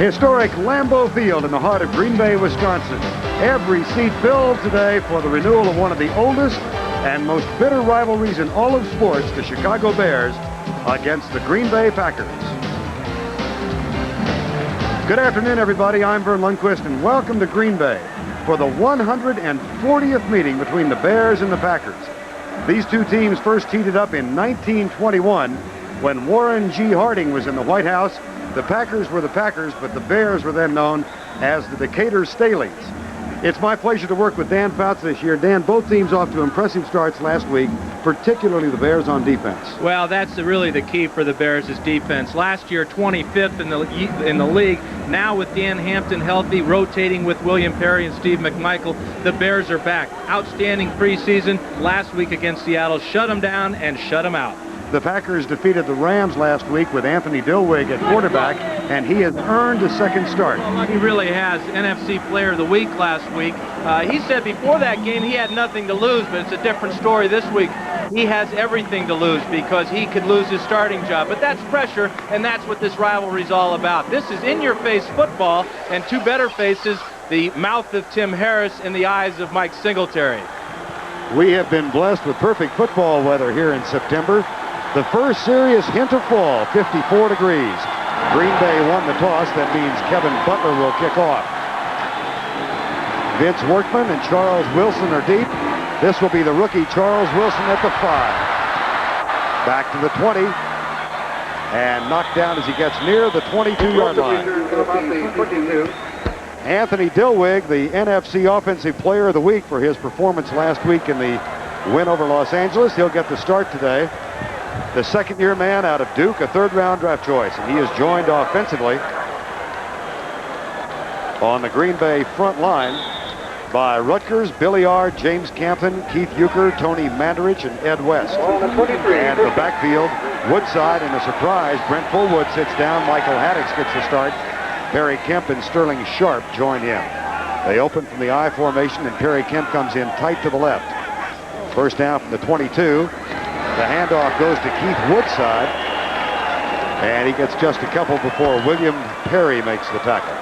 Historic Lambeau Field in the heart of Green Bay, Wisconsin. Every seat filled today for the renewal of one of the oldest and most bitter rivalries in all of sports, the Chicago Bears against the Green Bay Packers. Good afternoon, everybody. I'm Vern Lundquist, and welcome to Green Bay for the 140th meeting between the Bears and the Packers. These two teams first heated up in 1921 when Warren G. Harding was in the White House. The Packers were the Packers, but the Bears were then known as the Decatur Staleys. It's my pleasure to work with Dan Fouts this year. Dan, both teams off to impressive starts last week, particularly the Bears on defense. Well, that's really the key for the Bears is defense. Last year, 25th in the league. Now with Dan Hampton healthy, rotating with William Perry and Steve McMichael, the Bears are back. Outstanding preseason last week against Seattle. Shut them down and shut them out. The Packers defeated the Rams last week with Anthony Dilweg at quarterback, and he has earned a second start. Well, he really has. NFC Player of the Week last week. He said before that game he had nothing to lose, but it's a different story this week. He has everything to lose because he could lose his starting job. But that's pressure, and that's what this rivalry is all about. This is in-your-face football, and two better faces, the mouth of Tim Harris and the eyes of Mike Singletary. We have been blessed with perfect football weather here in September. The first serious hint of fall, 54 degrees. Green Bay won the toss. That means Kevin Butler will kick off. Vince Workman and Charles Wilson are deep. This will be the rookie Charles Wilson at the 5. Back to the 20. And knocked down as he gets near the 22-yard line. Anthony Dilweg, the NFC Offensive Player of the Week for his performance last week in the win over Los Angeles. He'll get the start today. The second-year man out of Duke, a third-round draft choice, and he is joined offensively on the Green Bay front line by Rutgers, Billy Ard, James Campton, Keith Euchre, Tony Mandarich, and Ed West. And the backfield, Woodside, and a surprise, Brent Fullwood sits down. Michael Haddix gets the start. Perry Kemp and Sterling Sharp join him. They open from the I formation, and Perry Kemp comes in tight to the left. First down from the 22. The handoff goes to Keith Woodside, and he gets just a couple before William Perry makes the tackle.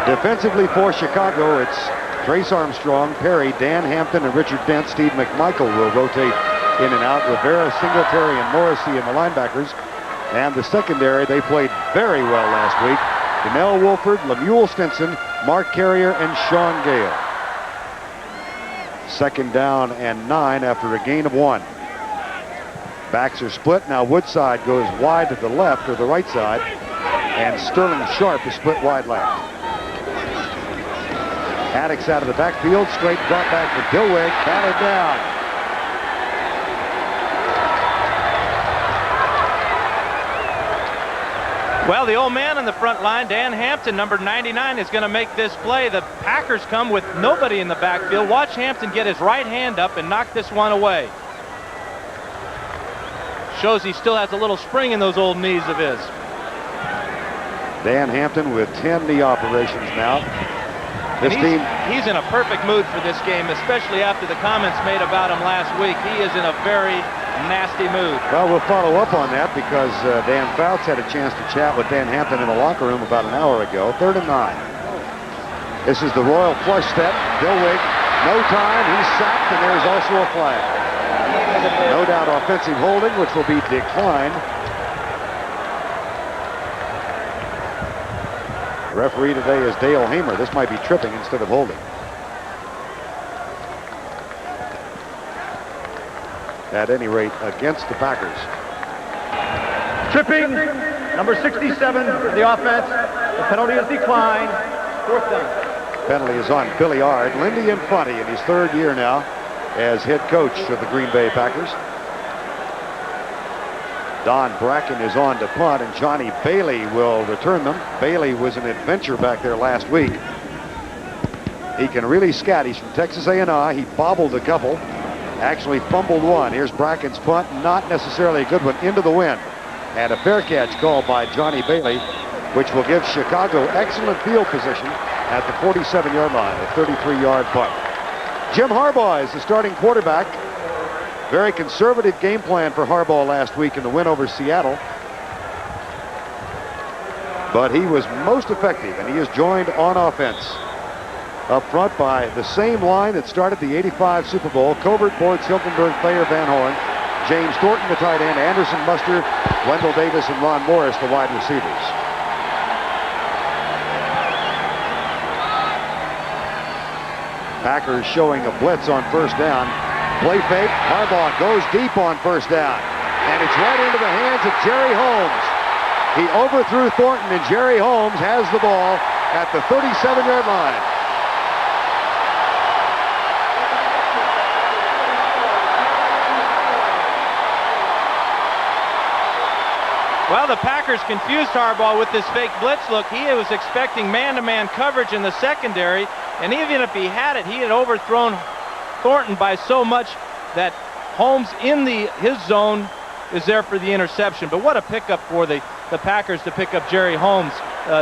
Defensively for Chicago, it's Trace Armstrong, Perry, Dan Hampton, and Richard Dent. Steve McMichael will rotate in and out. Rivera, Singletary, and Morrissey in the linebackers. And the secondary, they played very well last week. Donnell Wolford, Lemuel Stinson, Mark Carrier, and Sean Gale. Second down and 9 after a gain of 1. Backs are split. Now Woodside goes wide to the left or the right side, and Sterling Sharp is split wide left. Haddix out of the backfield, straight drop back for Dilweg, batted down. Well, the old man on the front line, Dan Hampton, number 99, is going to make this play. The Packers come with nobody in the backfield. Watch Hampton get his right hand up and knock this one away. Shows he still has a little spring in those old knees of his. Dan Hampton with 10 knee operations now. He's in a perfect mood for this game, especially after the comments made about him last week. He is in a very nasty mood. Well, we'll follow up on that because Dan Fouts had a chance to chat with Dan Hampton in the locker room about an hour ago. 3rd and 9. This is the Royal flush step. Dilweg, no time. He's sacked, and there's also a flag. No doubt offensive holding, which will be declined. The referee today is Dale Hamer. This might be tripping instead of holding. At any rate, against the Packers. Tripping, number 67 for the offense. The penalty is declined. 4th down. Penalty is on Billy Ard. Lindy Infante in his 3rd year now as head coach of the Green Bay Packers. Don Bracken is on to punt, and Johnny Bailey will return them. Bailey was an adventure back there last week. He can really scat. He's from Texas A&I. He bobbled a couple, actually fumbled one. Here's Bracken's punt, not necessarily a good one, into the wind. And a fair catch called by Johnny Bailey, which will give Chicago excellent field position at the 47-yard line, a 33-yard punt. Jim Harbaugh is the starting quarterback. Very conservative game plan for Harbaugh last week in the win over Seattle. but he was most effective, and he is joined on offense up front by the same line that started the '85 Super Bowl: Covert, Board, Hilkenberg, Thayer, Van Horn, James Thornton, the tight end, Anderson, Mustard, Wendell Davis, and Ron Morris, the wide receivers. Packers showing a blitz on first down. Play fake. Harbaugh goes deep on first down. And it's right into the hands of Jerry Holmes. He overthrew Thornton, and Jerry Holmes has the ball at the 37-yard line. Well, the Packers confused Harbaugh with this fake blitz look. He was expecting man-to-man coverage in the secondary, and even if he had it, he had overthrown Thornton by so much that Holmes in his zone is there for the interception. But what a pickup for the Packers to pick up Jerry Holmes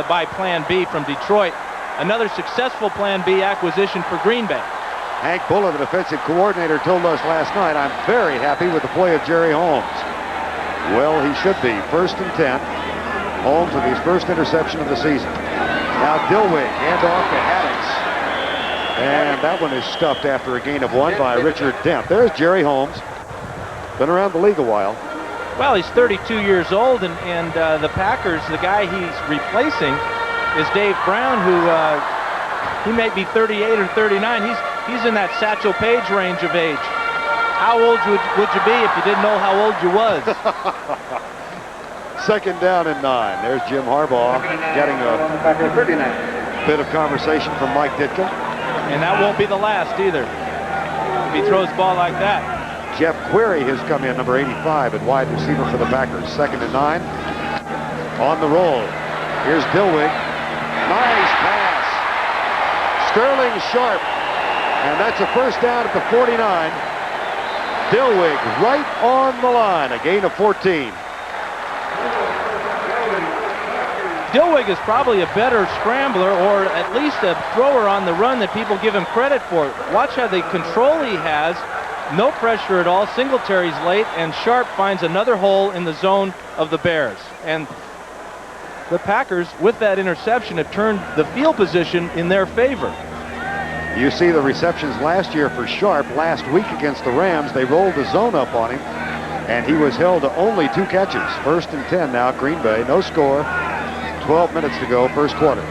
by Plan B from Detroit. Another successful Plan B acquisition for Green Bay. Hank Bulla, the defensive coordinator, told us last night, "I'm very happy with the play of Jerry Holmes." Well, he should be. 1st and 10. Holmes with his first interception of the season. Now Dilweg, hand off to Haddix. And that one is stuffed after a gain of 1 by Richard Dent. There's Jerry Holmes. Been around the league a while. Well, he's 32 years old, and the Packers, the guy he's replacing is Dave Brown, who he may be 38 or 39. He's in that Satchel Paige range of age. How old would you be if you didn't know how old you was? 2nd down and 9. There's Jim Harbaugh getting a bit of conversation from Mike Ditka. And that won't be the last either, if he throws the ball like that. Jeff Query has come in, number 85, at wide receiver for the Packers. 2nd and 9. On the roll. Here's Dilweg. Nice pass. Sterling Sharp. And that's a first down at the 49. Dilweg right on the line. A gain of 14. Dilweg is probably a better scrambler, or at least a thrower on the run that people give him credit for. Watch how the control he has. No pressure at all. Singletary's late, and Sharp finds another hole in the zone of the Bears. And the Packers, with that interception, have turned the field position in their favor. You see the receptions last year for Sharp. Last week against the Rams, they rolled the zone up on him, and he was held to only 2 catches. 1st and 10 now, Green Bay. No score. 12 minutes to go, first quarter.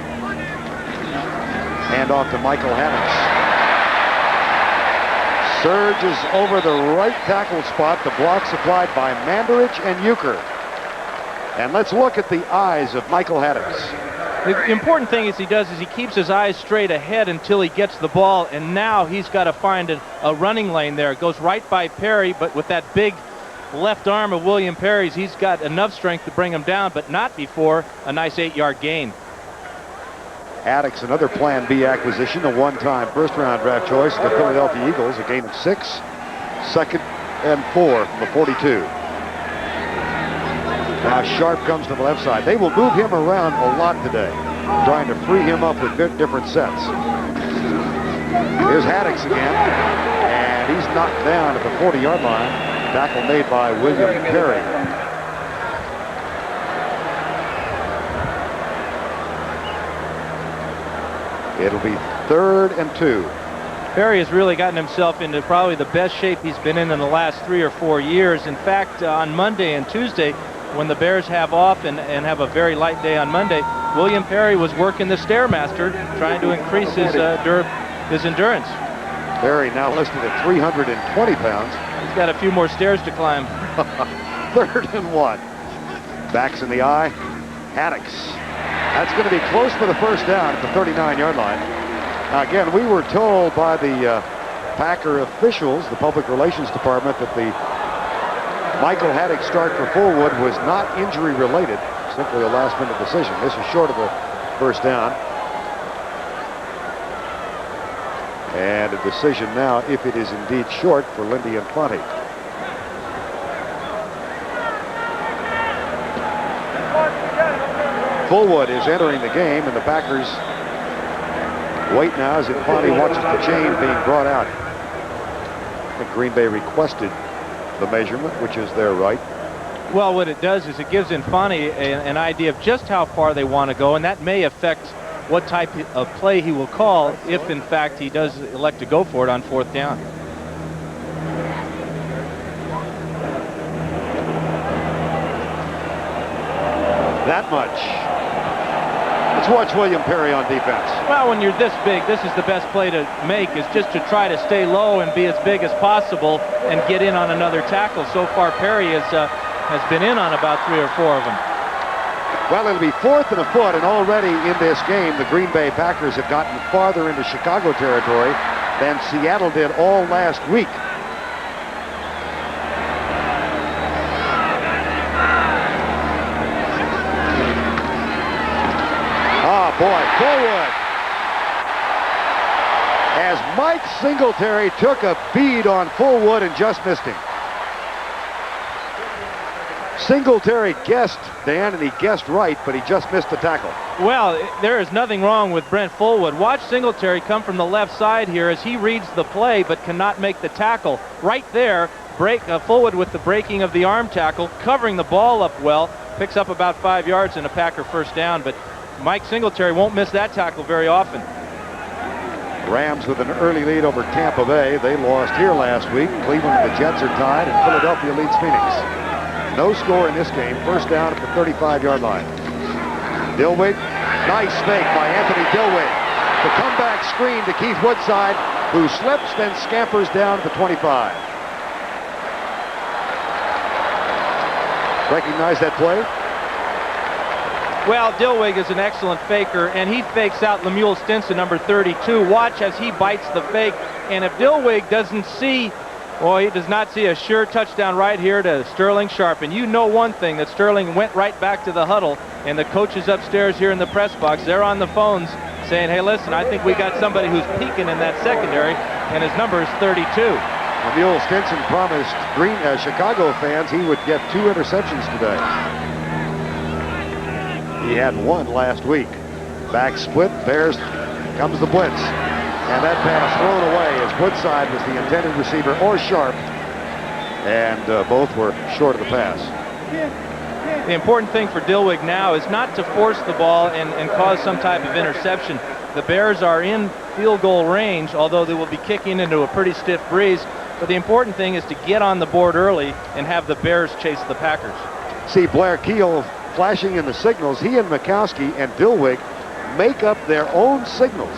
Hand off to Michael Haddix. Surges over the right tackle spot. The block supplied by Mandarich and Euchre. And let's look at the eyes of Michael Haddix. The important thing is he keeps his eyes straight ahead until he gets the ball, and now he's got to find a running lane there. It goes right by Perry, but with that big left arm of William Perry's, he's got enough strength to bring him down, but not before a nice 8-yard gain. Haddix, another Plan B acquisition, a one-time first-round draft choice of the Philadelphia Eagles, a gain of 6, 2nd and 4 from the 42. Now Sharp comes to the left side. They will move him around a lot today, trying to free him up with different sets. Here's Haddix again, and he's knocked down at the 40-yard line. Tackle made by William Perry. It'll be 3rd and 2. Perry has really gotten himself into probably the best shape he's been in the last 3 or 4 years. In fact, on Monday and Tuesday, when the Bears have off and have a very light day on Monday, William Perry was working the Stairmaster, trying to increase his endurance. Perry now listed at 320 pounds. He's got a few more stairs to climb. 3rd and 1. Backs in the eye. Haddix. That's going to be close for the first down at the 39-yard line. Now, again, we were told by the Packer officials, the public relations department, that the Michael Haddix start for Fullwood was not injury related, simply a last-minute decision. This is short of the first down. And a decision now, if it is indeed short, for Lindy Infante. Fullwood is entering the game, and the Packers wait now as Infante watches the chain being brought out. I think Green Bay requested the measurement, which is their right. Well, what it does is it gives Infante an idea of just how far they want to go, and that may affect what type of play he will call if, in fact, he does elect to go for it on 4th down. That much. Let's watch William Perry on defense. Well, when you're this big, this is the best play to make, is just to try to stay low and be as big as possible and get in on another tackle. So far, Perry has been in on about 3 or 4 of them. Well, it'll be 4th and a foot, and already in this game, the Green Bay Packers have gotten farther into Chicago territory than Seattle did all last week. Ah, boy, forward. As Mike Singletary took a bead on Fullwood and just missed him. Singletary guessed, Dan, and he guessed right, but he just missed the tackle. Well, there is nothing wrong with Brent Fullwood. Watch Singletary come from the left side here as he reads the play but cannot make the tackle. Right there, Fullwood with the breaking of the arm tackle, covering the ball up well, picks up about 5 yards and a Packer 1st down, but Mike Singletary won't miss that tackle very often. Rams with an early lead over Tampa Bay. They lost here last week. Cleveland and the Jets are tied, and Philadelphia leads Phoenix. No score in this game. 1st down at the 35-yard line. Dillwig, nice fake by Anthony Dillwig. The comeback screen to Keith Woodside, who slips, then scampers down to the 25. Recognize that play? Well, Dillwig is an excellent faker, and he fakes out Lemuel Stinson, number 32. Watch as he bites the fake, and if Dillwig doesn't see, well, he does not see a sure touchdown right here to Sterling Sharp. And you know one thing, that Sterling went right back to the huddle, and the coaches upstairs here in the press box, they're on the phones saying, hey, listen, I think we got somebody who's peeking in that secondary, and his number is 32. Lemuel Stinson promised Chicago fans he would get 2 interceptions today. He had 1 last week. Back split, Bears, comes the blitz. And that pass thrown away as Woodside was the intended receiver, or Sharp. And both were short of the pass. The important thing for Dillwig now is not to force the ball and cause some type of interception. The Bears are in field goal range, although they will be kicking into a pretty stiff breeze. But the important thing is to get on the board early and have the Bears chase the Packers. See Blair Keel flashing in the signals. He and Macowski and Dillwig make up their own signals.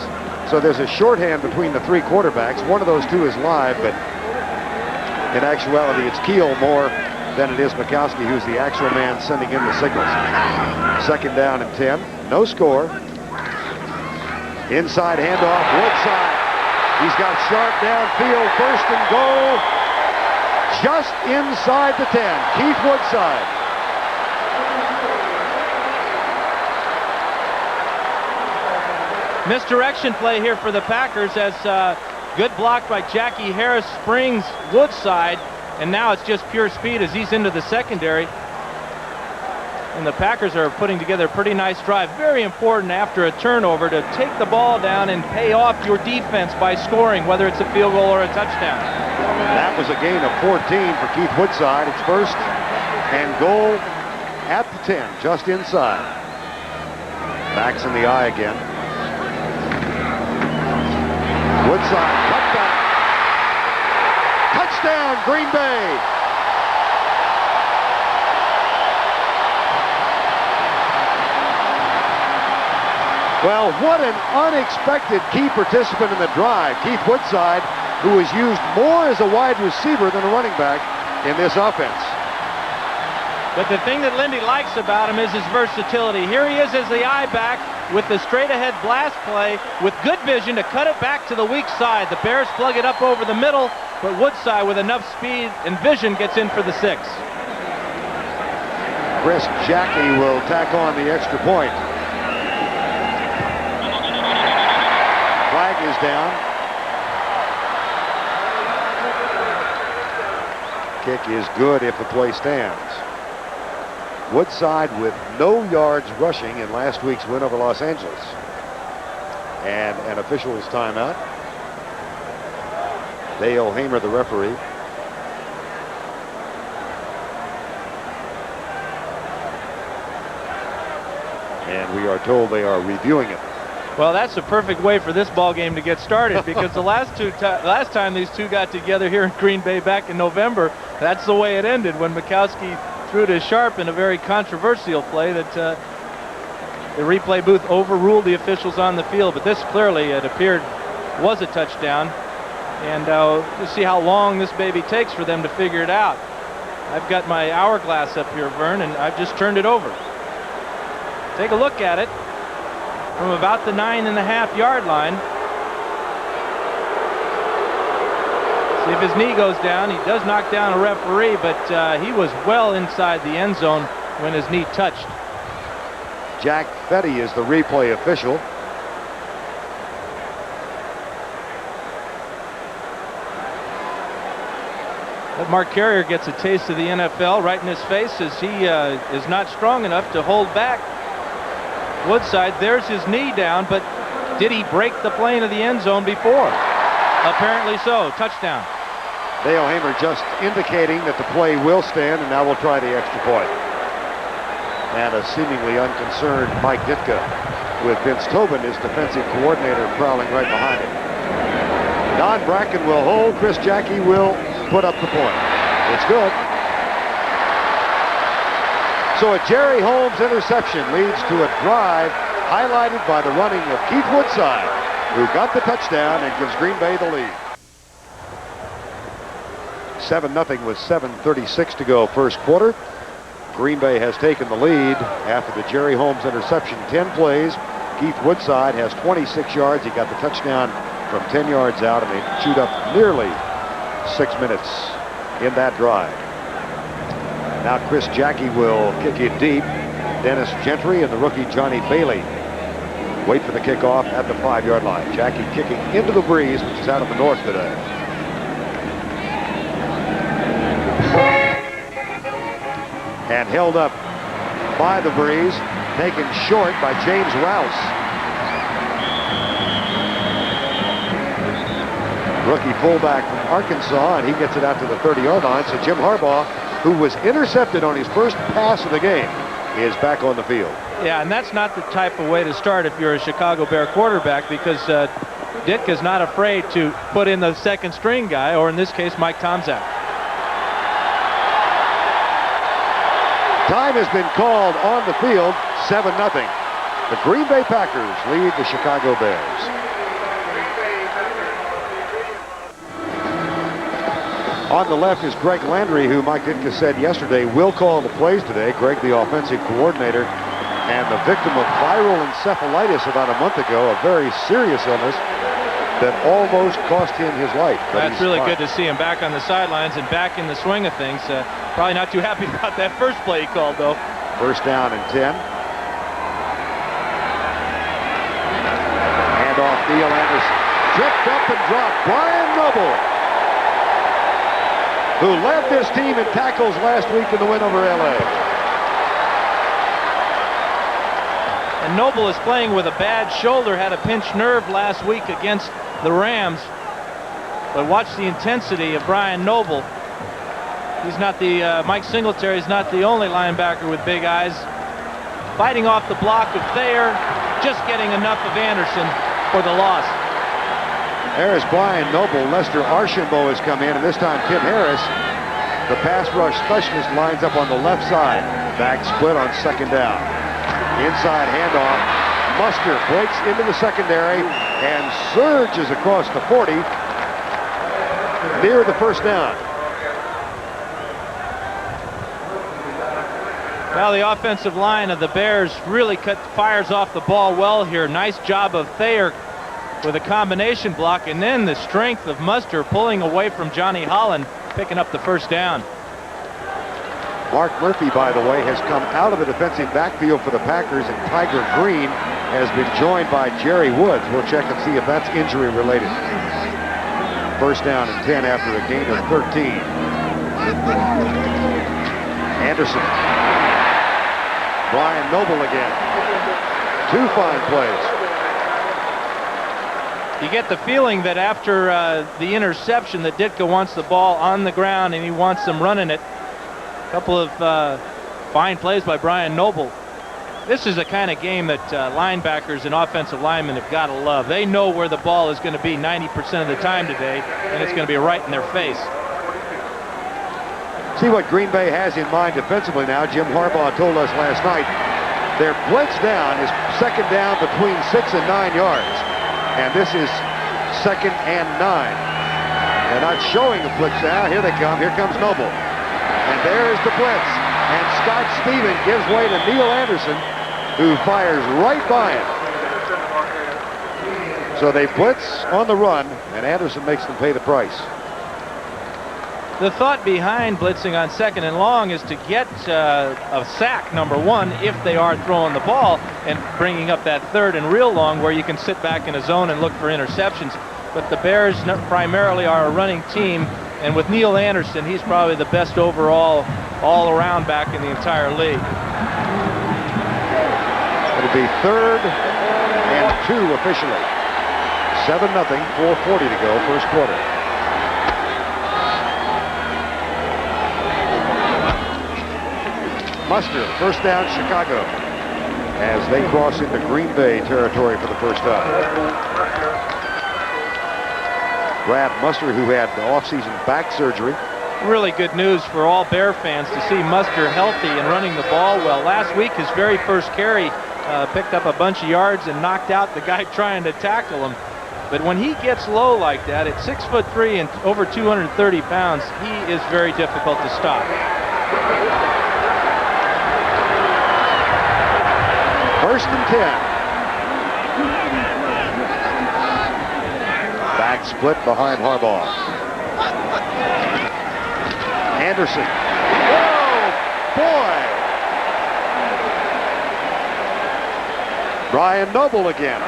So there's a shorthand between the 3 quarterbacks. One of those 2 is live, but in actuality, it's Keel more than it is Macowski, who's the actual man sending in the signals. 2nd down and 10. No score. Inside handoff, Woodside. He's got Sharp downfield, 1st and goal. Just inside the 10. Keith Woodside. Misdirection play here for the Packers as good block by Jackie Harris springs Woodside, and now it's just pure speed as he's into the secondary. And the Packers are putting together a pretty nice drive. Very important after a turnover to take the ball down and pay off your defense by scoring, whether it's a field goal or a touchdown. That was a gain of 14 for Keith Woodside. It's 1st and goal at the 10, just inside. Backs in the eye again. Woodside, cutback. Touchdown, Green Bay. Well, what an unexpected key participant in the drive. Keith Woodside, who is used more as a wide receiver than a running back in this offense. But the thing that Lindy likes about him is his versatility. Here he is as the eye back with the straight-ahead blast play with good vision to cut it back to the weak side. The Bears plug it up over the middle, but Woodside with enough speed and vision gets in for the 6. Chris Jackie will tack on the extra point. Flag is down. Kick is good if the play stands. Woodside with no yards rushing in last week's win over Los Angeles. And an official's timeout. Dale Hamer, the referee. and we are told they are reviewing it. Well, that's the perfect way for this ball game to get started, because the last time these two got together here in Green Bay back in November, that's the way it ended when Macowski threw to Sharp in a very controversial play that the replay booth overruled the officials on the field. But this clearly, it appeared, was a touchdown. And we'll see how long this baby takes for them to figure it out. I've got my hourglass up here, Vern, and I've just turned it over. Take a look at it from about the 9.5-yard line. See if his knee goes down. He does knock down a referee, but he was well inside the end zone when his knee touched. Jack Fetty is the replay official. But Mark Carrier gets a taste of the NFL right in his face as he is not strong enough to hold back Woodside. There's his knee down, but did he break the plane of the end zone before? Apparently so. Touchdown. Dale Hamer just indicating that the play will stand, and now we'll try the extra point. And a seemingly unconcerned Mike Ditka with Vince Tobin, his defensive coordinator, prowling right behind him. Don Bracken will hold. Chris Jackie will put up the point. It's good. So a Jerry Holmes interception leads to a drive highlighted by the running of Keith Woodside, who got the touchdown and gives Green Bay the lead. 7-0 with 7:36 to go first quarter. Green Bay has taken the lead after the Jerry Holmes interception. 10 plays. Keith Woodside has 26 yards. He got the touchdown from 10 yards out, and they chewed up nearly 6 minutes in that drive. Now Chris Jackie will kick it deep. Dennis Gentry and the rookie Johnny Bailey wait for the kickoff at the 5-yard line. Jackie kicking into the breeze, which is out of the north today. And held up by the breeze, taken short by James Rouse. Rookie fullback from Arkansas, and he gets it out to the 30-yard line. So Jim Harbaugh, who was intercepted on his first pass of the game, is back on the field. Yeah, and that's not the type of way to start if you're a Chicago Bear quarterback, because Ditka's not afraid to put in the second string guy, or in this case, Mike Tomczak. Time has been called on the field, 7-0. The Green Bay Packers lead the Chicago Bears. On the left is Greg Landry, who Mike Ditka said yesterday will call the plays today. Greg, the offensive coordinator, and the victim of viral encephalitis about a month ago, a very serious illness that almost cost him his life. That's really good to see him back on the sidelines and back in the swing of things. Probably not too happy about that first play he called, though. First down and 10. Hand off Neil Anderson. Tripped up and dropped. Brian Noble, who led this team in tackles last week in the win over LA. And Noble is playing with a bad shoulder, had a pinched nerve last week against the Rams. But watch the intensity of Brian Noble. He's not the, Mike Singletary's not the only linebacker with big eyes. Fighting off the block of Thayer, just getting enough of Anderson for the loss. There is Brian Noble. Lester Archambault has come in, and this time Tim Harris, the pass rush specialist, lines up on the left side. Back split on second down. Inside handoff. Muster breaks into the secondary and surges across the 40 near the first down. Well, the offensive line of the Bears really fires off the ball well here. Nice job of Thayer with a combination block, and then the strength of Muster pulling away from Johnny Holland, picking up the first down. Mark Murphy, by the way, has come out of the defensive backfield for the Packers, and Tiger Green has been joined by Jerry Woods. We'll check and see if that's injury related. First down and 10 after a gain of 13. Anderson. Brian Noble again. Two fine plays. You get the feeling that after the interception that Ditka wants the ball on the ground and he wants them running it. A couple of fine plays by Brian Noble. This is the kind of game that linebackers and offensive linemen have got to love. They know where the ball is going to be 90% of the time today, and it's going to be right in their face. See what Green Bay has in mind defensively now. Jim Harbaugh told us last night their blitz down is second down between 6 and 9 yards. And this is 2nd and 9. They're not showing the blitz down. Here they come. Here comes Noble. And there's the blitz. And Scott Stevens gives way to Neil Anderson, who fires right by him. So they blitz on the run, and Anderson makes them pay the price. The thought behind blitzing on 2nd and long is to get a sack, number one, if they are throwing the ball, and bringing up that 3rd and real long where you can sit back in a zone and look for interceptions. But the Bears primarily are a running team, and with Neil Anderson, he's probably the best overall all-around back in the entire league. It'll be 3rd and 2 officially. 7-0, 4:40 to go, first quarter. Muster, first down, Chicago, as they cross into Green Bay territory for the first time. Brad Muster, who had the offseason back surgery. Really good news for all Bear fans to see Muster healthy and running the ball well. Last week, his very first carry picked up a bunch of yards and knocked out the guy trying to tackle him. But when he gets low like that, at 6'3" and over 230 pounds, he is very difficult to stop. First and 10. Back split behind Harbaugh. Anderson. Whoa, boy! Brian Noble again.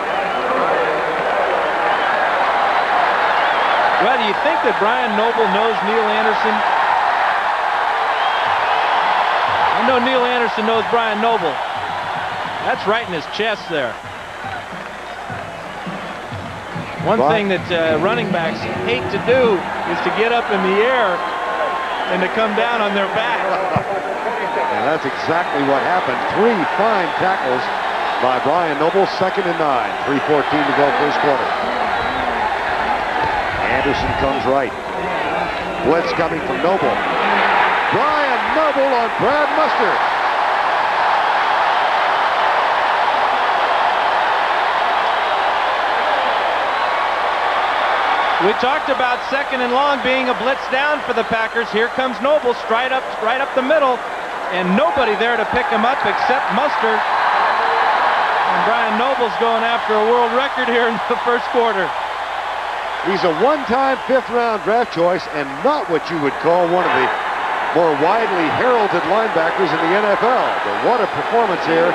Well, do you think that Brian Noble knows Neil Anderson? I know Neil Anderson knows Brian Noble. That's right in his chest there. One thing that running backs hate to do is to get up in the air and to come down on their back. And that's exactly what happened. 3 fine tackles by Brian Noble, 2nd and 9. 3:14 to go, first quarter. Anderson comes right. Blitz coming from Noble. Brian Noble on Brad Muster. We talked about 2nd and long being a blitz down for the Packers. Here comes Noble right up the middle, and nobody there to pick him up except Muster. And Brian Noble's going after a world record here in the first quarter. He's a one-time 5th-round draft choice and not what you would call one of the more widely heralded linebackers in the NFL. But what a performance here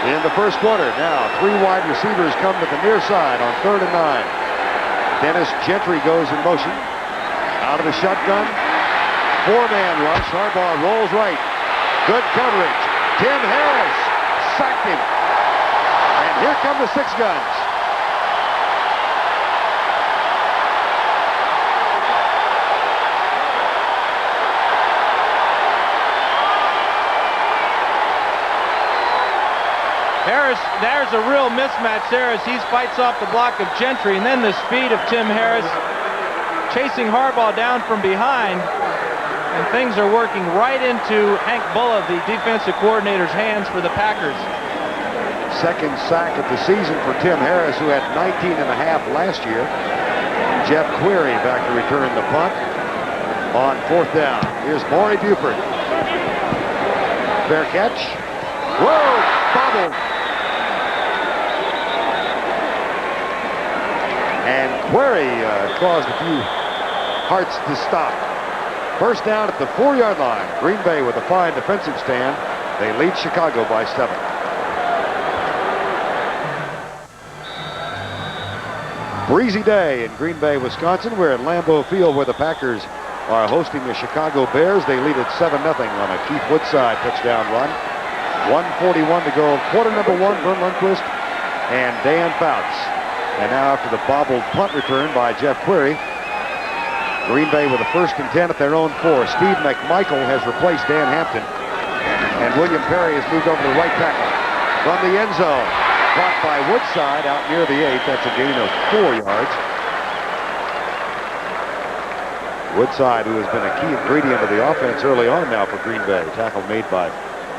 in the first quarter. Now, 3 wide receivers come to the near side on 3rd and 9. Dennis Gentry goes in motion. Out of the shotgun. 4-man rush. Harbaugh rolls right. Good coverage. Tim Harris sacked him. And here come the 6 guns. Harris, there's a real mismatch there as he fights off the block of Gentry, and then the speed of Tim Harris chasing Harbaugh down from behind, and things are working right into Hank Bulla, the defensive coordinator's hands for the Packers. 2nd sack of the season for Tim Harris, who had 19.5 last year. Jeff Query back to return the punt on 4th down. Here's Maury Buford. Fair catch. Whoa, bobbled. And Query caused a few hearts to stop. First down at the 4-yard line. Green Bay with a fine defensive stand. They lead Chicago by 7. Breezy day in Green Bay, Wisconsin. We're at Lambeau Field where the Packers are hosting the Chicago Bears. They lead at 7-0 on a Keith Woodside touchdown run. 1:41 to go. Quarter number 1, Vern Lundquist and Dan Fouts. And now after the bobbled punt return by Jeff Query, Green Bay with a 1st and 10 at their own 4. Steve McMichael has replaced Dan Hampton. And William Perry has moved over to the right tackle. From the end zone. Caught by Woodside out near the 8. That's a gain of 4 yards. Woodside, who has been a key ingredient of the offense early on now for Green Bay. Tackle made by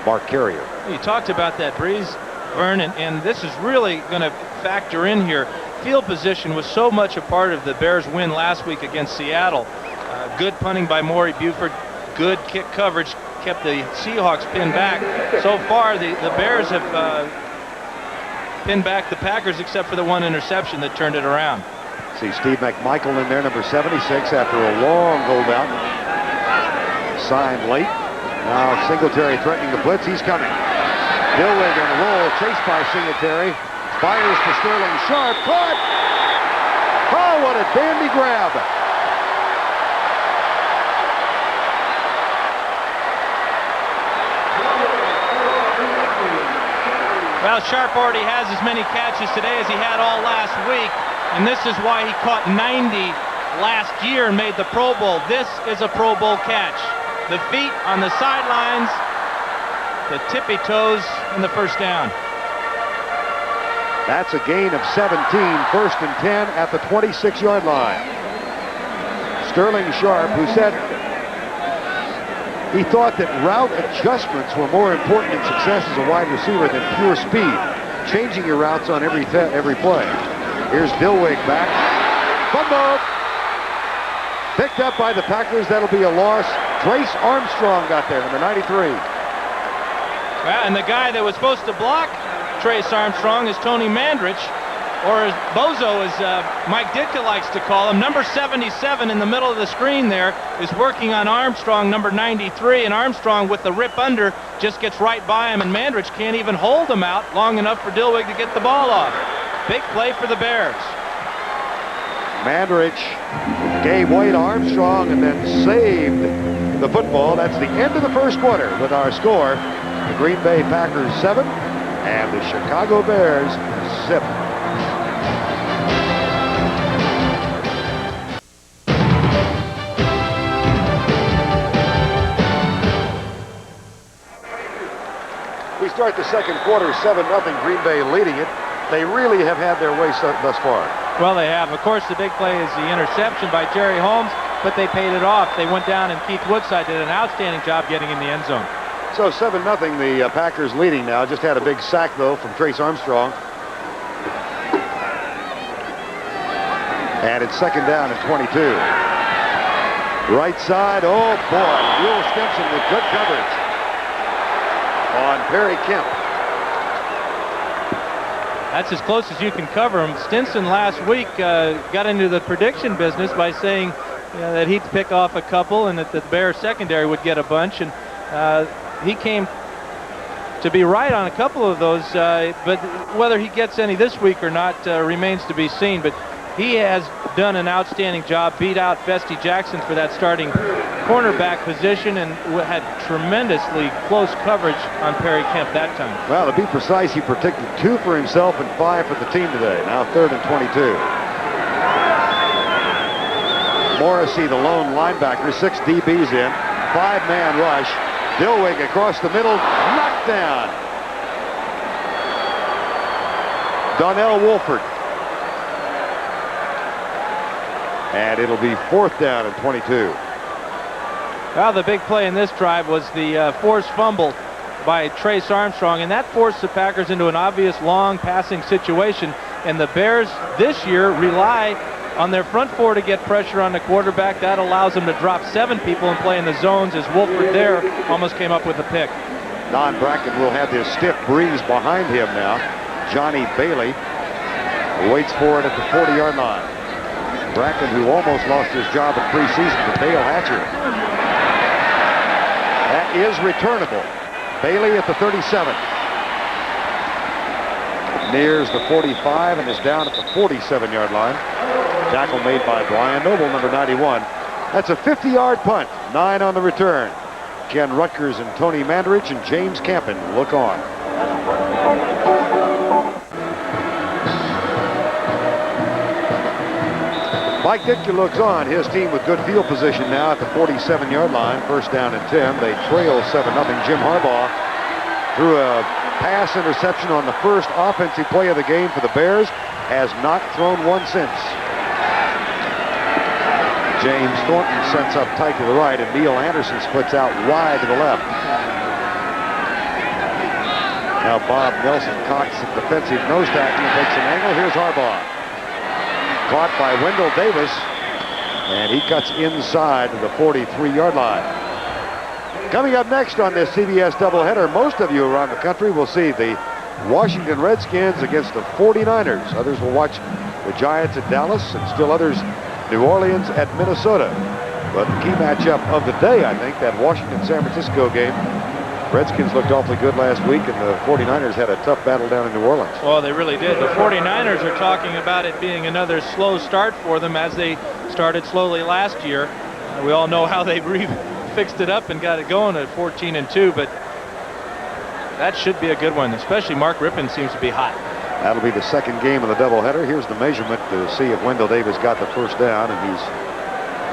Mark Carrier. You talked about that, Breeze, Vern, and this is really going to factor in here. Field position was so much a part of the Bears' win last week against Seattle. Good punting by Maury Buford. Good kick coverage kept the Seahawks pinned back. So far, the Bears have pinned back the Packers except for the one interception that turned it around. See Steve McMichael in there, number 76, after a long holdout. Signed late. Now Singletary threatening the blitz. He's coming. Dilweg on a roll, chased by Singletary. Fires to Sterling Sharp. Caught! Oh, what a dandy grab! Well, Sharp already has as many catches today as he had all last week. And this is why he caught 90 last year and made the Pro Bowl. This is a Pro Bowl catch. The feet on the sidelines, the tippy toes, and the first down. That's a gain of 17, 1st and 10 at the 26-yard line. Sterling Sharp, who said he thought that route adjustments were more important in success as a wide receiver than pure speed. Changing your routes on every play. Here's Dilweg back. Fumble! Picked up by the Packers. That'll be a loss. Trace Armstrong got there, number 93. Well, and the guy that was supposed to block Trace Armstrong is Tony Mandrich, or as Bozo, as Mike Ditka likes to call him. Number 77 in the middle of the screen there is working on Armstrong, number 93, and Armstrong with the rip under just gets right by him, and Mandrich can't even hold him out long enough for Dilweg to get the ball off. Big play for the Bears. Mandrich gave way to Armstrong and then saved the football. That's the end of the first quarter with our score. The Green Bay Packers 7 and the Chicago Bears 7. We start the second quarter 7-0, Green Bay leading it. They really have had their way thus far. Well, they have. Of course, the big play is the interception by Jerry Holmes, but they paid it off. They went down, and Keith Woodside did an outstanding job getting in the end zone. So 7-0, the Packers leading now. Just had a big sack, though, from Trace Armstrong. And it's 2nd down and 22. Right side, oh boy, Will Stimson with good coverage on Perry Kemp. That's as close as you can cover him. Stinson last week got into the prediction business by saying that he'd pick off a couple and that the Bears secondary would get a bunch, and he came to be right on a couple of those, but whether he gets any this week or not remains to be seen. But he has done an outstanding job, beat out Festy Jackson for that starting cornerback position, and had tremendously close coverage on Perry Kemp that time. Well, to be precise, he predicted 2 for himself and 5 for the team today. Now 3rd and 22. Morrissey, the lone linebacker, 6 DBs in, 5-man rush. Dilweg across the middle, knocked down. Donnell Wolford. And it'll be 4th down and 22. Well, the big play in this drive was the forced fumble by Trace Armstrong, and that forced the Packers into an obvious long passing situation. And the Bears this year rely on their front 4 to get pressure on the quarterback. That allows them to drop 7 people and play in the zones, as Wolford there almost came up with a pick. Don Bracken will have this stiff breeze behind him now. Johnny Bailey waits for it at the 40-yard line. Bracken, who almost lost his job in preseason to Dale Hatcher. That is returnable. Bailey at the 37. Nears the 45 and is down at the 47-yard line. Tackle made by Brian Noble, number 91. That's a 50-yard punt, 9 on the return. Ken Rutgers and Tony Mandarich and James Campen look on. Mike Ditka looks on. His team with good field position now at the 47-yard line. 1st down and 10. They trail 7-0. Jim Harbaugh threw a pass interception on the first offensive play of the game for the Bears. Has not thrown one since. James Thornton sets up tight to the right, and Neil Anderson splits out wide to the left. Now Bob Nelson cocks a defensive nose tackle and takes an angle. Here's Harbaugh. Caught by Wendell Davis, and he cuts inside to the 43-yard line. Coming up next on this CBS doubleheader, most of you around the country will see the Washington Redskins against the 49ers. Others will watch the Giants at Dallas, and still others New Orleans at Minnesota. But the key matchup of the day, I think, that Washington-San Francisco game. Redskins looked awfully good last week, and the 49ers had a tough battle down in New Orleans. Well, they really did. The 49ers are talking about it being another slow start for them, as they started slowly last year. We all know how they fixed it up and got it going at 14-2, but that should be a good one, especially Mark Rippon seems to be hot. That'll be the second game of the doubleheader. Here's the measurement to see if Wendell Davis got the first down, and he's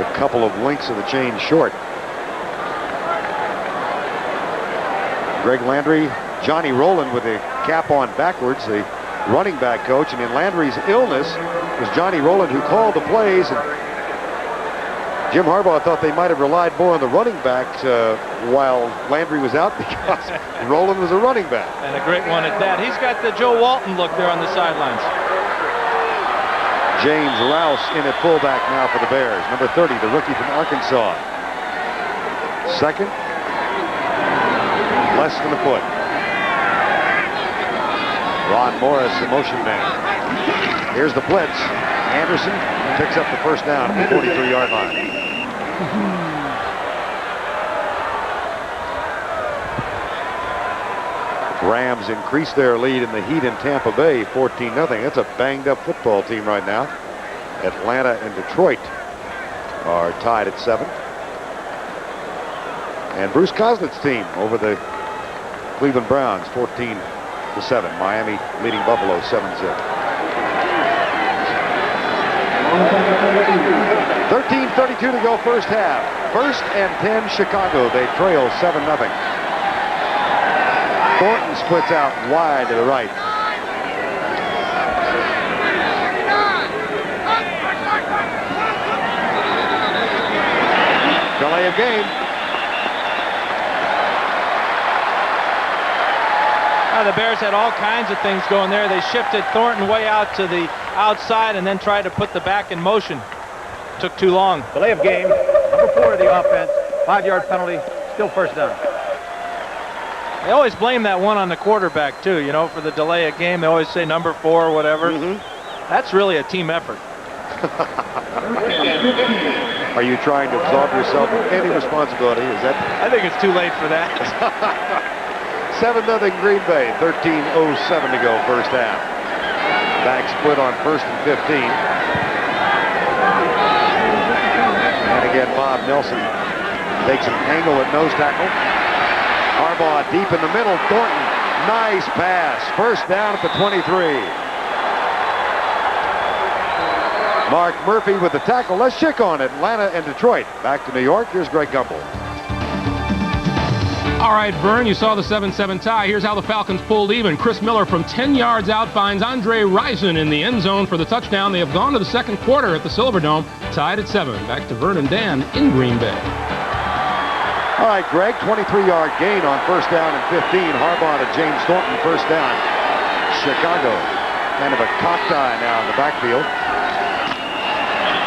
a couple of links of the chain short. Greg Landry, Johnny Rowland with the cap on backwards, the running back coach, and in Landry's illness was Johnny Rowland who called the plays, and Jim Harbaugh thought they might have relied more on the running backs while Landry was out, because Rowland was a running back. And a great one at that. He's got the Joe Walton look there on the sidelines. James Rouse in at fullback now for the Bears. Number 30, the rookie from Arkansas. Second, less than a foot. Ron Morris, the motion man. Here's the blitz. Anderson picks up the first down at the 43-yard line. Rams increase their lead in the heat in Tampa Bay, 14-0. That's a banged-up football team right now. Atlanta and Detroit are tied at 7. And Bruce Coslett's team over the Cleveland Browns, 14-7. Miami leading Buffalo 7-0. 13:32 to go first half. First and 10 Chicago. They trail 7-0. Thornton splits out wide to the right. Delay of game. The Bears had all kinds of things going there. They shifted Thornton way out to the outside and then tried to put the back in motion. Took too long. Delay of game. Number 4 of the offense. 5-yard penalty. Still first down. They always blame that one on the quarterback, too, you know, for the delay of game. They always say number 4 or whatever. That's really a team effort. Are you trying to absolve yourself of any responsibility? Is that? I think it's too late for that. 7-0 Green Bay, 13:07 to go first half. Back split on first and 15. And again, Bob Nelson takes an angle at nose tackle. Harbaugh deep in the middle. Thornton, nice pass. First down at the 23. Mark Murphy with the tackle. Let's check on Atlanta and Detroit. Back to New York. Here's Greg Gumbel. All right, Vern, you saw the 7-7 tie. Here's how the Falcons pulled even. Chris Miller from 10 yards out finds Andre Rison in the end zone for the touchdown. They have gone to the second quarter at the Silverdome, tied at 7. Back to Vern and Dan in Green Bay. All right, Greg, 23-yard gain on first down and 15. Harbaugh to James Thornton, first down. Chicago, kind of a cocked eye now in the backfield.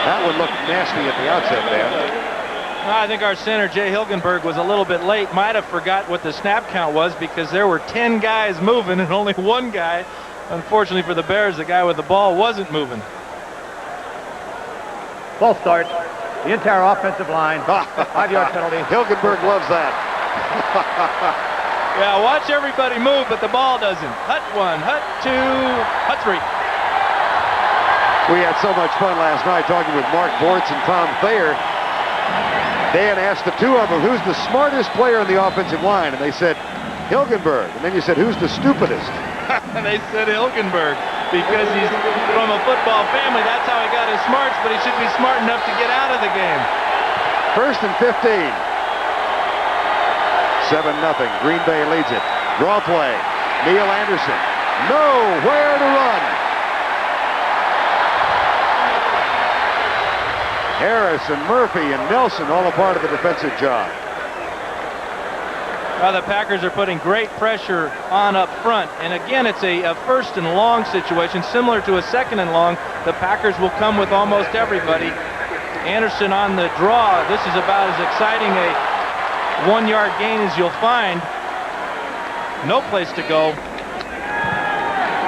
That one looked nasty at the outset, Dan. I think our center, Jay Hilgenberg, was a little bit late. Might have forgot what the snap count was because there were 10 guys moving and only one guy. Unfortunately for the Bears, the guy with the ball wasn't moving. False start. The entire offensive line. 5-yard penalty. Hilgenberg loves that. Yeah, watch everybody move, but the ball doesn't. Hut 1, Hut 2, Hut 3. We had so much fun last night talking with Mark Bortz and Tom Thayer. Dan asked the two of them, who's the smartest player in the offensive line? And they said, Hilgenberg. And then you said, who's the stupidest? They said Hilgenberg because he's from a football family. That's how he got his smarts, but he should be smart enough to get out of the game. First and 15. 7-0. Green Bay leads it. Draw play. Neil Anderson. Nowhere to run. Harris and Murphy and Nelson all a part of the defensive job. Well, the Packers are putting great pressure on up front. And again, it's a first and long situation, similar to a second and long. The Packers will come with almost everybody. Anderson on the draw. This is about as exciting a 1-yard gain as you'll find. No place to go.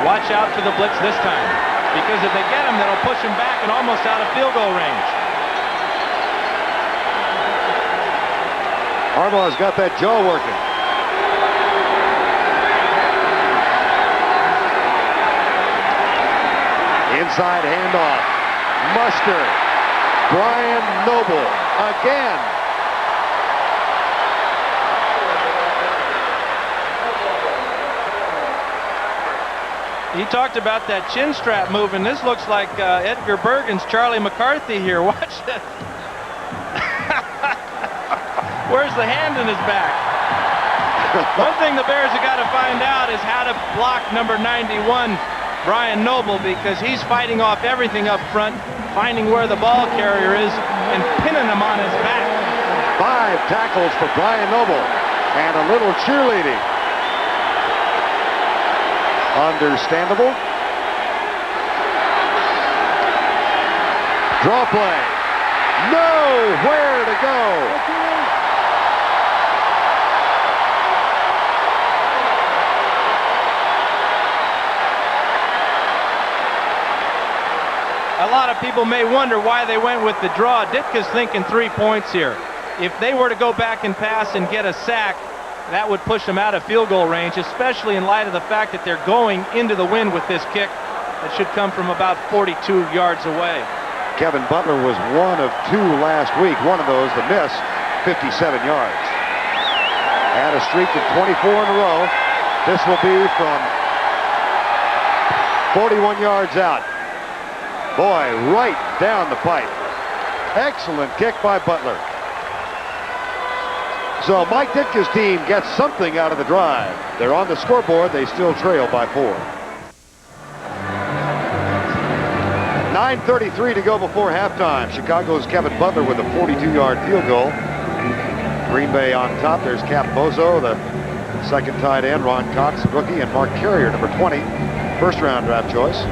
Watch out for the blitz this time, because if they get him, that'll push him back and almost out of field goal range. Harbaugh's got that jaw working. Inside handoff. Muster. Brian Noble again. He talked about that chin strap move, and this looks like Edgar Bergen's Charlie McCarthy here. Watch this. Where's the hand in his back? One thing the Bears have got to find out is how to block number 91, Brian Noble, because he's fighting off everything up front, finding where the ball carrier is, and pinning him on his back. 5 tackles for Brian Noble, and a little cheerleading. Understandable. Draw play. Nowhere to go. A lot of people may wonder why they went with the draw. Ditka's thinking 3 points here. If they were to go back and pass and get a sack, that would push them out of field goal range, especially in light of the fact that they're going into the wind with this kick that should come from about 42 yards away. Kevin Butler was 1 of 2 last week. One of those, the miss, 57 yards. Had a streak of 24 in a row. This will be from 41 yards out. Boy, right down the pipe. Excellent kick by Butler. So Mike Ditka's team gets something out of the drive. They're on the scoreboard. They still trail by 4. 9:33 to go before halftime. Chicago's Kevin Butler with a 42-yard field goal. Green Bay on top. There's Cap Bozo, the second tight end. Ron Cox, rookie, and Mark Carrier, number 20, first-round draft choice.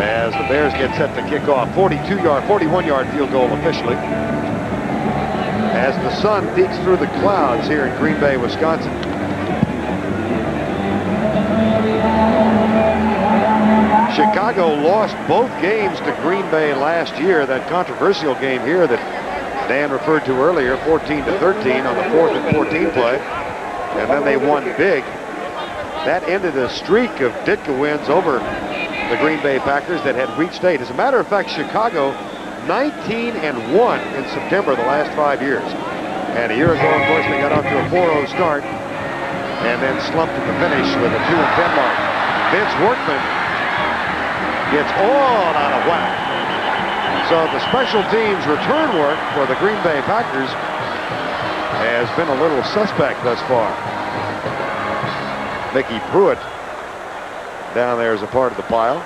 As the Bears get set to kick off, 41-yard field goal officially. As the sun peeks through the clouds here in Green Bay, Wisconsin. Chicago lost both games to Green Bay last year. That controversial game here that Dan referred to earlier, 14-13 on the 4th and 14 play. And then they won big. That ended a streak of Ditka wins over the Green Bay Packers that had reached 8. As a matter of fact, Chicago 19-1 in September the last 5 years. And a year ago, of course, they got off to a 4-0 start and then slumped at the finish with a 2-10 mark. Vince Workman gets all out of whack. So the special teams return work for the Green Bay Packers has been a little suspect thus far. Mickey Pruitt down there as a part of the pile.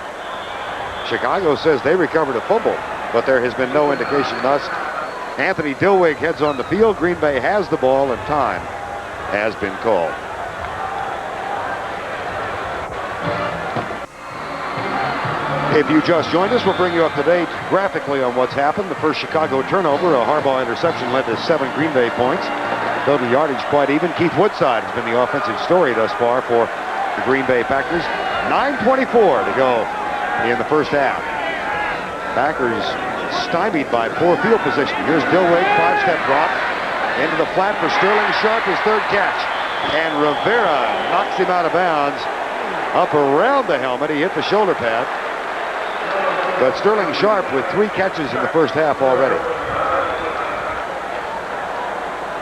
Chicago says they recovered a fumble, but there has been no indication thus. Anthony Dilweg heads on the field. Green Bay has the ball, and time has been called. If you just joined us, we'll bring you up to date graphically on what's happened. The first Chicago turnover, a Harbaugh interception, led to 7 Green Bay points. Total yardage quite even. Keith Woodside has been the offensive story thus far for the Green Bay Packers. 9:24 to go in the first half. Packers stymied by poor field position. Here's Dilweg, 5-step drop into the flat for Sterling Sharp, his 3rd catch. And Rivera knocks him out of bounds. Up around the helmet, he hit the shoulder pad. But Sterling Sharp with 3 catches in the first half already.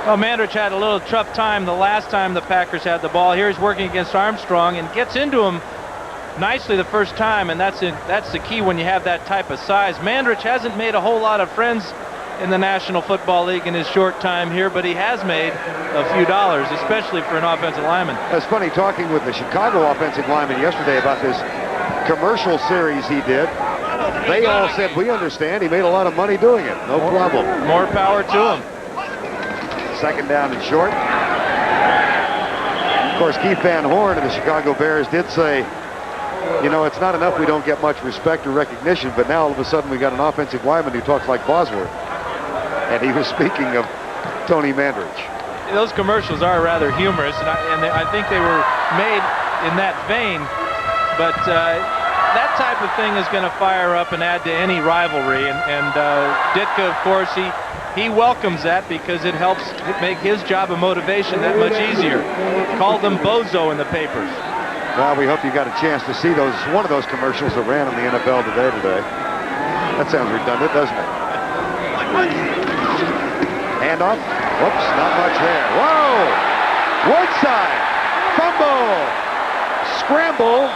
Well, Mandrich had a little tough time the last time the Packers had the ball. Here he's working against Armstrong and gets into him nicely the first time, and that's the key when you have that type of size. Mandrich hasn't made a whole lot of friends in the National Football League in his short time here, but he has made a few dollars, especially for an offensive lineman. It's funny talking with the Chicago offensive lineman yesterday about this commercial series he did. They all said, we understand. He made a lot of money doing it. No problem. More power to him. Second down and short. Of course, Keith Van Horn of the Chicago Bears did say, you know, it's not enough we don't get much respect or recognition, but now all of a sudden we got an offensive lineman who talks like Bosworth. And he was speaking of Tony Mandrich. Those commercials are rather humorous, and I think they were made in that vein, but that type of thing is going to fire up and add to any rivalry, and Ditka, of course, he welcomes that because it helps make his job of motivation that much easier. Called them bozo in the papers. Well, we hope you got a chance to see one of those commercials that ran in the NFL today. That sounds redundant, doesn't it? Handoff. Whoops, not much there. Whoa! Woodside. Fumble. Scramble.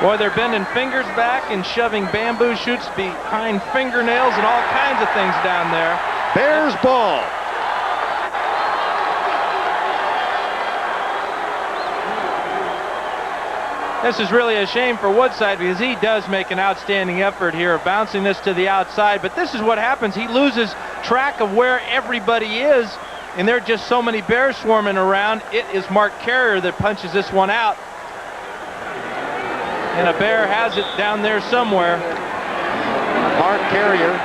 Boy, they're bending fingers back and shoving bamboo shoots behind fingernails and all kinds of things down there. Bears ball. This is really a shame for Woodside because he does make an outstanding effort here of bouncing this to the outside, but this is what happens. He loses track of where everybody is, and there are just so many Bears swarming around. It is Mark Carrier that punches this one out. And a Bear has it down there somewhere. Mark Carrier.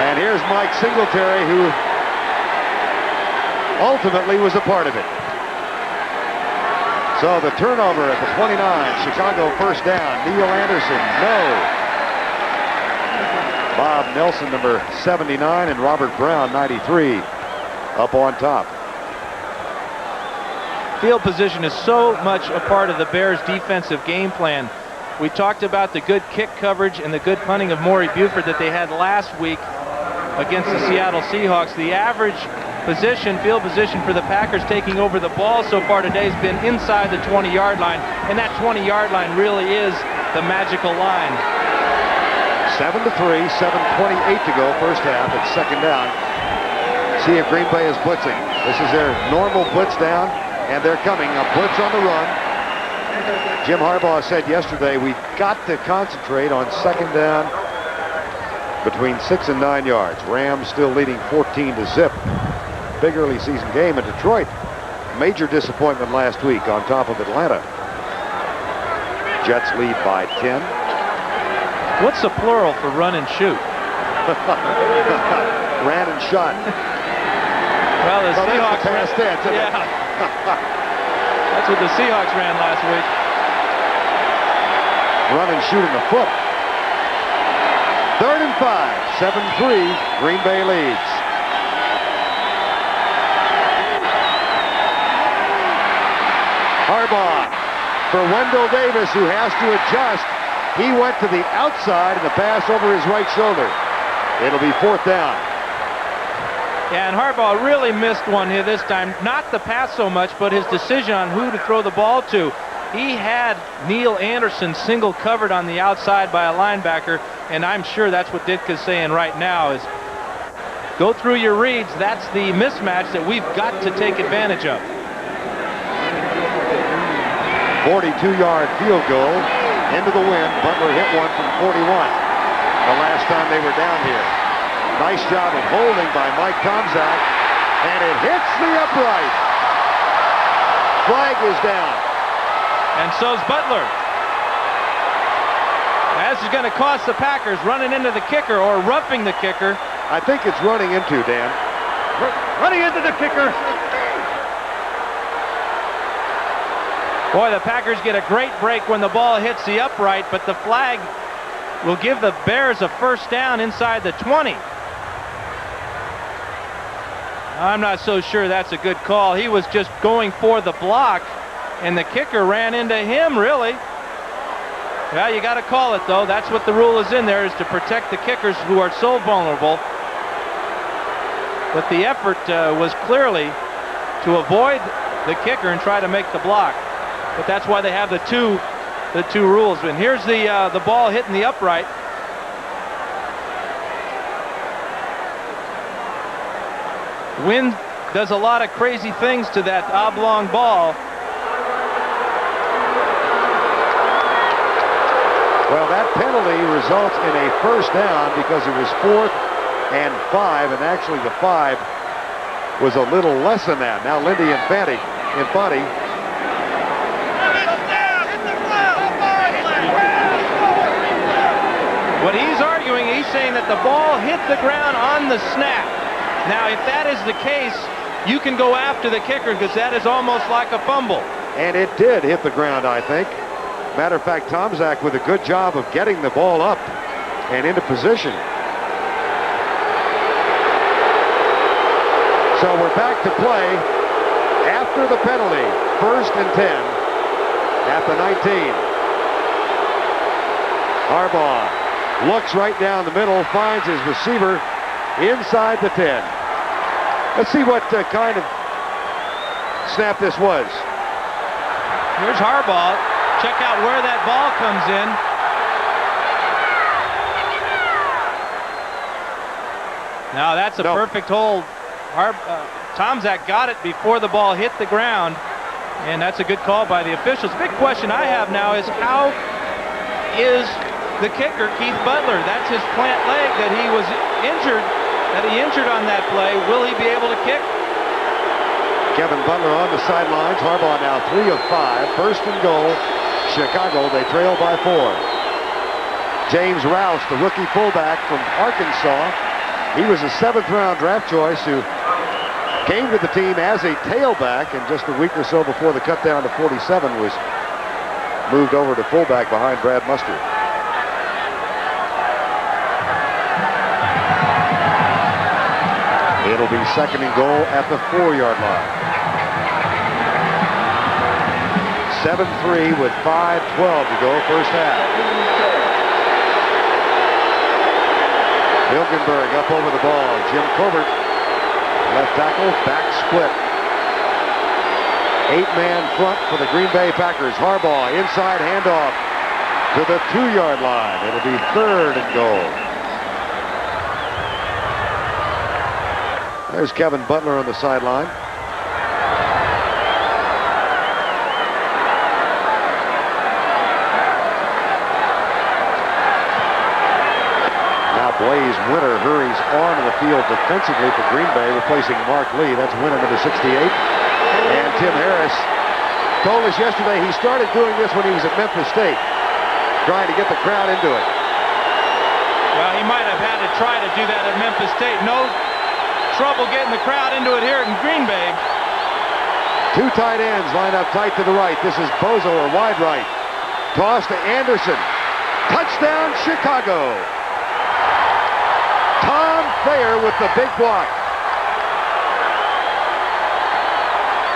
And here's Mike Singletary, who ultimately was a part of it. So the turnover at the 29, Chicago first down. Neil Anderson, no. Bob Nelson, number 79, and Robert Brown, 93, up on top. Field position is so much a part of the Bears' defensive game plan. We talked about the good kick coverage and the good punting of Maury Buford that they had last week against the Seattle Seahawks. The average field position for the Packers taking over the ball so far today has been inside the 20-yard line, and that 20-yard line really is the magical line. 7-3, 7:28 to go, first half. It's second down. See if Green Bay is blitzing. This is their normal blitz down, and they're coming. A blitz on the run. Jim Harbaugh said yesterday, we've got to concentrate on second down between 6 and 9 yards. Rams still leading 14-0. Big early season game in Detroit. Major disappointment last week on top of Atlanta. Jets lead by 10. What's the plural for run and shoot? Ran and shot. Well, the Seahawks past tense, isn't it? That's what the Seahawks ran last week. Run and shoot in the foot. 3rd and 5, 7-3, Green Bay leads. Harbaugh for Wendell Davis, who has to adjust. He went to the outside and the pass over his right shoulder. It'll be 4th down. Yeah, and Harbaugh really missed one here this time. Not the pass so much, but his decision on who to throw the ball to. He had Neil Anderson single covered on the outside by a linebacker, and I'm sure that's what Ditka's saying right now is go through your reads. That's the mismatch that we've got to take advantage of. 42-yard field goal into the wind. Butler hit one from 41 the last time they were down here. Nice job of holding by Mike Tomczak, and it hits the upright. Flag is down. And so's Butler. This is going to cost the Packers running into the kicker or roughing the kicker. I think it's running into, Dan. Running into the kicker. Boy, the Packers get a great break when the ball hits the upright, but the flag will give the Bears a first down inside the 20. I'm not so sure that's a good call. He was just going for the block, and the kicker ran into him, really. Well, you got to call it, though. That's what the rule is in there, is to protect the kickers who are so vulnerable. But the effort was clearly to avoid the kicker and try to make the block. but that's why they have the two rules. And here's the ball hitting the upright. Wind does a lot of crazy things to that oblong ball. Well, that penalty results in a first down because it was 4th and 5, and actually the 5 was a little less than that. Now Lindy Infante. What he's arguing, he's saying that the ball hit the ground on the snap. Now, if that is the case, you can go after the kicker because that is almost like a fumble. And it did hit the ground, I think. Matter of fact, Tomczak with a good job of getting the ball up and into position. So we're back to play after the penalty. 1st and 10 at the 19. Harbaugh looks right down the middle, finds his receiver inside the 10. Let's see what kind of snap this was. Here's Harbaugh. Check out where that ball comes in. Now that's a perfect hold. Tomczak got it before the ball hit the ground, and that's a good call by the officials. Big question I have now is how is the kicker, Keith Butler? That's his plant leg that he was injured. That he injured on that play. Will he be able to kick? Kevin Butler on the sidelines. Harbaugh now 3 of 5. 1st and goal. Chicago, they trail by 4. James Rouse, the rookie fullback from Arkansas. He was a 7th-round draft choice who came to the team as a tailback, and just a week or so before the cut down to 47 was moved over to fullback behind Brad Mustard. It'll be 2nd and goal at the 4-yard line. 7-3 with 5:12 to go, first half. Hilgenberg up over the ball. Jim Covert, left tackle, back split. 8-man front for the Green Bay Packers. Harbaugh inside handoff to the 2-yard line. It'll be 3rd and goal. There's Kevin Butler on the sideline. Now Blaze Winter hurries onto the field defensively for Green Bay, replacing Mark Lee. That's Winter, number 68. And Tim Harris told us yesterday he started doing this when he was at Memphis State, trying to get the crowd into it. Well, he might have had to try to do that at Memphis State. No trouble getting the crowd into it here in Green Bay. 2 tight ends line up tight to the right. This is Bozo, or wide right. Toss to Anderson. Touchdown, Chicago. Tom Thayer with the big block.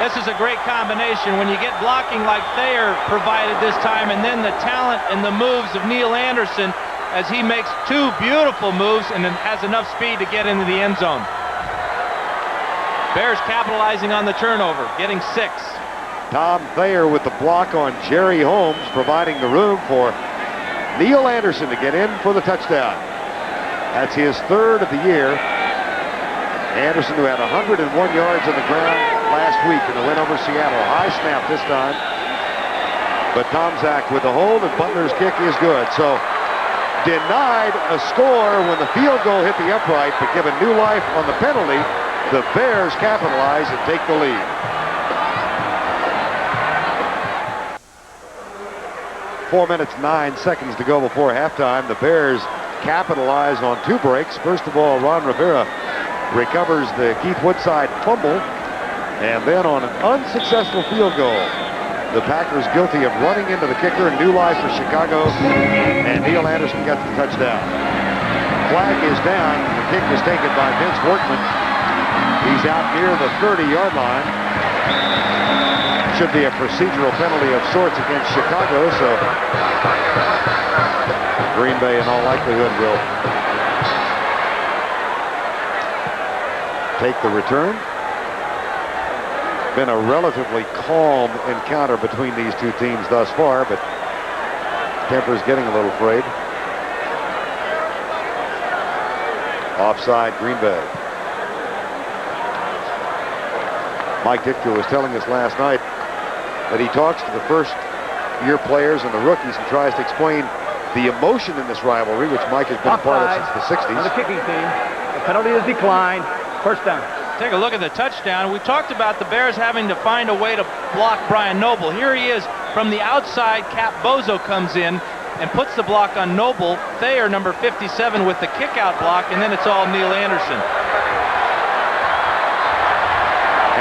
This is a great combination when you get blocking like Thayer provided this time, and then the talent and the moves of Neil Anderson as he makes 2 beautiful moves and has enough speed to get into the end zone. Bears capitalizing on the turnover, getting 6. Tom Thayer with the block on Jerry Holmes, providing the room for Neil Anderson to get in for the touchdown. That's his 3rd of the year. Anderson, who had 101 yards on the ground last week in the win over Seattle. High snap this time. But Tomczak with the hold, and Butler's kick is good. So denied a score when the field goal hit the upright, but given new life on the penalty, the Bears capitalize and take the lead. Four minutes, 9 seconds to go before halftime. The Bears capitalize on 2 breaks. First of all, Ron Rivera recovers the Keith Woodside fumble, and then on an unsuccessful field goal, the Packers guilty of running into the kicker. New life for Chicago, and Neil Anderson gets the touchdown. Flag is down. The kick was taken by Vince Workman. He's out near the 30-yard line. Should be a procedural penalty of sorts against Chicago, so Green Bay in all likelihood will take the return. Been a relatively calm encounter between these two teams thus far, but temper's getting a little frayed. Offside, Green Bay. Mike Ditka was telling us last night that he talks to the first-year players and the rookies and tries to explain the emotion in this rivalry, which Mike has been a part of since the 60s. On the kicking team, the penalty is declined. First down. Take a look at the touchdown. We talked about the Bears having to find a way to block Brian Noble. Here he is from the outside. Cap Bozo comes in and puts the block on Noble. Thayer, number 57, with the kick-out block, and then it's all Neil Anderson.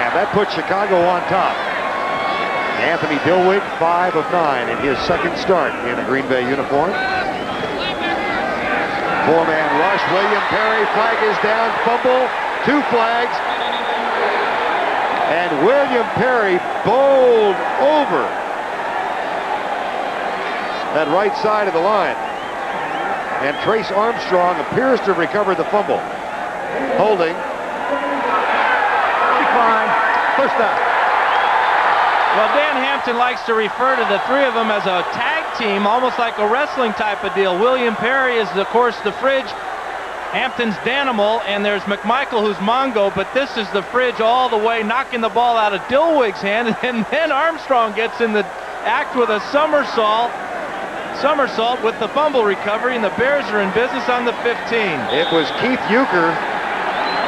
And that puts Chicago on top. Anthony Dilwig, 5 of 9 in his second start in a Green Bay uniform. Four-man rush. William Perry, flag is down, fumble, 2 flags. And William Perry bowled over that right side of the line. And Trace Armstrong appears to have recovered the fumble. Holding. Decline. First down. Well, Dan Hampton likes to refer to the three of them as a tag team, almost like a wrestling type of deal. William Perry is, of course, the Fridge. Hampton's Danimal, and there's McMichael, who's Mongo, but this is the Fridge all the way, knocking the ball out of Dilwig's hand, and then Armstrong gets in the act with a somersault with the fumble recovery, and the Bears are in business on the 15. It was Keith Euchre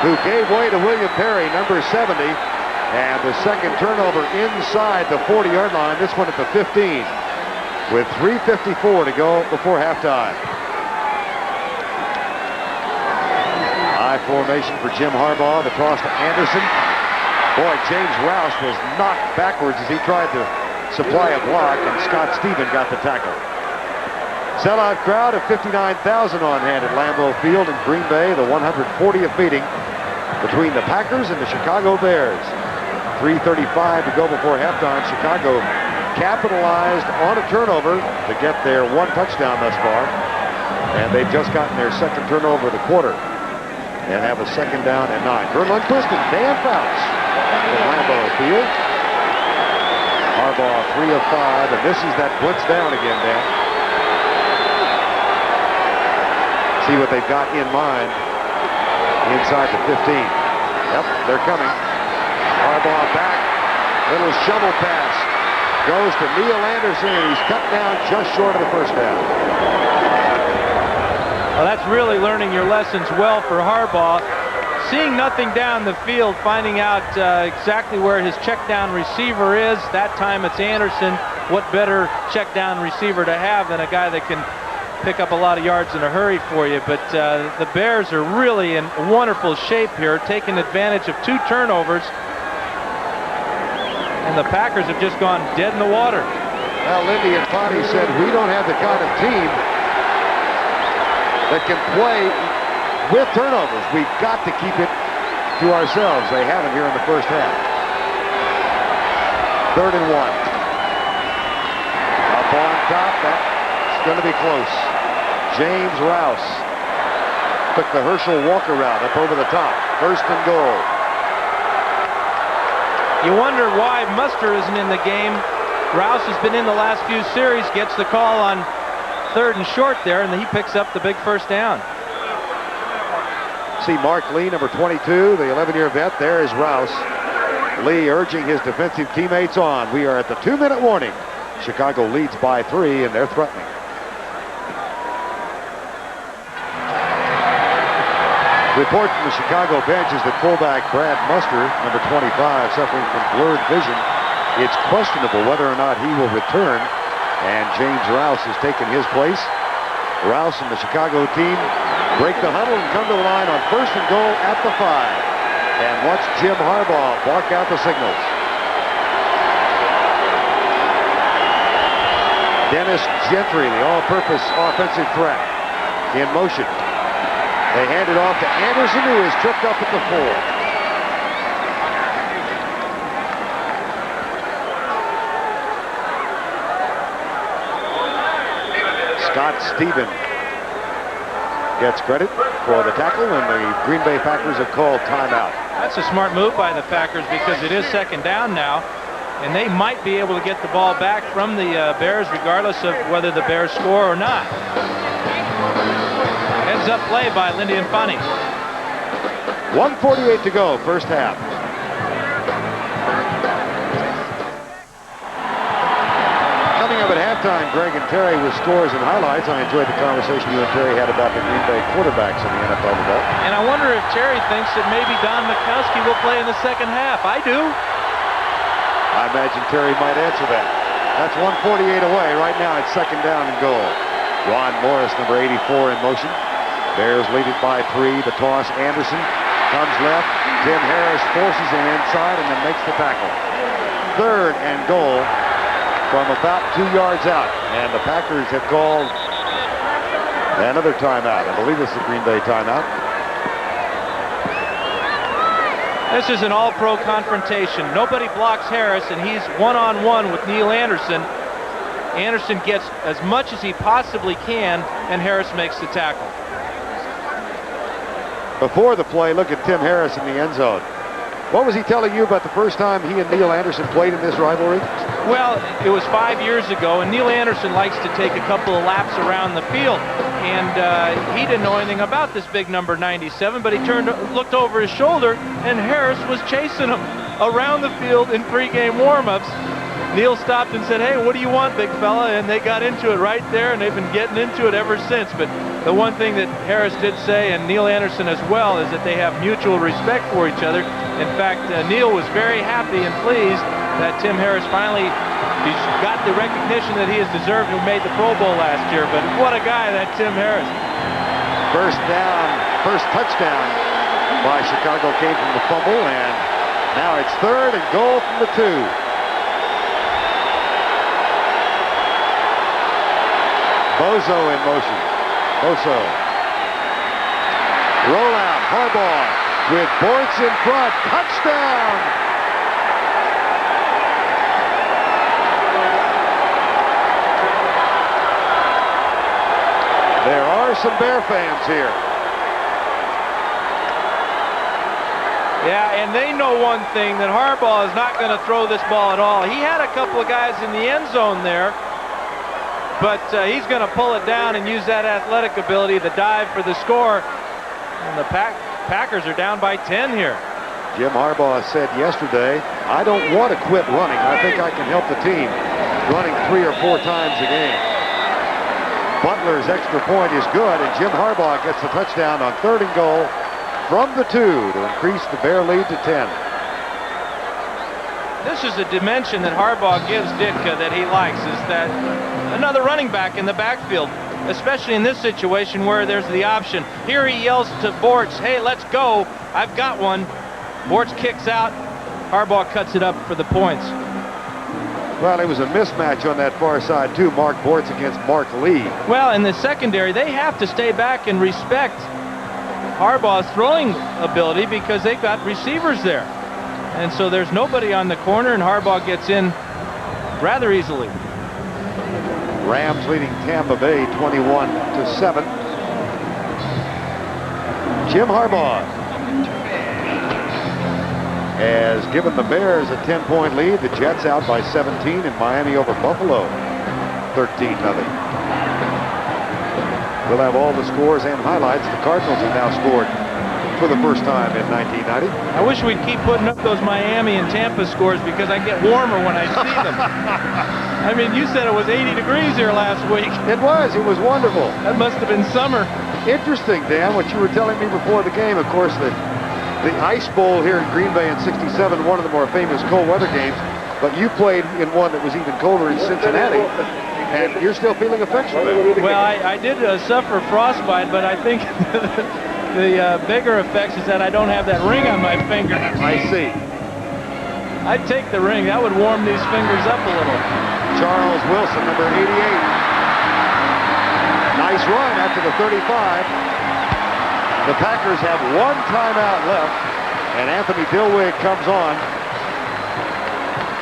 who gave way to William Perry, number 70, and the second turnover inside the 40-yard line, this one at the 15, with 3:54 to go before halftime. High formation for Jim Harbaugh, the toss to Anderson. Boy, James Rouse was knocked backwards as he tried to supply a block, and Scott Stephen got the tackle. Sellout crowd of 59,000 on hand at Lambeau Field in Green Bay, the 140th meeting between the Packers and the Chicago Bears. 3:35 to go before halftime. Chicago capitalized on a turnover to get their 1 touchdown thus far, and they've just gotten their second turnover of the quarter and have a second down and 9. Vern Lundquist and Dan Fouts at Lambeau Field. Harbaugh 3 of 5, and this is that blitz down again, Dan. See what they've got in mind inside the 15. Yep, they're coming. Harbaugh back. Little shovel pass. Goes to Neil Anderson, and he's cut down just short of the first down. Well, that's really learning your lessons well for Harbaugh. Seeing nothing down the field, finding out exactly where his check down receiver is. That time it's Anderson. What better check down receiver to have than a guy that can pick up a lot of yards in a hurry for you? But the Bears are really in wonderful shape here, taking advantage of 2 turnovers. And the Packers have just gone dead in the water. Now, Lindy and Potty said, we don't have the kind of team that can play with turnovers. We've got to keep it to ourselves. They haven't here in the first half. 3rd and 1. Up on top, that's going to be close. James Rouse took the Herschel Walker route up over the top. 1st and goal. You wonder why Muster isn't in the game. Rouse has been in the last few series, gets the call on 3rd and short there, and he picks up the big first down. See Mark Lee, number 22, the 11-year vet. There is Rouse. Lee urging his defensive teammates on. We are at the 2-minute warning. Chicago leads by 3, and they're threatening. Report from the Chicago bench is that fullback Brad Muster, number 25, suffering from blurred vision. It's questionable whether or not he will return, and James Rouse has taken his place. Rouse and the Chicago team break the huddle and come to the line on 1st and goal at the 5. And watch Jim Harbaugh bark out the signals. Dennis Gentry, the all-purpose offensive threat, in motion. They hand it off to Anderson, who is tripped up at the 4. Scott Stephen gets credit for the tackle, and the Green Bay Packers have called timeout. That's a smart move by the Packers because it is second down now, and they might be able to get the ball back from the Bears regardless of whether the Bears score or not. Heads up play by Lindy and Funny. 1:48 to go, first half. Coming up at halftime, Greg and Terry with scores and highlights. I enjoyed the conversation you and Terry had about the Green Bay quarterbacks in the NFL today. And I wonder if Terry thinks that maybe Don Macowski will play in the second half. I do. I imagine Terry might answer that. That's 1:48 away. Right now it's second down and goal. Ron Morris, number 84, in motion. Bears lead it by 3. The toss, Anderson comes left. Tim Harris forces him inside and then makes the tackle. Third and goal from about 2 yards out. And the Packers have called another timeout. I believe this is a Green Bay timeout. This is an all-pro confrontation. Nobody blocks Harris, and he's one-on-one with Neil Anderson. Anderson gets as much as he possibly can, and Harris makes the tackle. Before the play, look at Tim Harris in the end zone. What was he telling you about the first time he and Neil Anderson played in this rivalry? Well, it was 5 years ago, and Neil Anderson likes to take a couple of laps around the field. And he didn't know anything about this big number 97, but he looked over his shoulder, and Harris was chasing him around the field in pregame warm-ups. Neil stopped and said, "Hey, what do you want, big fella?" And they got into it right there, and they've been getting into it ever since. But the one thing that Harris did say, and Neil Anderson as well, is that they have mutual respect for each other. In fact, Neil was very happy and pleased that Tim Harris finally got the recognition that he has deserved, who made the Pro Bowl last year. But what a guy, that Tim Harris. First touchdown by Chicago came from the fumble, and now it's third and goal from the 2. Bozo in motion. Bozo. Rollout. Harbaugh with Bortz in front. Touchdown! There are some Bear fans here. Yeah, and they know one thing, that Harbaugh is not going to throw this ball at all. He had a couple of guys in the end zone there, but he's going to pull it down and use that athletic ability, the dive for the score. And the Packers are down by 10 here. Jim Harbaugh said yesterday, "I don't want to quit running. I think I can help the team running 3 or 4 times a game." Butler's extra point is good, and Jim Harbaugh gets the touchdown on third and goal from the 2 to increase the Bear lead to 10. This is a dimension that Harbaugh gives Ditka that he likes, is that another running back in the backfield, especially in this situation where there's the option. Here he yells to Bortz, "Hey, let's go. I've got one." Bortz kicks out. Harbaugh cuts it up for the points. Well, it was a mismatch on that far side, too. Mark Bortz against Mark Lee. Well, in the secondary, they have to stay back and respect Harbaugh's throwing ability because they've got receivers there. And so there's nobody on the corner, and Harbaugh gets in rather easily. Rams leading Tampa Bay 21-7. Jim Harbaugh has given the Bears a 10-point lead. The Jets out by 17, and Miami over Buffalo 13-0. We'll have all the scores and highlights. The Cardinals have now scored for the first time in 1990. I wish we'd keep putting up those Miami and Tampa scores because I get warmer when I see them. I mean, you said it was 80 degrees here last week. It was wonderful. That must have been summer. Interesting, Dan, what you were telling me before the game. Of course, the Ice Bowl here in Green Bay in '67, one of the more famous cold weather games, but you played in one that was even colder in Cincinnati, and you're still feeling effects from it. Well, I did suffer frostbite, but I think the bigger effects is that I don't have that ring on my finger. I see. I'd take the ring. That would warm these fingers up a little. Charles Wilson, number 88. Nice run after the 35. The Packers have one timeout left, and Anthony Dilweg comes on.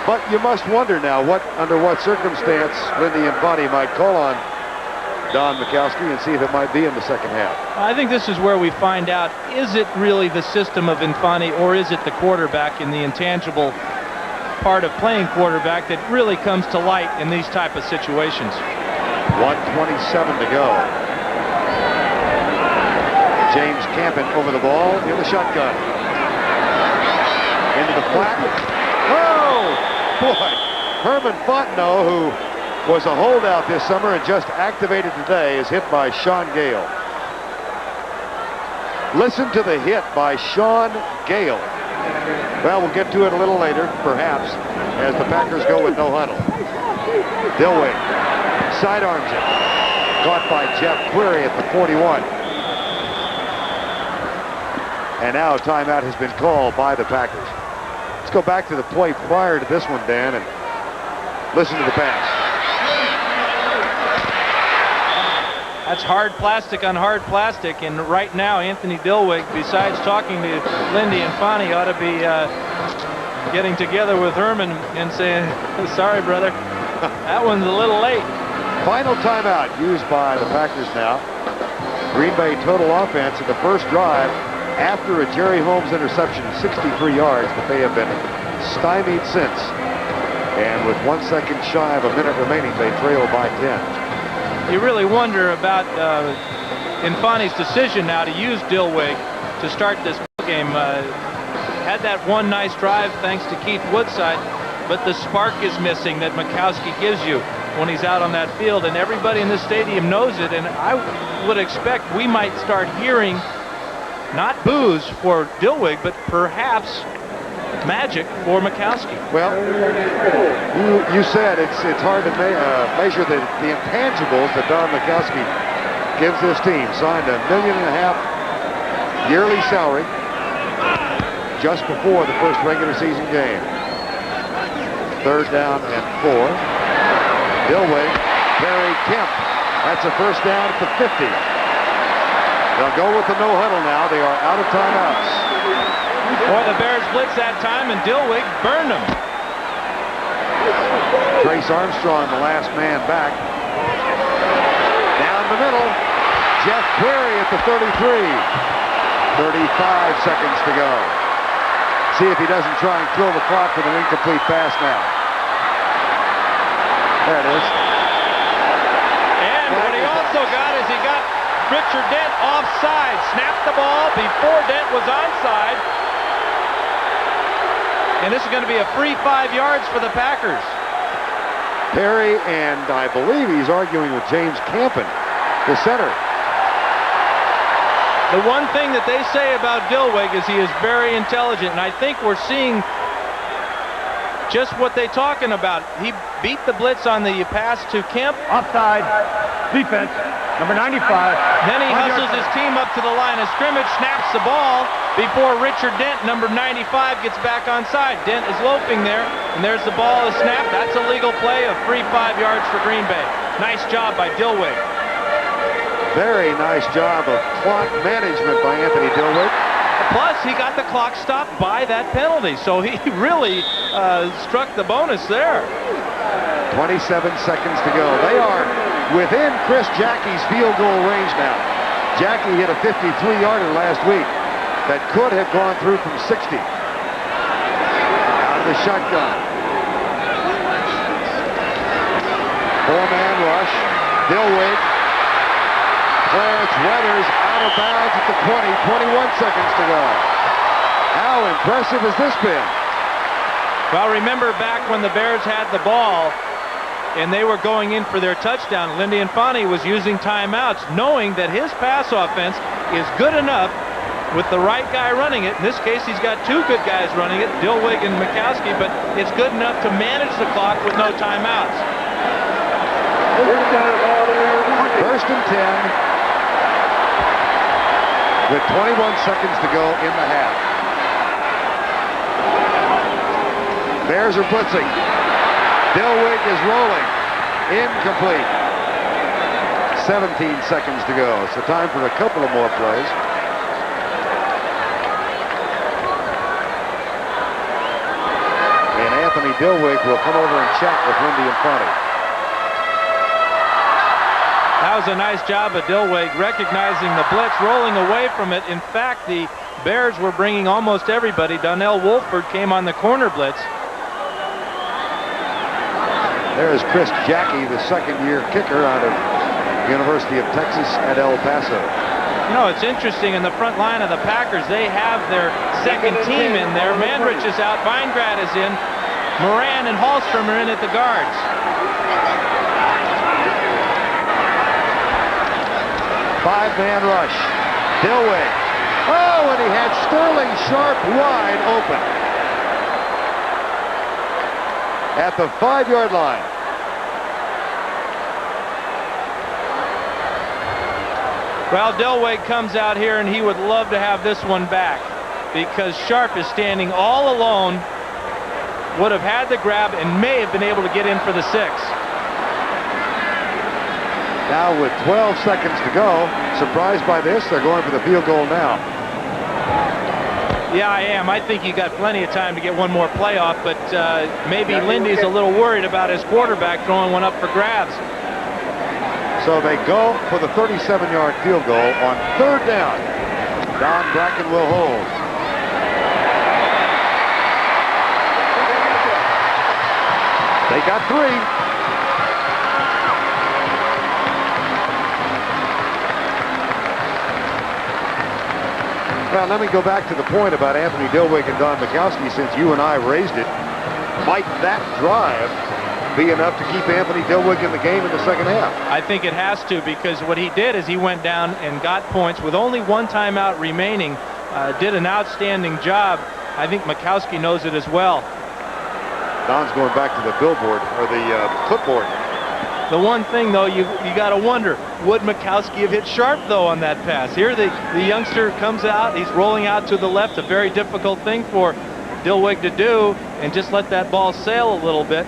But you must wonder now under what circumstance Lindy and Bonnie might call on Don Macowski and see if it might be in the second half. I think this is where we find out, is it really the system of Infante or is it the quarterback in the intangible part of playing quarterback that really comes to light in these type of situations? 1:27 to go. James Campen over the ball in the shotgun. Into the flat. Oh, boy. Herman Fontenot, who was a holdout this summer and just activated today, is hit by Sean Gale. Listen to the hit by Sean Gale. Well, we'll get to it a little later, perhaps, as the Packers go with no huddle. Dilweg sidearms it. Caught by Jeff Query at the 41. And now a timeout has been called by the Packers. Let's go back to the play prior to this one, Dan, and listen to the pass. That's hard plastic on hard plastic, and right now Anthony Dilweg, besides talking to Lindy Infante, ought to be getting together with Herman and saying, sorry, brother, that one's a little late. Final timeout used by the Packers now. Green Bay total offense in the first drive after a Jerry Holmes interception, 63 yards, but they have been stymied since. And with 1 second shy of a minute remaining, they trail by 10. You really wonder about Infante's decision now to use Dilweg to start this game. Had that one nice drive thanks to Keith Woodside, but the spark is missing that Macowski gives you when he's out on that field, and everybody in this stadium knows it, and I would expect we might start hearing not boos for Dilweg, but perhaps magic for Macowski. Well, you said it's hard to measure the intangibles that Don Macowski gives this team. Signed $1.5 million yearly salary just before the first regular season game. Third down and 4. Dilweg, Barry Kemp. That's a first down at the 50. They'll go with the no huddle now. They are out of timeouts. Boy, the Bears blitz that time, and Dilweg burned them. Trace Armstrong, the last man back. Down the middle, Jeff Query at the 33. 35 seconds to go. See if he doesn't try and kill the clock with an incomplete pass now. There it is. And what he also got is he got Richard Dent offside. Snapped the ball before Dent was onside. And this is going to be a free 5 yards for the Packers. Perry, and I believe he's arguing with James Campen, the center. The one thing that they say about Dilweg is he is very intelligent, and I think we're seeing just what they're talking about. He beat the blitz on the pass to Kemp. Offside. Defense. Number 95. Then he hustles his team up to the line of scrimmage, snaps the ball before Richard Dent, number 95, gets back onside. Dent is loafing there, and there's the ball is snapped. That's a legal play, a free 5 yards for Green Bay. Nice job by Dilweg. Very nice job of clock management by Anthony Dilweg. Plus, he got the clock stopped by that penalty, so he really struck the bonus there. 27 seconds to go. They are within Chris Jackie's field goal range now. Jackie hit a 53-yarder last week that could have gone through from 60. Out of the shotgun. 4-man rush. Dilweg. Clarence Weathers out of bounds at the 20. 21 seconds to go. How impressive has this been? Well, remember back when the Bears had the ball and they were going in for their touchdown, Lindy Infante was using timeouts, knowing that his pass offense is good enough with the right guy running it. In this case, he's got two good guys running it, Dilweg and Macowski, but it's good enough to manage the clock with no timeouts. First and 10 with 21 seconds to go in the half. Bears are blitzing. Dilweg is rolling. Incomplete. 17 seconds to go. So time for a couple of more plays. And Anthony Dilweg will come over and chat with Lindy Infante. That was a nice job of Dillwig recognizing the blitz, rolling away from it. In fact, the Bears were bringing almost everybody. Donnell Wolford came on the corner blitz. There's Chris Jackie, the second-year kicker out of University of Texas at El Paso. You know, it's interesting, in the front line of the Packers, they have their second team in there. Mandrich is out, Weingrad is in, Moran and Hallstrom are in at the guards. Five-man rush. Dillwig. Oh, and he had Sterling Sharp wide open at the 5-yard line. Well, Dillwig comes out here, and he would love to have this one back because Sharp is standing all alone, would have had the grab, and may have been able to get in for the 6. Now with 12 seconds to go, surprised by this, they're going for the field goal now. Yeah, I am. I think you got plenty of time to get one more play off, but maybe Lindy's a little worried about his quarterback throwing one up for grabs. So they go for the 37-yard field goal on 3rd down. Don Bracken will hold. They got 3. Well, let me go back to the point about Anthony Dillwig and Don Macowski, since you and I raised it. Might that drive be enough to keep Anthony Dillwig in the game in the second half? I think it has to, because what he did is he went down and got points with only one timeout remaining. Did an outstanding job. I think Macowski knows it as well. Don's going back to the billboard, or the clipboard. The one thing, though, you got to wonder, would Macowski have hit Sharp, though, on that pass? Here the youngster comes out, he's rolling out to the left, a very difficult thing for Dillwig to do, and just let that ball sail a little bit.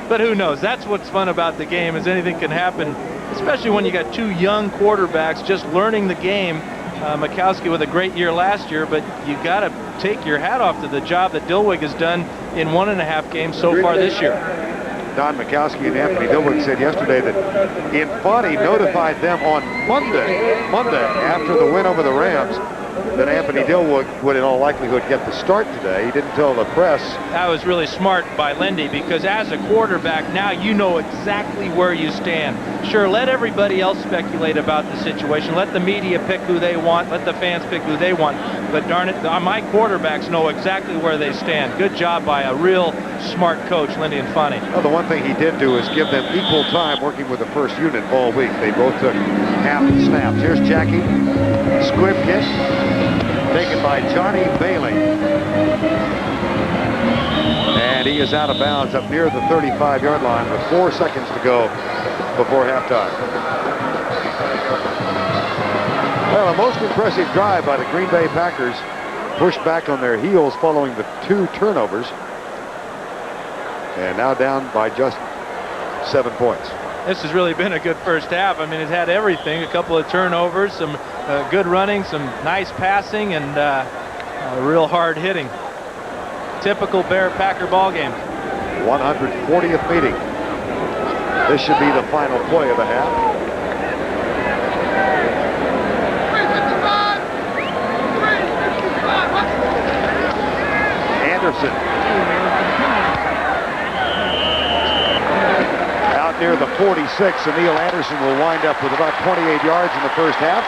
But who knows? That's what's fun about the game, is anything can happen, especially when you got two young quarterbacks just learning the game. Macowski with a great year last year, but you got to take your hat off to the job that Dillwig has done in 1.5 games so far this year. Don Macowski and Anthony Dillwig said yesterday that Infante notified them on Monday after the win over the Rams that Anthony Dillwig would in all likelihood get the start today. He didn't tell the press. That was really smart by Lindy, because as a quarterback now you know exactly where you stand. Sure, let everybody else speculate about the situation. Let the media pick who they want. Let the fans pick who they want. But darn it, my quarterbacks know exactly where they stand. Good job by a real smart coach, Lindy Infante. Well, the one thing he did do is give them equal time working with the first unit all week. They both took half the snaps. Here's Jackie. Squib kick taken by Johnny Bailey. And he is out of bounds up near the 35-yard line with 4 seconds to go before halftime. Well, a most impressive drive by the Green Bay Packers, pushed back on their heels following the 2 turnovers. And now down by just 7 points. This has really been a good first half. I mean, it's had everything. A couple of turnovers, some good running, some nice passing, and real hard hitting. Typical Bear-Packer ball game. 140th meeting. This should be the final play of the half. Anderson. Out near the 46, and Neil Anderson will wind up with about 28 yards in the first half.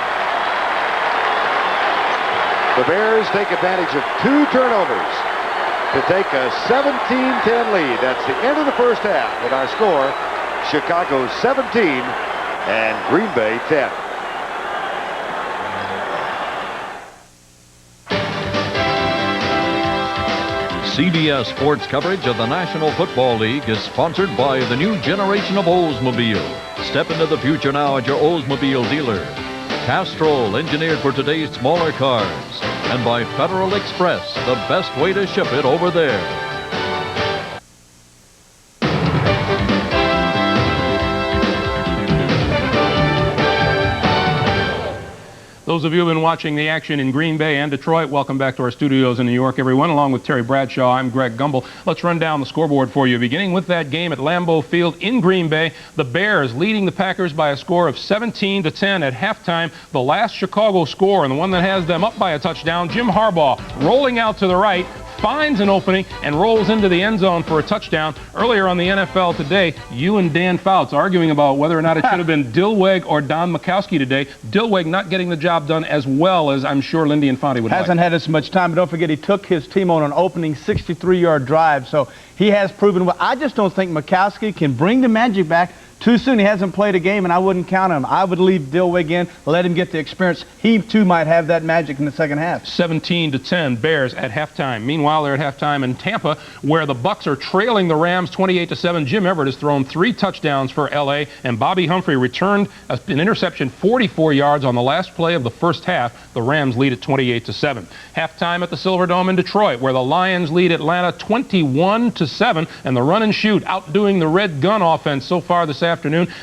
The Bears take advantage of 2 turnovers to take a 17-10 lead. That's the end of the first half with our score, Chicago 17 and Green Bay 10. CBS Sports coverage of the National Football League is sponsored by the new generation of Oldsmobile. Step into the future now at your Oldsmobile dealer. Castrol, engineered for today's smaller cars. And by Federal Express, the best way to ship it over there. Those of you who have been watching the action in Green Bay and Detroit, welcome back to our studios in New York, everyone. Along with Terry Bradshaw, I'm Greg Gumbel. Let's run down the scoreboard for you. Beginning with that game at Lambeau Field in Green Bay, the Bears leading the Packers by a score of 17-10 at halftime. The last Chicago score, and the one that has them up by a touchdown, Jim Harbaugh rolling out to the right, finds an opening and rolls into the end zone for a touchdown. Earlier on the NFL Today, you and Dan Fouts arguing about whether or not it should have been Dilweg or Don Macowski today. Dilweg not getting the job done as well as I'm sure Lindy and Fonte would like. Hasn't had as much time, but don't forget he took his team on an opening 63-yard drive, so he has proven well. I just don't think Macowski can bring the magic back too soon. He hasn't played a game, and I wouldn't count him. I would leave Dilweg in, let him get the experience. He, too, might have that magic in the second half. 17-10, Bears at halftime. Meanwhile, they're at halftime in Tampa, where the Bucs are trailing the Rams 28-7. Jim Everett has thrown 3 touchdowns for L.A., and Bobby Humphrey returned an interception 44 yards on the last play of the first half. The Rams lead at 28-7. Halftime at the Silverdome in Detroit, where the Lions lead Atlanta 21-7, and the run and shoot outdoing the Red Gun offense so far this afternoon.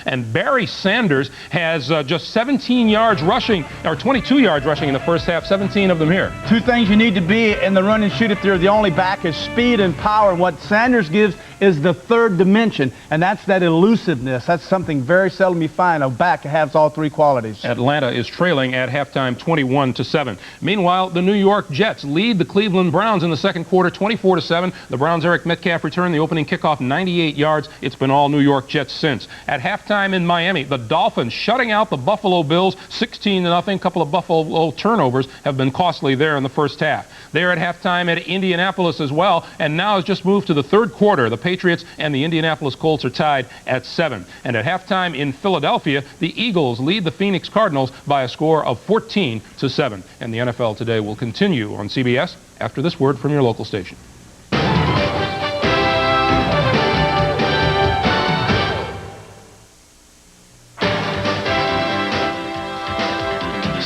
And Barry Sanders has just 17 yards rushing, or 22 yards rushing in the first half, 17 of them here. 2 things you need to be in the run and shoot if they're the only back is speed and power. And what Sanders gives is the third dimension, and that's that elusiveness. That's something very seldom you find a back that has all 3 qualities. Atlanta is trailing at halftime 21-7. Meanwhile, the New York Jets lead the Cleveland Browns in the second quarter 24-7. The Browns' Eric Metcalf returned the opening kickoff 98 yards. It's been all New York Jets since. At halftime in Miami, the Dolphins shutting out the Buffalo Bills 16-0. A couple of Buffalo turnovers have been costly there in the first half. They're at halftime at Indianapolis as well, and now has just moved to the third quarter. The Patriots and the Indianapolis Colts are tied at 7. And at halftime in Philadelphia, the Eagles lead the Phoenix Cardinals by a score of 14-7. And the NFL Today will continue on CBS after this word from your local station.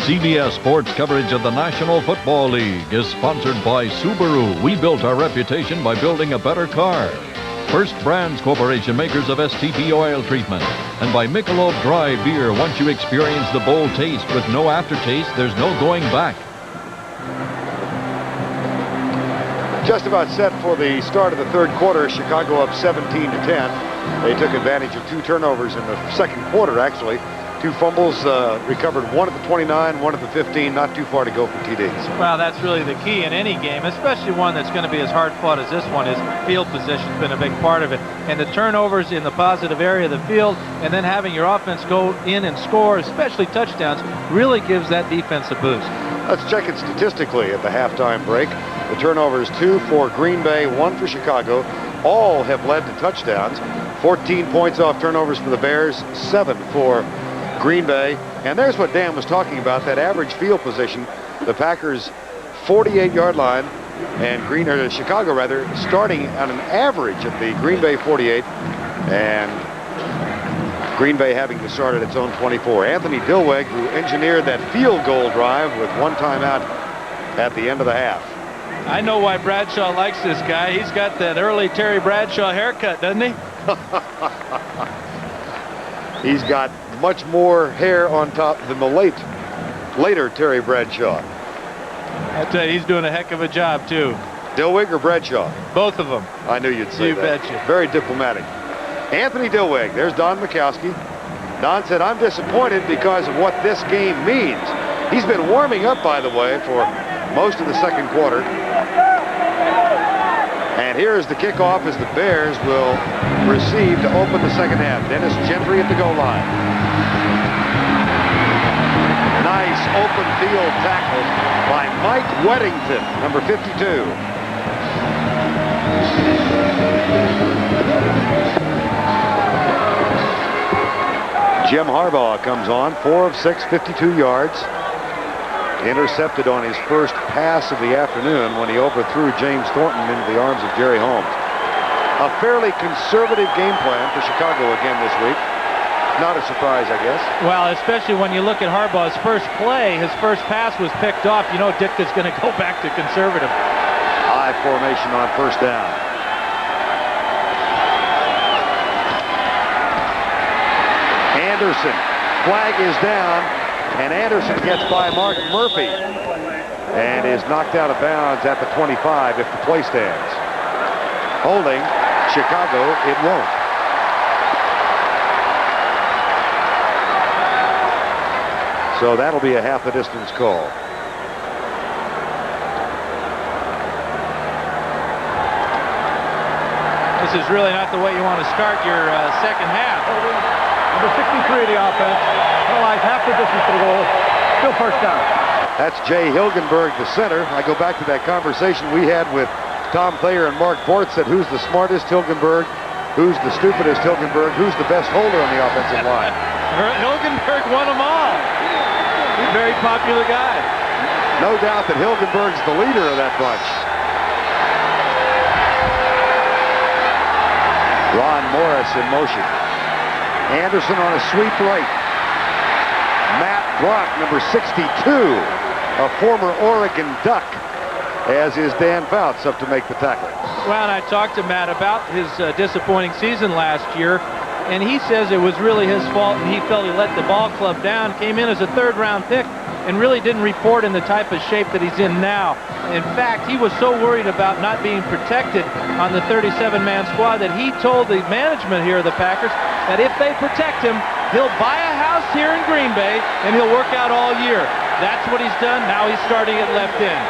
CBS Sports coverage of the National Football League is sponsored by Subaru. We built our reputation by building a better car. First Brands Corporation, makers of STP oil treatment. And by Michelob Dry Beer. Once you experience the bold taste with no aftertaste, there's no going back. Just about set for the start of the third quarter. Chicago up 17-10. They took advantage of 2 turnovers in the second quarter, actually. 2 fumbles, recovered 1 at the 29, 1 at the 15, not too far to go for TDs. Well, that's really the key in any game, especially one that's going to be as hard fought as this one is. Field position's been a big part of it. And the turnovers in the positive area of the field, and then having your offense go in and score, especially touchdowns, really gives that defense a boost. Let's check it statistically at the halftime break. The turnovers 2 for Green Bay, 1 for Chicago. All have led to touchdowns. 14 points off turnovers for the Bears, 7 for Green Bay. And there's what Dan was talking about, that average field position. The Packers 48-yard line, and Chicago rather, starting on an average at the Green Bay 48, and Green Bay having to start at its own 24. Anthony Dilweg, who engineered that field goal drive with 1 timeout at the end of the half. I know why Bradshaw likes this guy. He's got that early Terry Bradshaw haircut, doesn't he? He's got much more hair on top than the later Terry Bradshaw. I tell you, he's doing a heck of a job, too. Dilweg or Bradshaw? Both of them. I knew you'd say you that. betcha. Very diplomatic. Anthony Dilweg. There's Don Macowski. Don said, I'm disappointed because of what this game means. He's been warming up, by the way, for most of the second quarter. And here's the kickoff as the Bears will receive to open the second half. Dennis Gentry at the goal line. Nice open field tackle by Mike Weddington, number 52. Jim Harbaugh comes on, 4 of 6, 52 yards. Intercepted on his first pass of the afternoon when he overthrew James Thornton into the arms of Jerry Holmes. A fairly conservative game plan for Chicago again this week. Not a surprise, I guess. Well, especially when you look at Harbaugh's first play, his first pass was picked off. You know Ditka's going to go back to conservative. High formation on first down. Anderson. Flag is down. And Anderson gets by Mark Murphy and is knocked out of bounds at the 25 if the play stands. Holding Chicago, it won't. So that'll be a half a distance call. This is really not the way you want to start your second half. Number 63 of the offense. Penalized half the distance to the goal. Still first down. That's Jay Hilgenberg, the center. I go back to that conversation we had with Tom Thayer and Mark Bortz that who's the smartest Hilgenberg, who's the stupidest Hilgenberg, who's the best holder on the offensive line. Hilgenberg won them all. He's a very popular guy. No doubt that Hilgenberg's the leader of that bunch. Ron Morris in motion. Anderson on a sweep right. Matt Brock, number 62, a former Oregon Duck, as is Dan Fouts up to make the tackle. Well, and I talked to Matt about his disappointing season last year, and he says it was really his fault, and he felt he let the ball club down, came in as a third-round pick, and really didn't report in the type of shape that he's in now. In fact, he was so worried about not being protected on the 37-man squad that he told the management here of the Packers that if they protect him, he'll buy a house here in Green Bay and he'll work out all year. That's what he's done. Now he's starting at left end.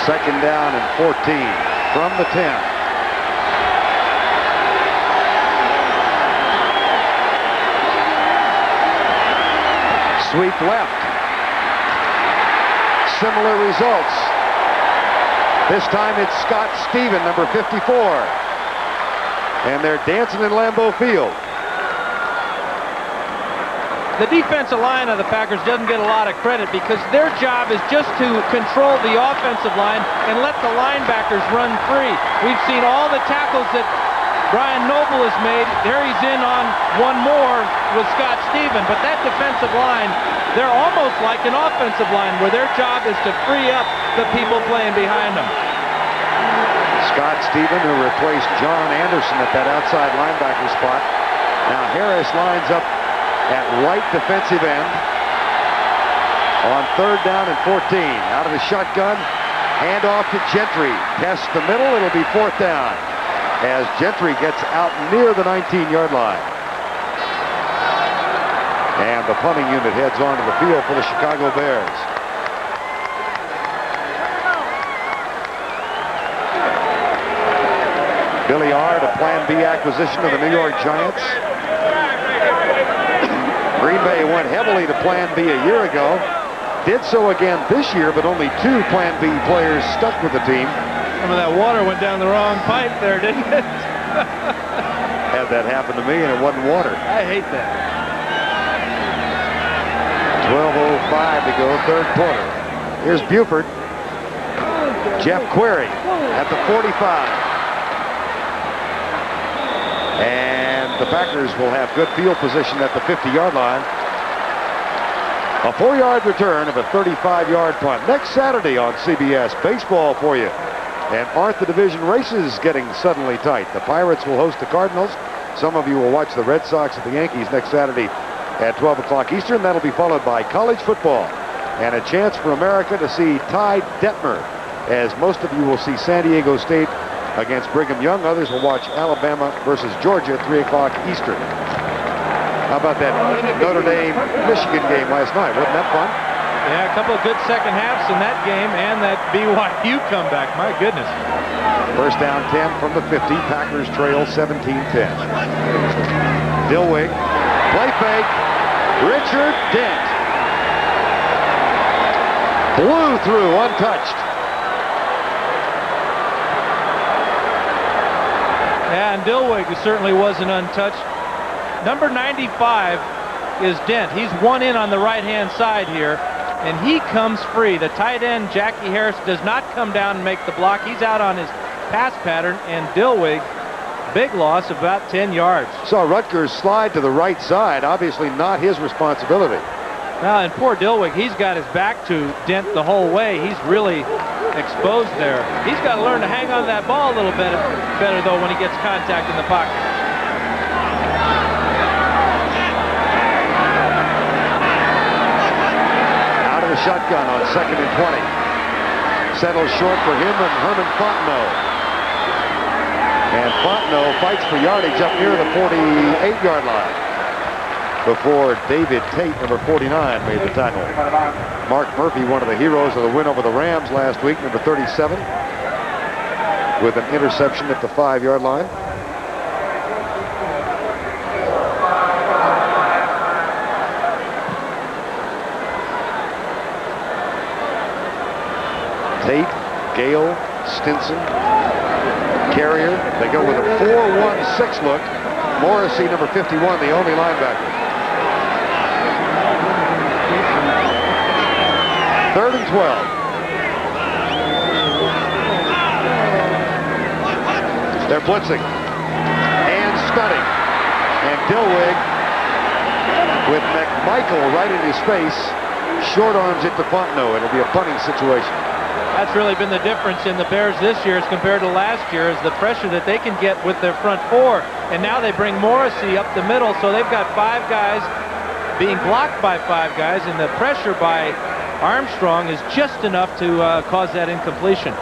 Second down and 14 from the 10. Sweep left. Similar results. This time it's Scott Stephen, number 54. And they're dancing in Lambeau Field. The defensive line of the Packers doesn't get a lot of credit because their job is just to control the offensive line and let the linebackers run free. We've seen all the tackles that Brian Noble has made. There he's in on one more with Scott Stephen. But that defensive line, they're almost like an offensive line where their job is to free up the people playing behind them. Scott Stephen, who replaced John Anderson at that outside linebacker spot. Now Harris lines up at right defensive end on third down and 14. Out of the shotgun, hand off to Gentry. Tests the middle, it'll be fourth down as Gentry gets out near the 19-yard line. And the punting unit heads onto the field for the Chicago Bears. Billiard, a Plan B acquisition of the New York Giants. Green Bay went heavily to Plan B a year ago. Did so again this year, but only 2 Plan B players stuck with the team. Some of that water went down the wrong pipe there, didn't it? Had that happen to me, and it wasn't water. I hate that. 12:05 to go, third quarter. Here's Buford. Jeff Query at the 45. And the Packers will have good field position at the 50-yard line. A 4-yard return of a 35-yard punt. Next Saturday on CBS, baseball for you. And aren't the division races getting suddenly tight? The Pirates will host the Cardinals. Some of you will watch the Red Sox at the Yankees next Saturday at 12 o'clock Eastern. That'll be followed by college football and a chance for America to see Ty Detmer, as most of you will see San Diego State against Brigham Young. Others will watch Alabama versus Georgia at 3 o'clock Eastern. How about that Notre Dame-Michigan game last night? Wasn't that fun? Yeah, a couple of good second halves in that game and that BYU comeback. My goodness. First down 10 from the 50. Packers trail 17-10. Dillwig. Play fake. Richard Dent. Blew through untouched. Yeah, and Dillwig certainly wasn't untouched. Number 95 is Dent. He's one in on the right-hand side here, and he comes free. The tight end, Jackie Harris, does not come down and make the block. He's out on his pass pattern, and Dillwig, big loss, about 10 yards. Saw Rutgers slide to the right side. Obviously not his responsibility. Now, and poor Dillwig, he's got his back to Dent the whole way. He's really exposed there. He's got to learn to hang on to that ball a little bit better, though, when he gets contact in the pocket. shotgun on 2nd and 20. Settles short for him and Herman Fontenot. And Fontenot fights for yardage up near the 48-yard line before David Tate, number 49, made the tackle. Mark Murphy, one of the heroes of the win over the Rams last week, number 37, with an interception at the 5-yard line. Tate, Gale, Stinson, Carrier. They go with a 4-1-6 look. Morrissey, number 51, the only linebacker. 3rd and 12. They're blitzing and stunning. And Dilweg with McMichael right in his face. Short arms it to Fontenot. It'll be a punting situation. That's really been the difference in the Bears this year as compared to last year, is the pressure that they can get with their front four. And now they bring Morrissey up the middle, so they've got 5 guys being blocked by 5 guys, and the pressure by Armstrong is just enough to cause that incompletion.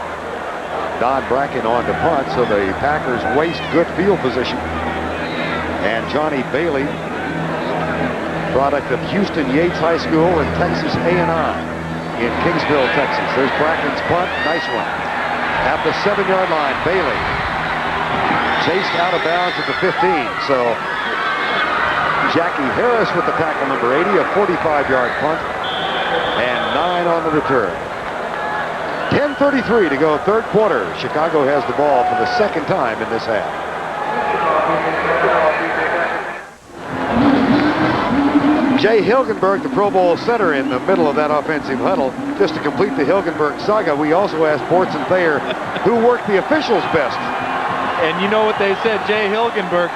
Don Bracken on to punt, so the Packers waste good field position. And Johnny Bailey, product of Houston Yates High School and Texas A&I. In Kingsville, Texas. There's Bracken's punt. Nice one. At the 7-yard line, Bailey chased out of bounds at the 15. So Jackie Harris with the tackle, number 80, a 45-yard punt, and 9 on the return. 10:33 to go, 3rd quarter. Chicago has the ball for the 2nd time in this half. Jay Hilgenberg, the Pro Bowl center, in the middle of that offensive huddle. Just to complete the Hilgenberg saga, we also asked Bortz and Thayer who worked the officials best. And you know what they said, Jay Hilgenberg.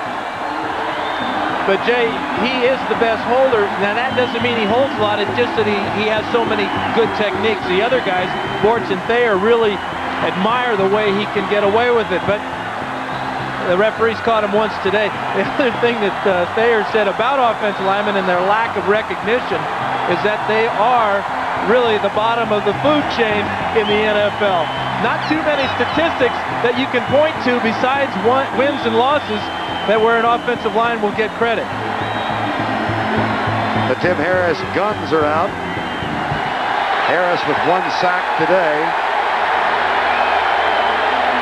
But Jay, he is the best holder. Now that doesn't mean he holds a lot, it's just that he has so many good techniques. The other guys, Bortz and Thayer, really admire the way he can get away with it. But the referees caught him once today. The other thing that Thayer said about offensive linemen and their lack of recognition is that they are really the bottom of the food chain in the NFL. Not too many statistics that you can point to besides wins and losses that where an offensive line will get credit. The Tim Harris guns are out. Harris with 1 sack today.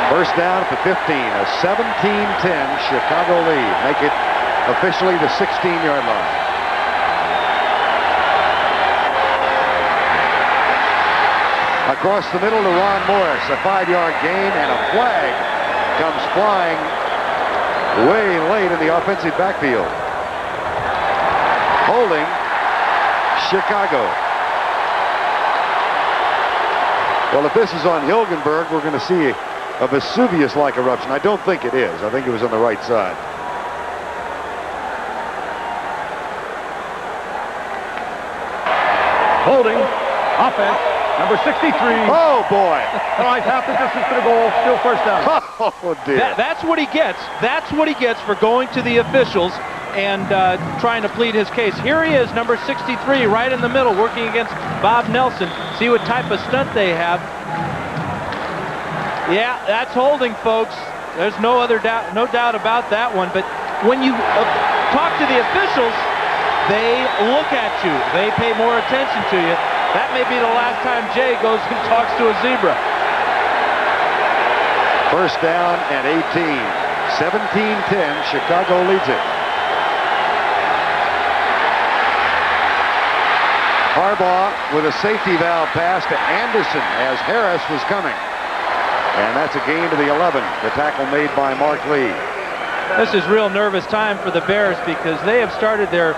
First down at the 15, a 17-10 Chicago lead. Make it officially the 16-yard line. Across the middle to Ron Morris, a 5-yard gain, and a flag comes flying way late in the offensive backfield. Holding Chicago. Well, if this is on Hilgenberg, we're going to see a Vesuvius-like eruption. I don't think it is. I think it was on the right side. Holding, offense, number 63. Oh, boy. Drive half the distance to the goal, still first down. Oh, dear. That's what he gets. That's what he gets for going to the officials and trying to plead his case. Here he is, number 63, right in the middle, working against Bob Nelson. See what type of stunt they have. Yeah, that's holding, folks. There's no doubt about that one. But when you talk to the officials, they look at you. They pay more attention to you. That may be the last time Jay goes and talks to a zebra. First down and 18. 17-10, Chicago leads it. Harbaugh with a safety valve pass to Anderson as Harris was coming. And that's a gain to the 11. The tackle made by Mark Lee. This is real nervous time for the Bears because they have started their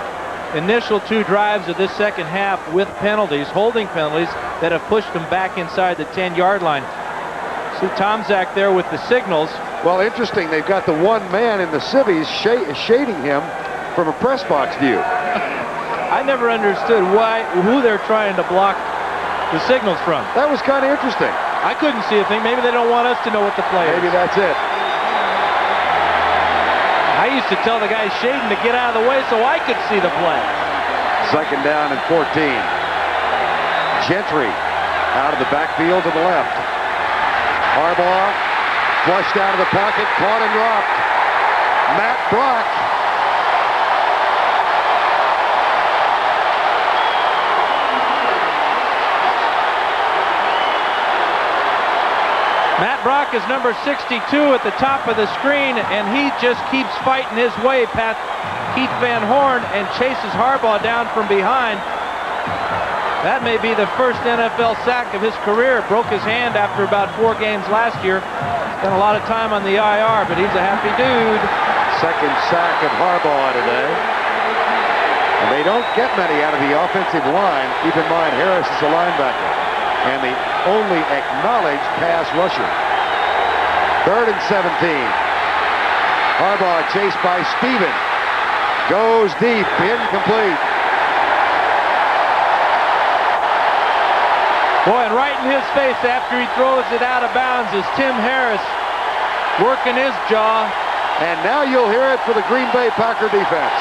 initial 2 drives of this second half with penalties, holding penalties, that have pushed them back inside the 10-yard line. See Tomczak there with the signals. Well, interesting. They've got the one man in the civvies shading him from a press box view. I never understood who they're trying to block the signals from. That was kind of interesting. I couldn't see a thing. Maybe they don't want us to know what the play is. Maybe that's it. I used to tell the guy shading to get out of the way so I could see the play. Second down and 14. Gentry out of the backfield to the left. Harbaugh flushed out of the pocket, caught and dropped. Matt Brock. Matt Brock is number 62 at the top of the screen, and he just keeps fighting his way past Keith Van Horn and chases Harbaugh down from behind. That may be the first NFL sack of his career. Broke his hand after about 4 games last year. Spent a lot of time on the IR, but he's a happy dude. Second sack of Harbaugh today. And they don't get many out of the offensive line. Keep in mind, Harris is a linebacker and the only acknowledged pass rusher. 3rd and 17. Harbaugh chased by Steven. Goes deep, incomplete. Boy, and right in his face after he throws it out of bounds is Tim Harris working his jaw. And now you'll hear it for the Green Bay Packer defense.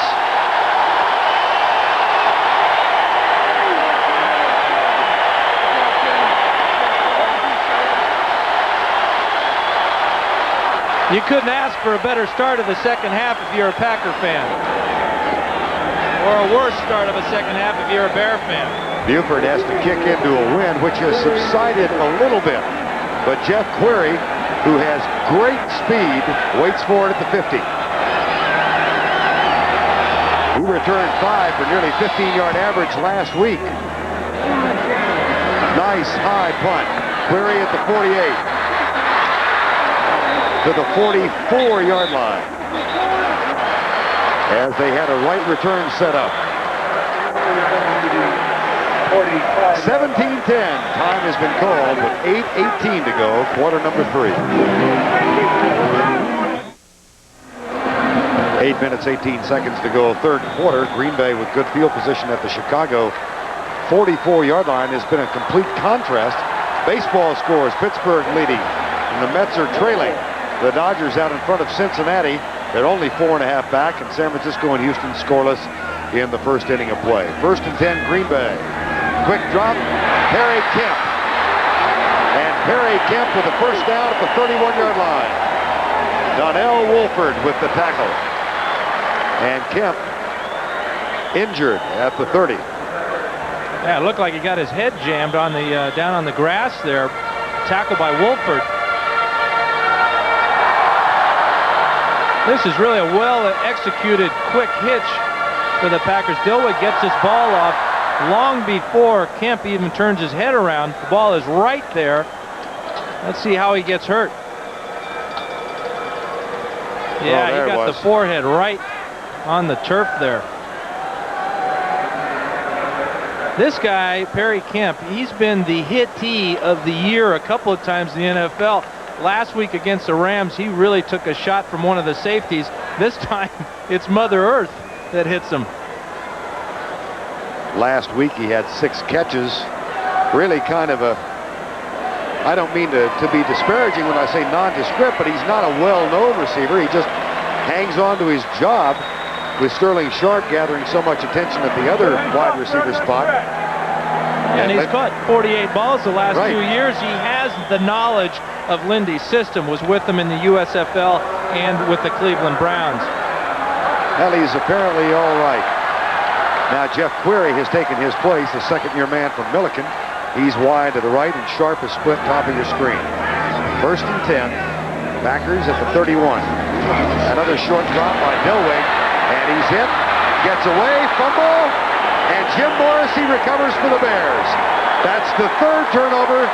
You couldn't ask for a better start of the second half if you're a Packer fan. Or a worse start of a second half if you're a Bear fan. Buford has to kick into a wind, which has subsided a little bit. But Jeff Query, who has great speed, waits for it at the 50. He returned 5 for nearly 15-yard average last week. Nice high punt. Query at the 48. To the 44-yard line. As they had a right return set up. 17-10. Time has been called with 8:18 to go, quarter number 3. 8 minutes, 18 seconds to go, 3rd quarter. Green Bay with good field position at the Chicago 44-yard line. Has been a complete contrast. Baseball scores, Pittsburgh leading, and the Mets are trailing. The Dodgers out in front of Cincinnati. They're only 4.5 back, and San Francisco and Houston scoreless in the first inning of play. 1st and 10, Green Bay. Quick drop, Perry Kemp. And Perry Kemp with the first down at the 31-yard line. Donnell Wolford with the tackle. And Kemp injured at the 30. Yeah, it looked like he got his head jammed on the down on the grass there. Tackle by Wolford. This is really a well-executed quick hitch for the Packers. Dilweg gets this ball off long before Kemp even turns his head around. The ball is right there. Let's see how he gets hurt. Yeah, he got the forehead right on the turf there. This guy, Perry Kemp, he's been the hittee of the year a couple of times in the NFL. Last week against the Rams, he really took a shot from one of the safeties. This time, it's Mother Earth that hits him. Last week, he had 6 catches. Really kind of a, I don't mean to be disparaging when I say nondescript, but he's not a well-known receiver. He just hangs on to his job, with Sterling Sharp gathering so much attention at the other wide receiver spot. And he's caught 48 balls the last 2 years. He has the knowledge of Lindy's system, was with him in the USFL and with the Cleveland Browns. Well, he's apparently all right. Now Jeff Query has taken his place, the second-year man from Milliken. He's wide to the right, and Sharp is split top of your screen. 1st and 10. Packers at the 31. Another short drop by Dilweg, and he's hit. Gets away, fumble, and Jim Morrissey recovers for the Bears. That's the 3rd turnover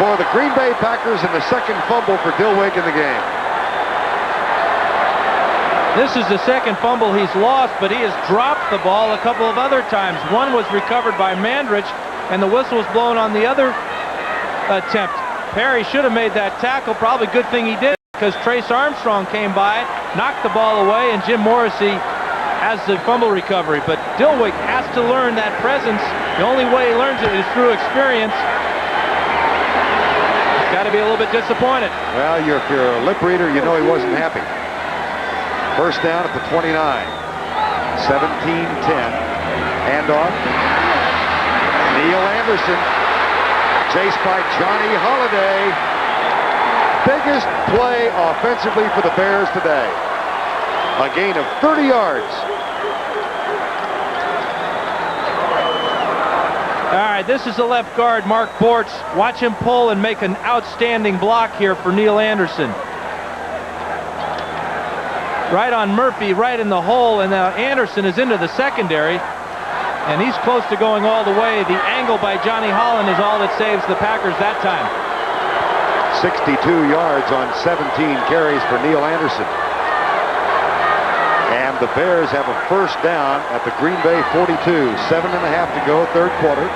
for the Green Bay Packers and the 2nd fumble for Dilweg in the game. This is the 2nd fumble he's lost, but he has dropped the ball a couple of other times. One was recovered by Mandrich, and the whistle was blown on the other attempt. Perry should have made that tackle. Probably good thing he did, because Trace Armstrong came by, knocked the ball away, and Jim Morrissey has the fumble recovery. But Dilweg has to learn that presence. The only way he learns it is through experience. Got to be a little bit disappointed. Well, if you're a lip reader, you know he wasn't happy. 1st down at the 29. 17-10. Handoff. Neil Anderson, chased by Johnny Holiday. Biggest play offensively for the Bears today. A gain of 30 yards. All right, this is the left guard, Mark Bortz. Watch him pull and make an outstanding block here for Neil Anderson. Right on Murphy, right in the hole, and now Anderson is into the secondary, and he's close to going all the way. The angle by Johnny Holland is all that saves the Packers that time. 62 yards on 17 carries for Neil Anderson. And the Bears have a first down at the Green Bay 42. 7.5 to go, third quarter.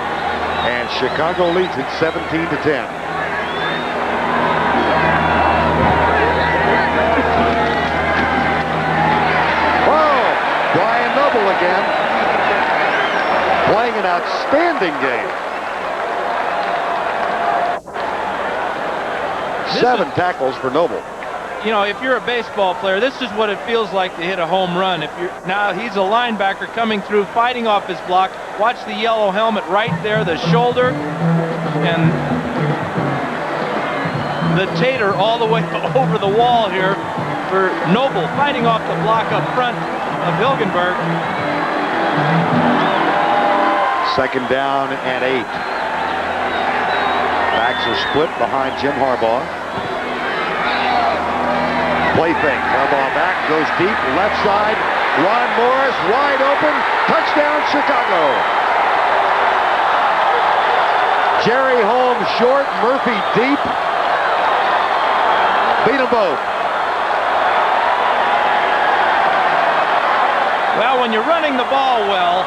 And Chicago leads it 17-10. Whoa! Brian Noble again. Playing an outstanding game. 7 tackles for Noble. You know, if you're a baseball player, this is what it feels like to hit a home run. Now he's a linebacker coming through, fighting off his block. Watch the yellow helmet right there, the shoulder, and the tater all the way over the wall here for Noble, fighting off the block up front of Hilgenberg. Second down and 8. Backs are split behind Jim Harbaugh. Play fake. Harbaugh back, goes deep, left side. Ron Morris wide open. Touchdown, Chicago. Jerry Holmes short, Murphy deep. Beat them both. Well, when you're running the ball well,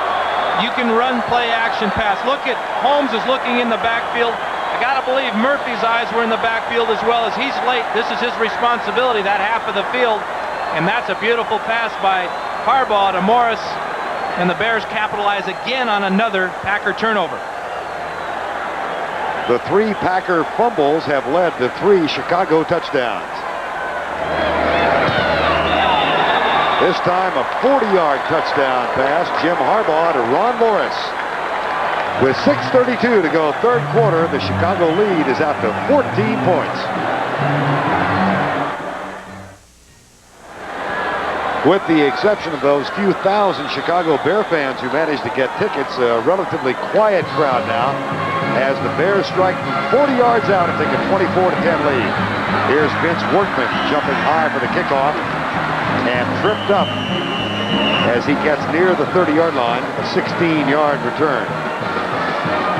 you can run play action pass. Look at Holmes is looking in the backfield. I gotta believe Murphy's eyes were in the backfield as well. As he's late, this is his responsibility, that half of the field. And that's a beautiful pass by Harbaugh to Morris. And the Bears capitalize again on another Packer turnover. The 3 Packer fumbles have led to 3 Chicago touchdowns. This time a 40-yard touchdown pass, Jim Harbaugh to Ron Morris. With 6:32 to go, third quarter, the Chicago lead is out to 14 points. With the exception of those few thousand Chicago Bear fans who managed to get tickets, a relatively quiet crowd now as the Bears strike from 40 yards out and take a 24-10 lead. Here's Vince Workman jumping high for the kickoff and tripped up as he gets near the 30-yard line, a 16-yard return.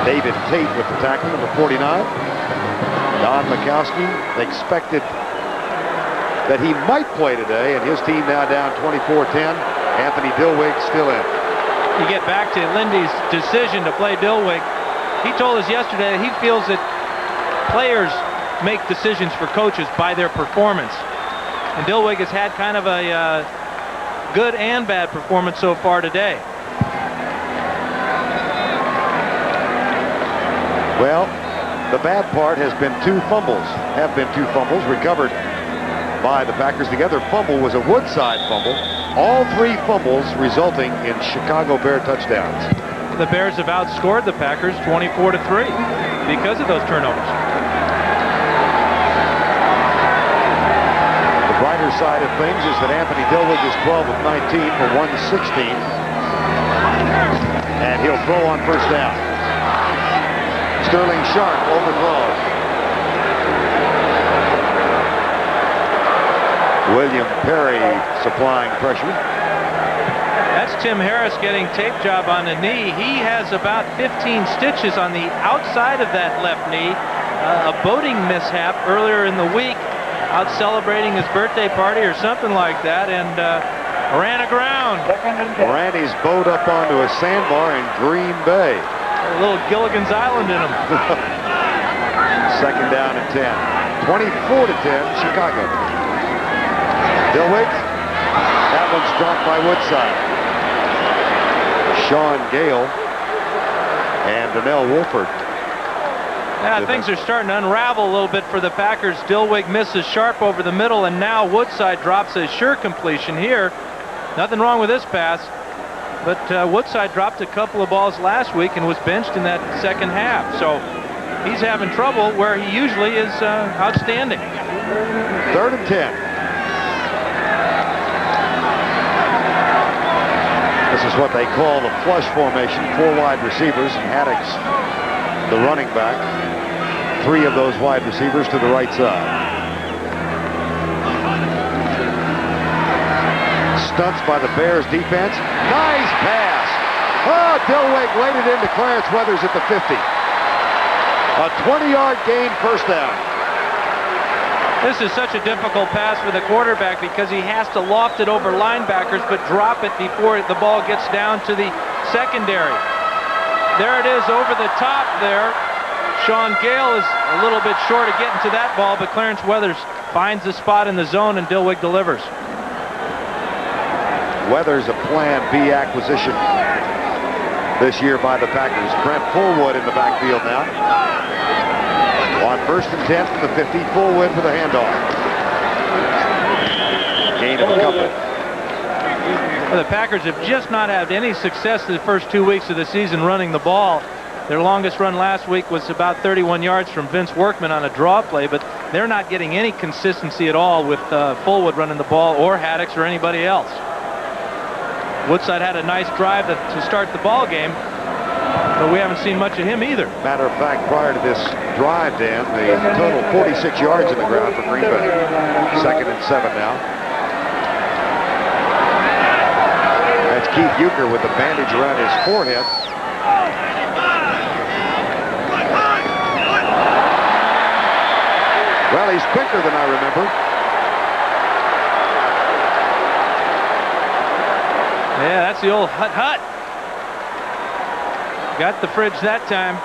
David Tate with the tackle, number 49. Don Macowski expected that he might play today, and his team now down 24-10. Anthony Dilwig still in. You get back to Lindy's decision to play Dilwig. He told us yesterday that he feels that players make decisions for coaches by their performance. And Dilwig has had kind of a good and bad performance so far today. Well, the bad part has been 2 fumbles. Recovered by the Packers. The other fumble was a Woodside fumble. All 3 fumbles resulting in Chicago Bear touchdowns. The Bears have outscored the Packers 24-3 because of those turnovers. The brighter side of things is that Anthony Dilwig is 12 of 19 for 116. And he'll throw on first down. Sterling Sharp overthrows. William Perry supplying pressure. That's Tim Harris getting tape job on the knee. He has about 15 stitches on the outside of that left knee. A boating mishap earlier in the week, out celebrating his birthday party or something like that, and ran aground. Ran his boat up onto a sandbar in Green Bay. A little Gilligan's Island in him. Second down and 10. 24-10, Chicago. Dilwig. That one's dropped by Woodside. Sean Gale and Donnell Wolford. Yeah, things are starting to unravel a little bit for the Packers. Dilwig misses Sharp over the middle, and now Woodside drops a sure completion here. Nothing wrong with this pass. but Woodside dropped a couple of balls last week and was benched in that second half. So he's having trouble where he usually is outstanding. 3rd and 10. This is what they call the flush formation, 4 wide receivers, and Haddock's the running back. 3 of those wide receivers to the right side. Stunts by the Bears defense. Nice pass. Oh, Dilweg laid it into Clarence Weathers at the 50. A 20-yard gain, first down. This is such a difficult pass for the quarterback because he has to loft it over linebackers but drop it before the ball gets down to the secondary. There it is over the top there. Sean Gale is a little bit short of getting to that ball, but Clarence Weathers finds the spot in the zone and Dilweg delivers. Weathers a plan B acquisition this year by the Packers. Brent Fullwood in the backfield now. On 1st and 10 from the 50, Fullwood for the handoff. Gain of a couple. Well, the Packers have just not had any success in the first 2 weeks of the season running the ball. Their longest run last week was about 31 yards from Vince Workman on a draw play, but they're not getting any consistency at all with Fullwood running the ball or Haddox or anybody else. Woodside had a nice drive to start the ball game, but we haven't seen much of him either. Matter of fact, prior to this drive, Dan, the total 46 yards in the ground for Green Bay. 2nd and 7 now. That's Keith Euchre with the bandage around his forehead. Well, he's quicker than I remember. Yeah, that's the old hut. Got the fridge that time.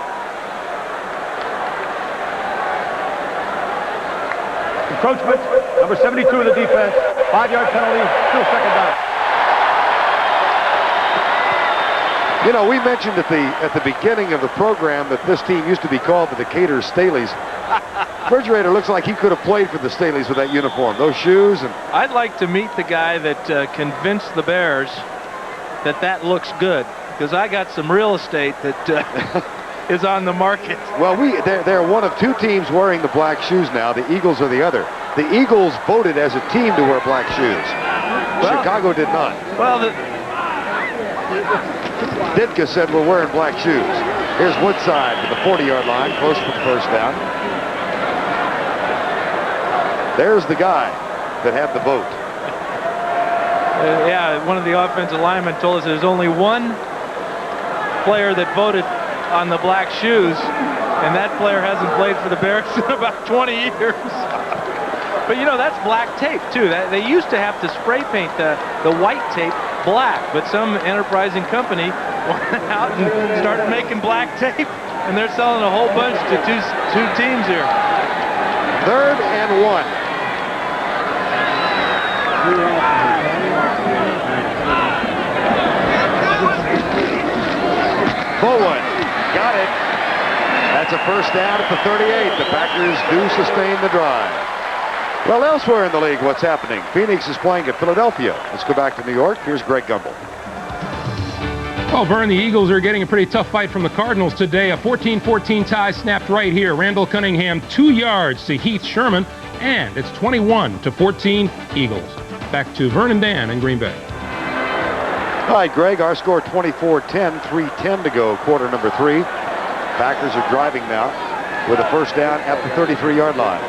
Encroachment, number 72 of the defense. 5-yard penalty, still 2nd down. You know, we mentioned at the beginning of the program that this team used to be called the Decatur Staleys. Refrigerator looks like he could have played for the Staleys with that uniform, those shoes. And I'd like to meet the guy that convinced the Bears that looks good, because I got some real estate that is on the market. Well, they're one of 2 teams wearing the black shoes now. The Eagles are the other. The Eagles voted as a team to wear black shoes. Well, Chicago did not. Well, Ditka said we're wearing black shoes. Here's Woodside to the 40-yard line, close for the first down. There's the guy that had the vote. Yeah, one of the offensive linemen told us there's only one player that voted on the black shoes, and that player hasn't played for the Bears in about 20 years. But you know, that's black tape too. They used to have to spray paint the white tape black, but some enterprising company went out and started making black tape, and they're selling a whole bunch to two teams here. 3rd and 1. Fullwood got it. That's a first down at the 38. The Packers do sustain the drive. Well, elsewhere in the league, what's happening? Phoenix is playing at Philadelphia. Let's go back to New York. Here's Greg Gumbel. Well, Vern, the Eagles are getting a pretty tough fight from the Cardinals today. A 14-14 tie snapped right here. Randall Cunningham 2 yards to Heath Sherman, and it's 21-14 Eagles. Back to Vern and Dan in Green Bay. Hi, Greg. Our score 24-10, 3:10 to go, quarter number 3. Packers are driving now with a first down at the 33-yard line.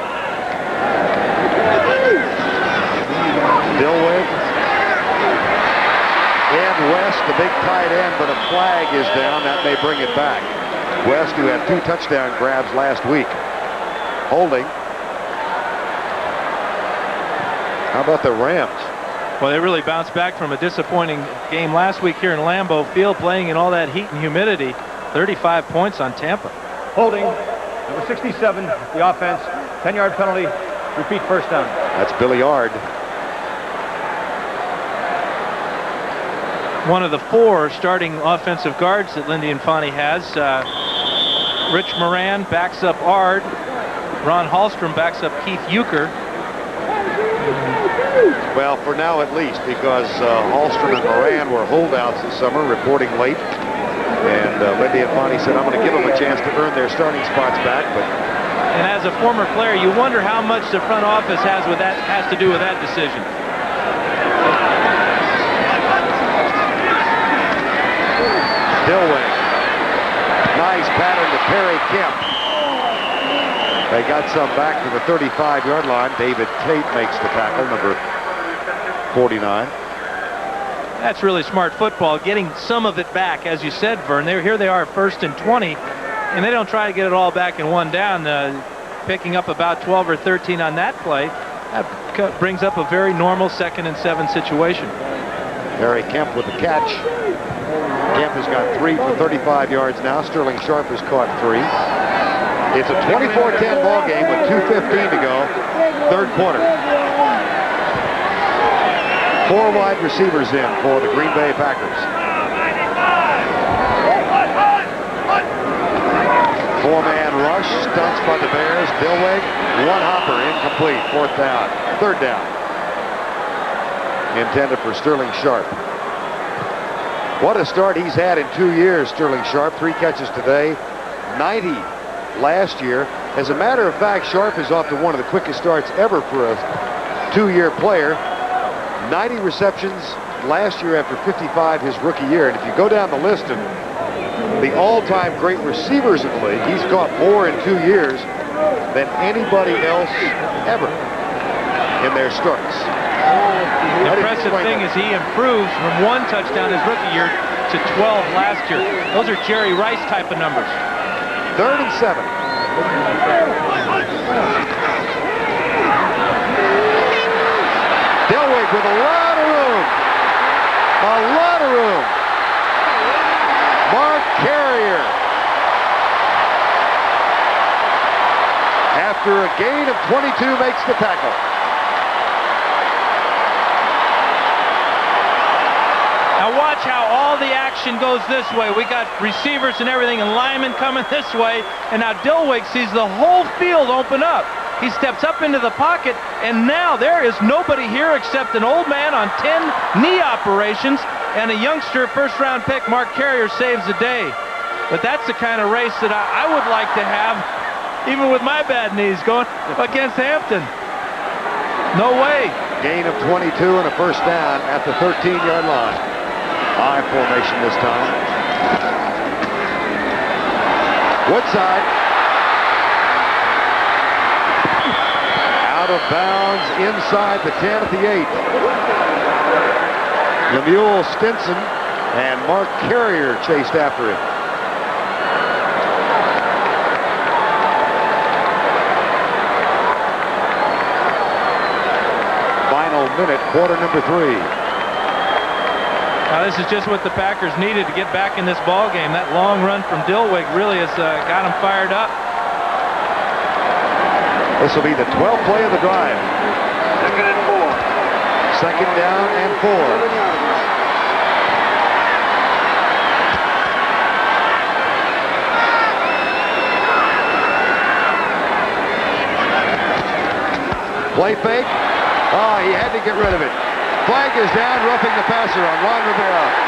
Dilweg and West, the big tight end, but a flag is down. That may bring it back. West, who had 2 touchdown grabs last week. Holding. How about the Rams? Well, they really bounced back from a disappointing game last week here in Lambeau Field, playing in all that heat and humidity. 35 points on Tampa. Holding, number 67, the offense. 10-yard penalty, repeat first down. That's Billiard. One of the 4 starting offensive guards that Lindy Infante has. Rich Moran backs up Ard. Ron Hallstrom backs up Keith Euchre. Well, for now at least, because Hallstrom and Moran were holdouts this summer, reporting late. And Lindy and Fonte said, I'm going to give them a chance to earn their starting spots back. And as a former player, you wonder how much the front office has to do with that decision. Dillwig. Nice pattern to Perry Kemp. They got some back to the 35-yard line. David Tate makes the tackle, number 49. That's really smart football, getting some of it back, as you said, Vern. Here they are, 1st and 20, and they don't try to get it all back in one down. Picking up about 12 or 13 on that play, that brings up a very normal 2nd and 7 situation. Perry Kemp with the catch. Kemp has got 3 for 35 yards now. Sterling Sharp has caught 3. It's a 24-10 ball game with 2:15 to go, 3rd quarter. 4 wide receivers in for the Green Bay Packers. 4-man rush, stunts by the Bears. Dillwig, 1 hopper, incomplete. 4th down, 3rd down. Intended for Sterling Sharp. What a start he's had in 2 years, Sterling Sharp. 3 catches today, 90 last year. As a matter of fact, Sharp is off to one of the quickest starts ever for a 2-year player. 90 receptions last year after 55 his rookie year. And if you go down the list of the all-time great receivers in the league, he's caught more in 2 years than anybody else ever in their starts. The impressive thing is he improves from 1 touchdown his rookie year to 12 last year. Those are Jerry Rice type of numbers. 3rd and 7. Dillwig with a lot of room. A lot of room. Mark Carrier. After a gain of 22 makes the tackle. Now watch how all the action goes this way. We got receivers and everything and linemen coming this way. And now Dillwig sees the whole field open up. He steps up into the pocket, and now there is nobody here except an old man on 10 knee operations, and a youngster first-round pick, Mark Carrier, saves the day. But that's the kind of race that I would like to have, even with my bad knees, going against Hampton. No way. Gain of 22 and a 1st down at the 13-yard line. I formation this time. Woodside. Out of bounds inside the 10 at the 8. Lemuel Stinson and Mark Carrier chased after him. Final minute, quarter number 3. Now this is just what the Packers needed to get back in this ball game. That long run from Dillwig really has got them fired up. This will be the 12th play of the drive. 2nd and 4. 2nd down and 4. Play fake. Oh, he had to get rid of it. Flag is down, roughing the passer on Ron Rivera.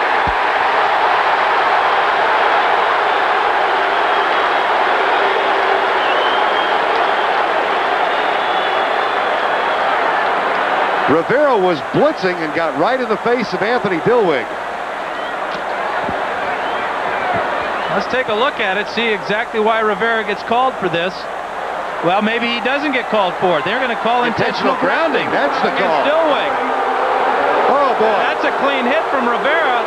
Rivera was blitzing and got right in the face of Anthony Dillwig. Let's take a look at it, see exactly why Rivera gets called for this. Well, maybe he doesn't get called for it. They're going to call intentional grounding. That's the call. Against Dillwig. Oh, boy. That's a clean hit from Rivera.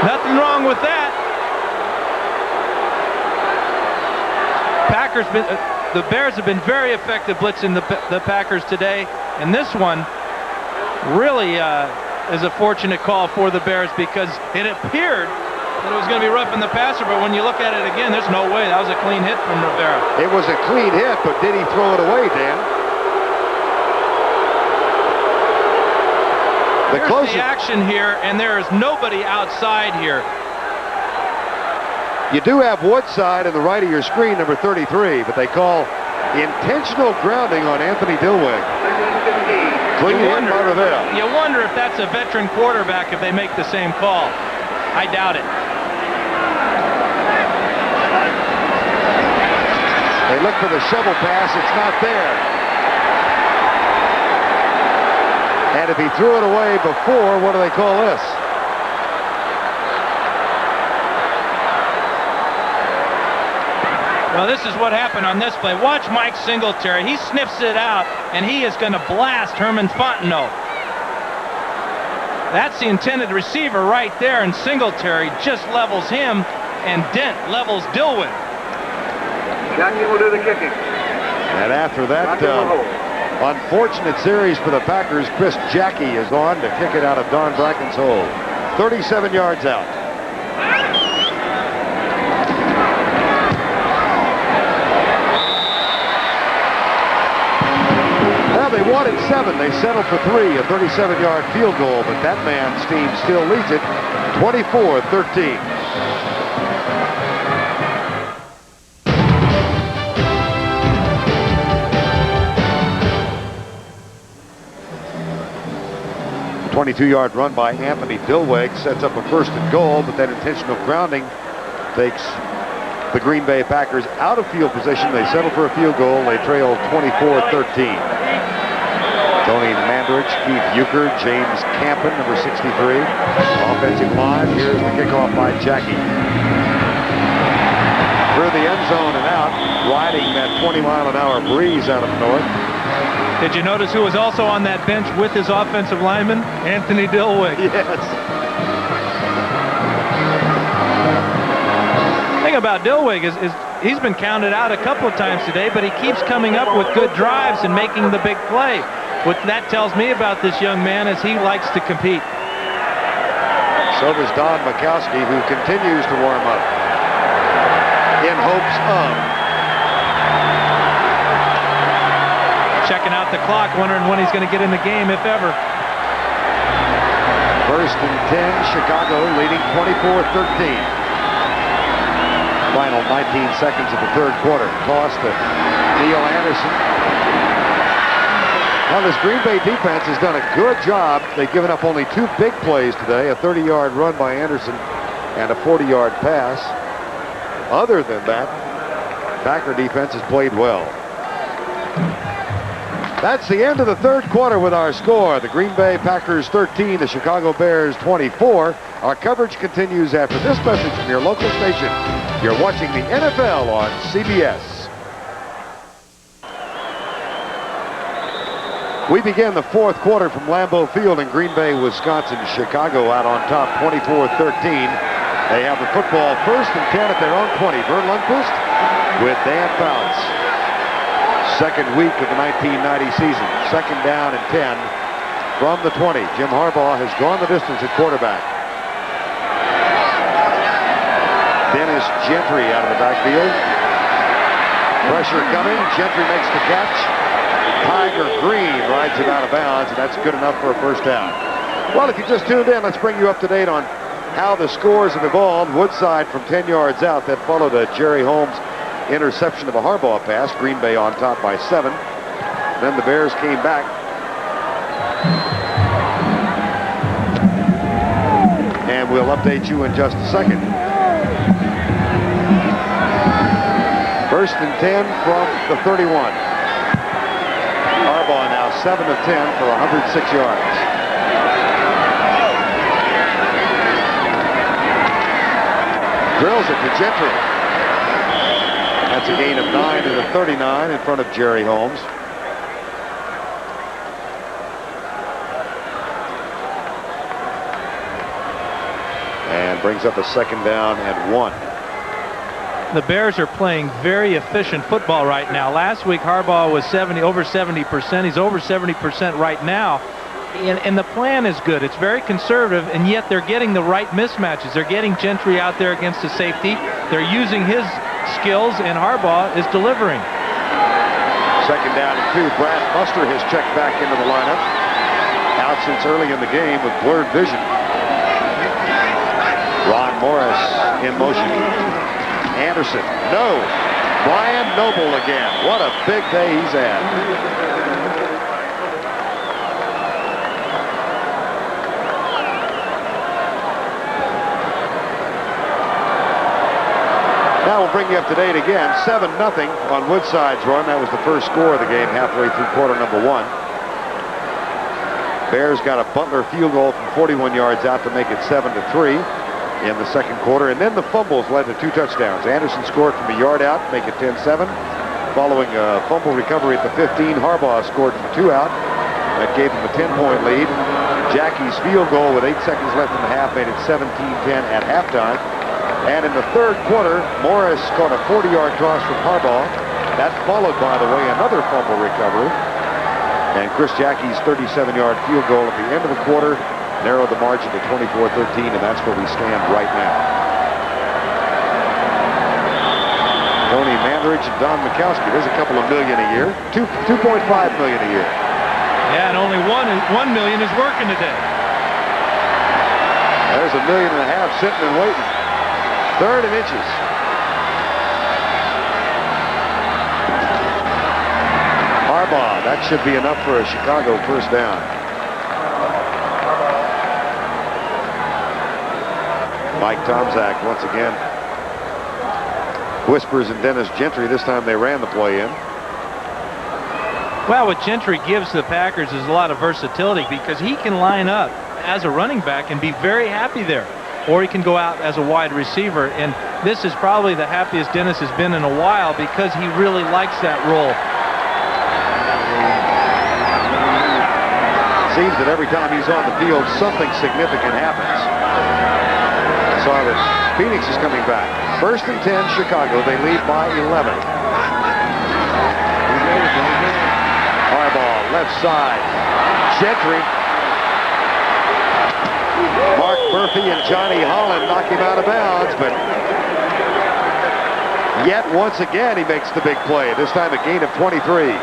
Nothing wrong with that. The Bears have been very effective blitzing the Packers today, and this one really is a fortunate call for the Bears because it appeared that it was going to be roughing the passer, but when you look at it again, there's no way. That was a clean hit from Rivera. It was a clean hit, but did he throw it away, Dan? There's the action here, and there is nobody outside here. You do have Woodside on the right of your screen, number 33, but they call intentional grounding on Anthony Dillwig. Bring it in, Martindale. You wonder if that's a veteran quarterback if they make the same call. I doubt it. They look for the shovel pass. It's not there. And if he threw it away before, what do they call this? Well, this is what happened on this play. Watch Mike Singletary. He sniffs it out, and he is going to blast Herman Fontenot. That's the intended receiver right there, and Singletary just levels him, and Dent levels Dilwyn. Jackie will do the kicking. And after that unfortunate series for the Packers, Chris Jackie is on to kick it out of Don Bracken's hole. 37 yards out. Well, they wanted 7. They settled for 3, a 37-yard field goal, but that man's team still leads it 24-13. A 22-yard run by Anthony Dilweg sets up a 1st and goal, but that intentional grounding takes the Green Bay Packers out of field position. They settle for a field goal. They trail 24-13. Tony Mandarich, Keith Euchre, James Campen, number 63. Offensive line. Here's the kickoff by Jackie. Through the end zone and out, riding that 20-mile-an-hour breeze out of the north. Did you notice who was also on that bench with his offensive lineman? Anthony Dilweg. Yes. The thing about Dilweg is he's been counted out a couple of times today, but he keeps coming up with good drives and making the big play. What that tells me about this young man is he likes to compete. So does Don Macowski, who continues to warm up in hopes of. Checking out the clock, wondering when he's going to get in the game, if ever. 1st and 10, Chicago leading 24-13. Final 19 seconds of the 3rd quarter. Toss to Neil Anderson. Well, this Green Bay defense has done a good job. They've given up only 2 big plays today, a 30-yard run by Anderson and a 40-yard pass. Other than that, Packer defense has played well. That's the end of the 3rd quarter with our score. The Green Bay Packers 13, the Chicago Bears 24. Our coverage continues after this message from your local station. You're watching the NFL on CBS. We begin the 4th quarter from Lambeau Field in Green Bay, Wisconsin. Chicago out on top 24-13. They have the football 1st and 10 at their own 20. Vern Lundquist with Dan Fouts. 2nd week of the 1990 season. 2nd down and 10 from the 20. Jim Harbaugh has gone the distance at quarterback. Dennis Gentry out of the backfield. Pressure coming. Gentry makes the catch. Tiger Green rides it out of bounds, and that's good enough for a 1st down. Well, if you just tuned in, let's bring you up to date on how the scores have evolved. Woodside from 10 yards out. That followed a Jerry Holmes interception of a Harbaugh pass. Green Bay on top by 7. Then the Bears came back. And we'll update you in just a second. 1st and 10 from the 31. Harbaugh now 7 of 10 for 106 yards. Drills it to Gentry. That's a gain of 9 to the 39 in front of Jerry Holmes. And brings up a 2nd down and 1. The Bears are playing very efficient football right now. Last week, Harbaugh was over 70%. He's over 70% right now. And the plan is good. It's very conservative, and yet they're getting the right mismatches. They're getting Gentry out there against the safety. They're using his skills, and Harbaugh is delivering. 2nd down and 2. Brad Buster has checked back into the lineup. Out since early in the game with blurred vision. Ron Morris in motion. Anderson, no. Brian Noble again. What a big day he's had. bring you up to date again. 7-0 on Woodside's run. That was the first score of the game halfway through quarter number 1. Bears got a Butler field goal from 41 yards out to make it 7-3 in the second quarter. And then the fumbles led to 2 touchdowns. Anderson scored from a yard out, make it 10-7. Following a fumble recovery at the 15, Harbaugh scored from 2 out. That gave them a 10-point lead. Jackie's field goal with 8 seconds left in the half made it 17-10 at halftime. And in the third quarter, Morris caught a 40-yard toss from Harbaugh. That followed, by the way, another fumble recovery. And Chris Jackie's 37-yard field goal at the end of the quarter narrowed the margin to 24-13, and that's where we stand right now. Tony Mandarich and Don Macowski. There's a couple of million a year. 2.5 million a year. Yeah, and only 1 million is working today. There's $1.5 million sitting and waiting. 3rd and inches. Harbaugh, that should be enough for a Chicago first down. Mike Tomczak once again. Whispers and Dennis Gentry. This time they ran the play in. Well, what Gentry gives the Packers is a lot of versatility because he can line up as a running back and be very happy there. Or he can go out as a wide receiver. And this is probably the happiest Dennis has been in a while because he really likes that role. Seems that every time he's on the field, something significant happens. Saw that Phoenix is coming back. 1st and 10, Chicago. They lead by 11. Harbaugh, left side. Gentry. Mark Murphy and Johnny Holland knock him out of bounds, but yet once again he makes the big play. This time a gain of 23.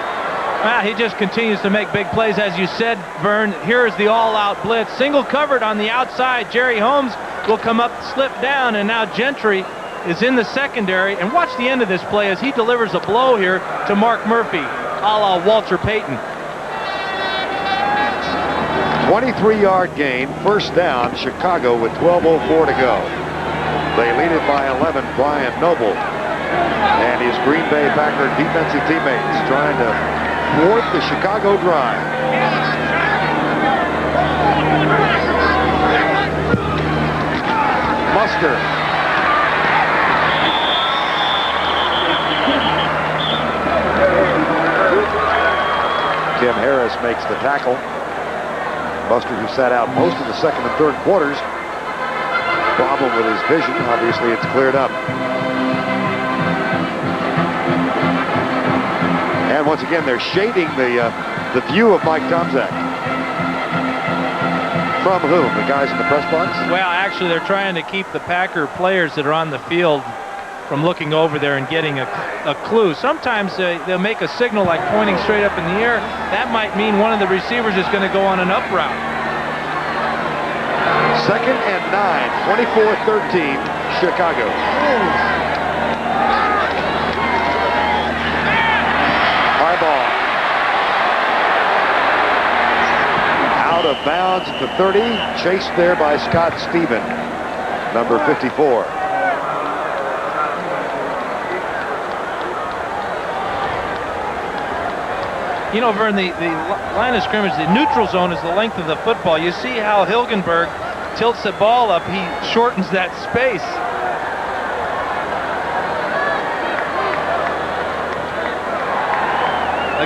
Well, he just continues to make big plays, as you said, Vern. Here is the all-out blitz. Single covered on the outside. Jerry Holmes will come up, slip down, and now Gentry is in the secondary. And watch the end of this play as he delivers a blow here to Mark Murphy, a la Walter Payton. 23-yard gain, first down, Chicago with 12:04 to go. They lead it by 11, Brian Noble and his Green Bay Packer defensive teammates trying to thwart the Chicago drive. Muster. Tim Harris makes the tackle. Buster, who sat out most of the second and third quarters. Problem with his vision. Obviously, it's cleared up. And once again, they're shading the view of Mike Tomczak. From whom? The guys in the press box? Well, actually, they're trying to keep the Packer players that are on the field from looking over there and getting a clue. Sometimes they'll make a signal like pointing straight up in the air. That might mean one of the receivers is going to go on an up route. 2nd and 9, 24-13, Chicago. Harbaugh. Out of bounds at the 30, chased there by Scott Stephen, number 54. You know, Vern, the line of scrimmage, the neutral zone is the length of the football. You see how Hilgenberg tilts the ball up. He shortens that space.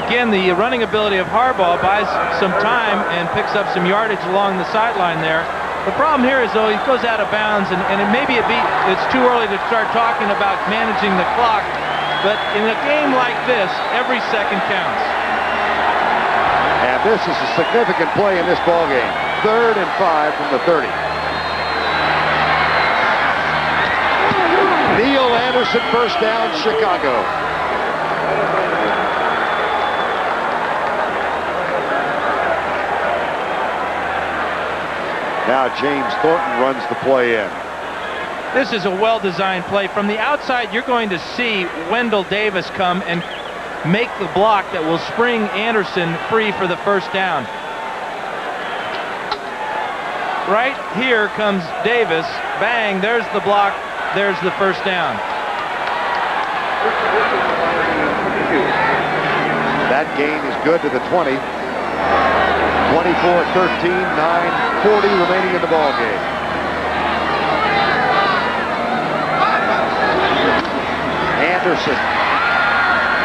Again, the running ability of Harbaugh buys some time and picks up some yardage along the sideline there. The problem here is, though, he goes out of bounds, and it's too early to start talking about managing the clock. But in a game like this, every second counts. And this is a significant play in this ball game. 3rd and 5 from the 30. Neil Anderson, first down, Chicago. Now James Thornton runs the play in. This is a well-designed play. From the outside, you're going to see Wendell Davis come and make the block that will spring Anderson free for the first down. Right here comes Davis. Bang, there's the block. There's the first down. That gain is good to the 20. 24-13, 9:40 remaining in the ball game. Anderson.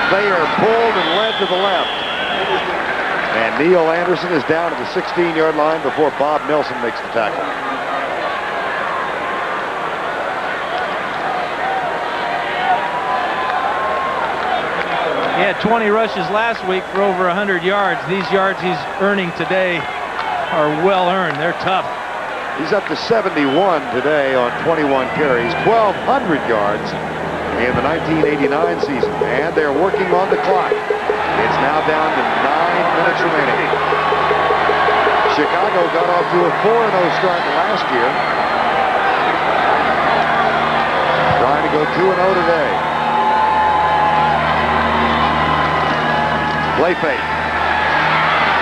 They are pulled and led to the left. And Neil Anderson is down at the 16-yard line before Bob Nelson makes the tackle. He had 20 rushes last week for over 100 yards. These yards he's earning today are well earned. They're tough. He's up to 71 today on 21 carries, 1,200 yards in the 1989 season. And they're working on the clock. It's now down to 9 minutes remaining. Chicago got off to a 4-0 start last year. Trying to go 2-0 today. Play fake.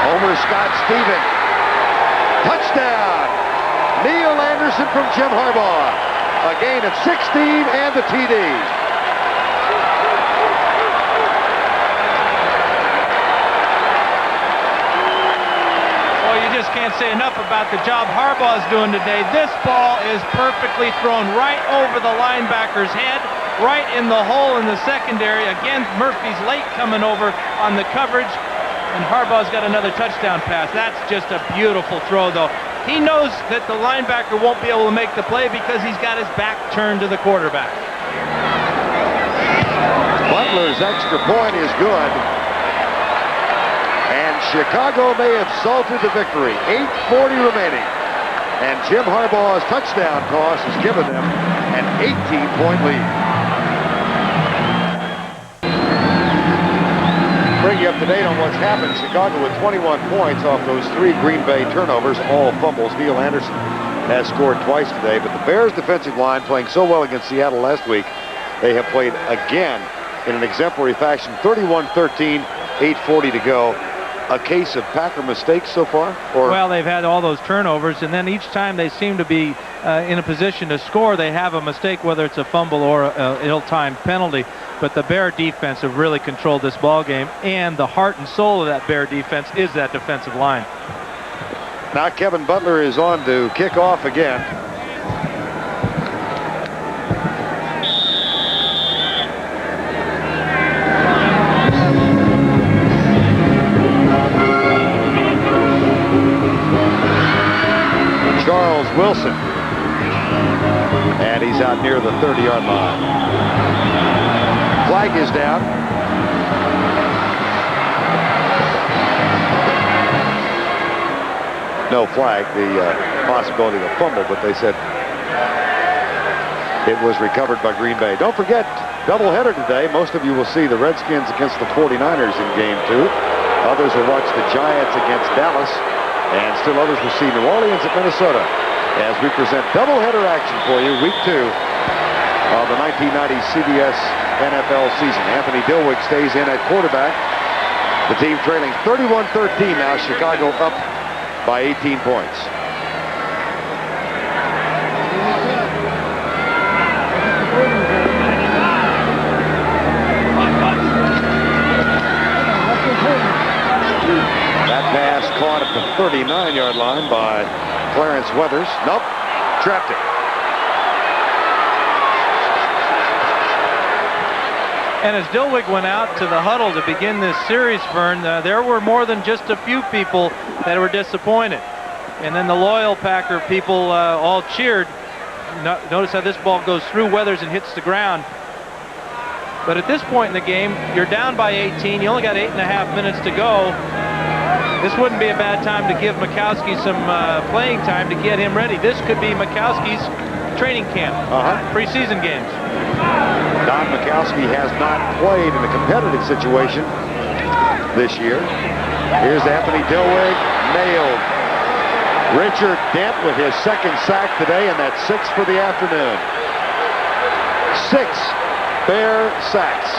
Homer Scott Steven. Touchdown. Neil Anderson from Jim Harbaugh. A gain of 16 and the TD. Well, you just can't say enough about the job Harbaugh's doing today. This ball is perfectly thrown right over the linebacker's head, right in the hole in the secondary. Again, Murphy's late coming over on the coverage, and Harbaugh's got another touchdown pass. That's just a beautiful throw, though. He knows that the linebacker won't be able to make the play because he's got his back turned to the quarterback. Butler's extra point is good. And Chicago may have salted the victory. 8:40 remaining. And Jim Harbaugh's touchdown toss has given them an 18-point lead. Bring you up to date on what's happened. Chicago with 21 points off those 3 Green Bay turnovers, all fumbles. Neil Anderson has scored twice today, but the Bears' defensive line playing so well against Seattle last week, they have played again in an exemplary fashion. 31-13, 8:40 to go. A case of Packer mistakes so far? Or? Well, they've had all those turnovers, and then each time they seem to be in a position to score, they have a mistake, whether it's a fumble or an ill-timed penalty. But the Bear defense have really controlled this ball game, and the heart and soul of that Bear defense is that defensive line. Now Kevin Butler is on to kick off again. Charles Wilson. And he's out near the 30-yard line. Flag is down. No flag, the possibility of a fumble, but they said it was recovered by Green Bay. Don't forget, doubleheader today. Most of you will see the Redskins against the 49ers in Game 2. Others will watch the Giants against Dallas. And still others will see New Orleans at Minnesota as we present doubleheader action for you, Week 2 of the 1990 CBS NFL season. Anthony Dilwig stays in at quarterback. The team trailing 31-13 now. Chicago up by 18 points. That pass caught at the 39-yard line by Clarence Weathers. Nope, trapped it. And as Dilwig went out to the huddle to begin this series, Vern, there were more than just a few people that were disappointed. And then the loyal Packer people all cheered. Notice how this ball goes through Weathers and hits the ground. But at this point in the game, you're down by 18. You only got 8.5 minutes to go. This wouldn't be a bad time to give Macowski some playing time to get him ready. This could be Macowski's training camp, preseason games. Don Macowski has not played in a competitive situation this year. Here's Anthony Dilwig, nailed. Richard Dent with his second sack today, and that's 6 for the afternoon. 6 Bear sacks.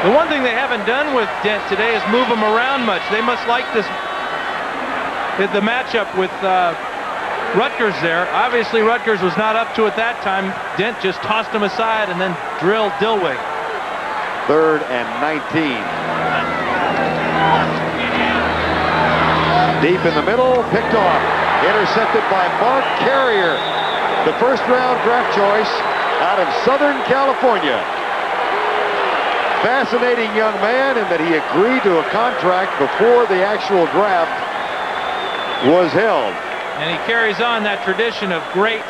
The one thing they haven't done with Dent today is move him around much. They must like this, the matchup with Rutgers there. Obviously, Rutgers was not up to it that time. Dent just tossed him aside and then drilled Dillwig. 3rd and 19. Deep in the middle, picked off. Intercepted by Mark Carrier, the first-round draft choice out of Southern California. Fascinating young man in that he agreed to a contract before the actual draft was held. And he carries on that tradition of great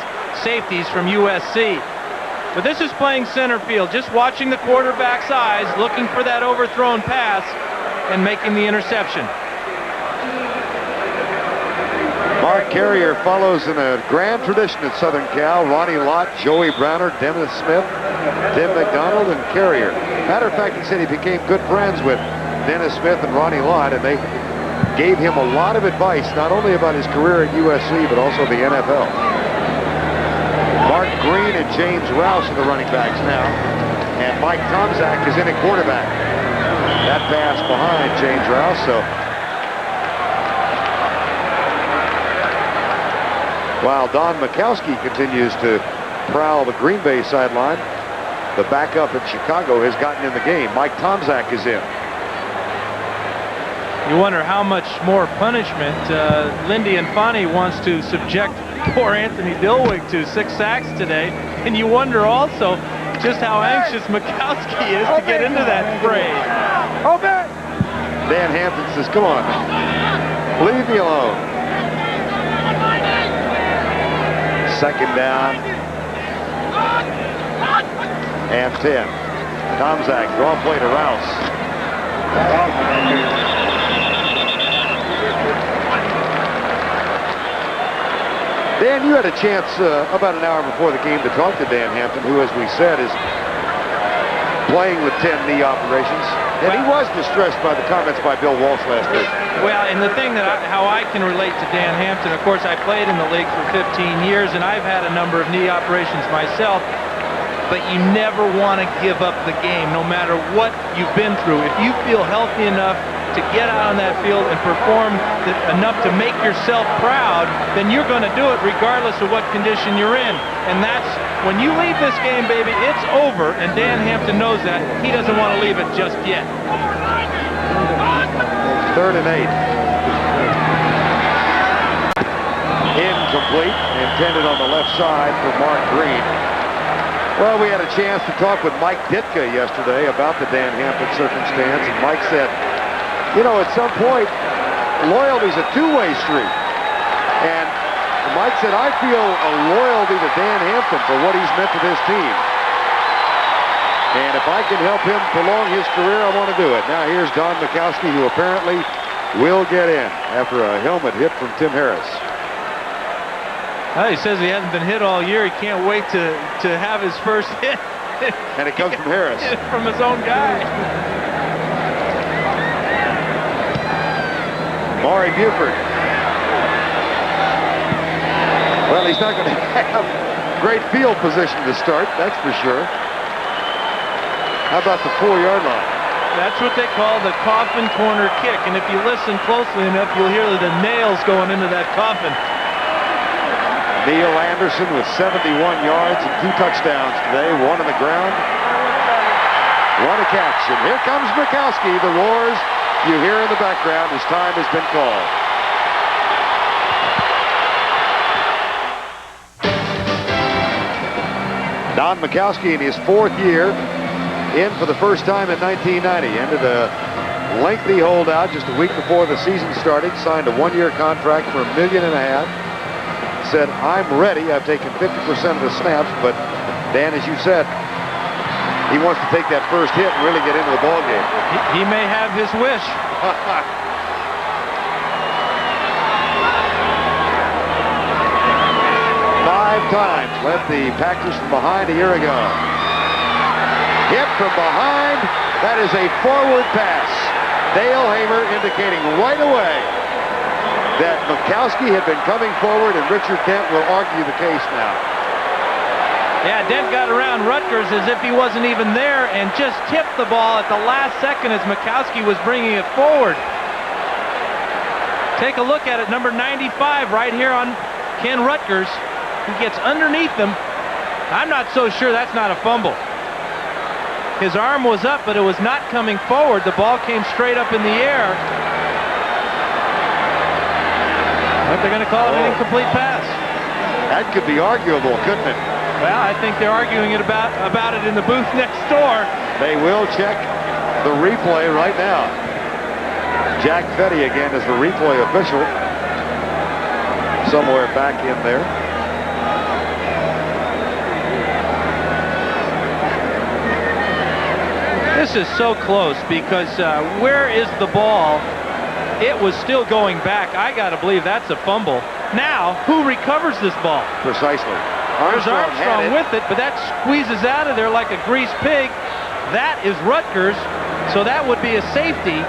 safeties from USC. But this is playing center field, just watching the quarterback's eyes, looking for that overthrown pass and making the interception. Mark Carrier follows in a grand tradition at Southern Cal. Ronnie Lott, Joey Browner, Dennis Smith, Tim McDonald, and Carrier. Matter of fact, he said he became good friends with Dennis Smith and Ronnie Lott, and they gave him a lot of advice, not only about his career at USC, but also the NFL. Mark Green and James Rouse are the running backs now, and Mike Tomczak is in at quarterback. That pass behind James Rouse, so while Don Macowski continues to prowl the Green Bay sideline, the backup in Chicago has gotten in the game. Mike Tomczak is in. You wonder how much more punishment Lindy Infante wants to subject poor Anthony Dillwig to. 6 sacks today. And you wonder also just how anxious Macowski is to get into that fray. Dan Hampton says, come on, leave me alone. 2nd down and 10. Tomczak, draw play to Rouse. Dan, you had a chance about an hour before the game to talk to Dan Hampton, who, as we said, is playing with 10 knee operations. And he was distressed by the comments by Bill Walsh last week. Well, and the thing that how I can relate to Dan Hampton, of course, I played in the league for 15 years, and I've had a number of knee operations myself. But you never want to give up the game, no matter what you've been through. If you feel healthy enough to get out on that field and perform enough to make yourself proud, then you're going to do it regardless of what condition you're in. And that's when you leave this game, baby, it's over. And Dan Hampton knows that. He doesn't want to leave it just yet. 3rd and 8. Incomplete. Intended on the left side for Mark Green. Well, we had a chance to talk with Mike Ditka yesterday about the Dan Hampton circumstance, and Mike said, you know, at some point, loyalty's a two-way street. And Mike said, I feel a loyalty to Dan Hampton for what he's meant to this team. And if I can help him prolong his career, I want to do it. Now here's Don Macowski, who apparently will get in after a helmet hit from Tim Harris. Well, he says he hasn't been hit all year. He can't wait to have his first hit. And it comes from Harris. From his own guy. Maury Buford. Well, he's not going to have great field position to start, that's for sure. How about the 4-yard line? That's what they call the coffin corner kick. And if you listen closely enough, you'll hear the nails going into that coffin. Neil Anderson with 71 yards and 2 touchdowns today. 1 on the ground, 1 a catch. And here comes Macowski. The roars you hear in the background as time has been called. Don Macowski in his 4th year, in for the first time in 1990. Ended a lengthy holdout just a week before the season started. Signed a 1-year contract for $1.5 million. Said, I'm ready. I've taken 50% of the snaps, but Dan, as you said, he wants to take that first hit and really get into the ball game. He may have his wish. 5 times led the Packers from behind a year ago. Hit from behind. That is a forward pass. Dale Hamer indicating right away that Macowski had been coming forward, and Richard Dent will argue the case now. Yeah, Dent got around Rutgers as if he wasn't even there and just tipped the ball at the last second as Macowski was bringing it forward. Take a look at it, number 95 right here on Ken Rutgers. He gets underneath them. I'm not so sure that's not a fumble. His arm was up, but it was not coming forward. The ball came straight up in the air. But they're going to call it an incomplete pass. That could be arguable, couldn't it? Well, I think they're arguing it about it in the booth next door. They will check the replay right now. Jack Fetty again is the replay official. Somewhere back in there. This is so close because where is the ball? It was still going back. I got to believe that's a fumble. Now, who recovers this ball? Precisely. There's Armstrong with it, but that squeezes out of there like a greased pig. That is Rutgers, so that would be a safety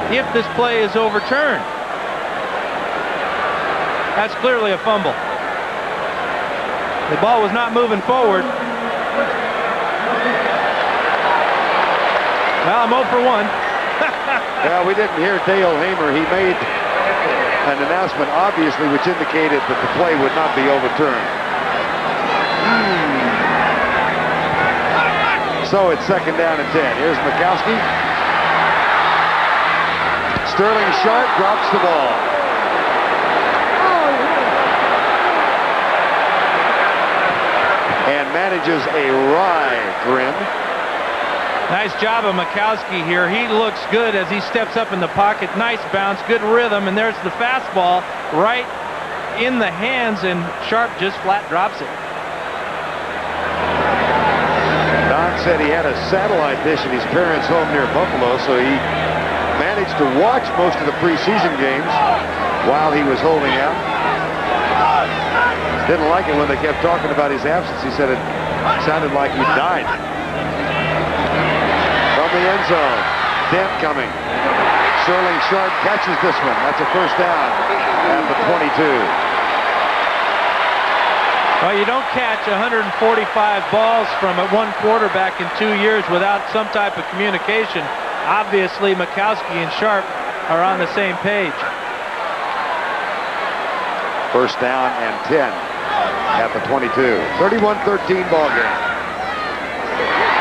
if this play is overturned. That's clearly a fumble. The ball was not moving forward. Well, I'm 0 for 1. Well, we didn't hear Dale Hamer. He made an announcement, obviously, which indicated that the play would not be overturned. So it's 2nd down and 10. Here's Macowski. Sterling Sharp drops the ball. And manages a wry grin. Nice job of Macowski here. He looks good as he steps up in the pocket. Nice bounce, good rhythm, and there's the fastball right in the hands, and Sharp just flat drops it. Don said he had a satellite dish at his parents' home near Buffalo, so he managed to watch most of the preseason games while he was holding out. Didn't like it when they kept talking about his absence. He said it sounded like he died. The end zone. Dent coming. Sterling Sharp catches this one. That's a 1st down at the 22. Well, you don't catch 145 balls from one quarterback in 2 years without some type of communication. Obviously, Macowski and Sharp are on the same page. 1st down and 10 at the 22. 31-13 ball game.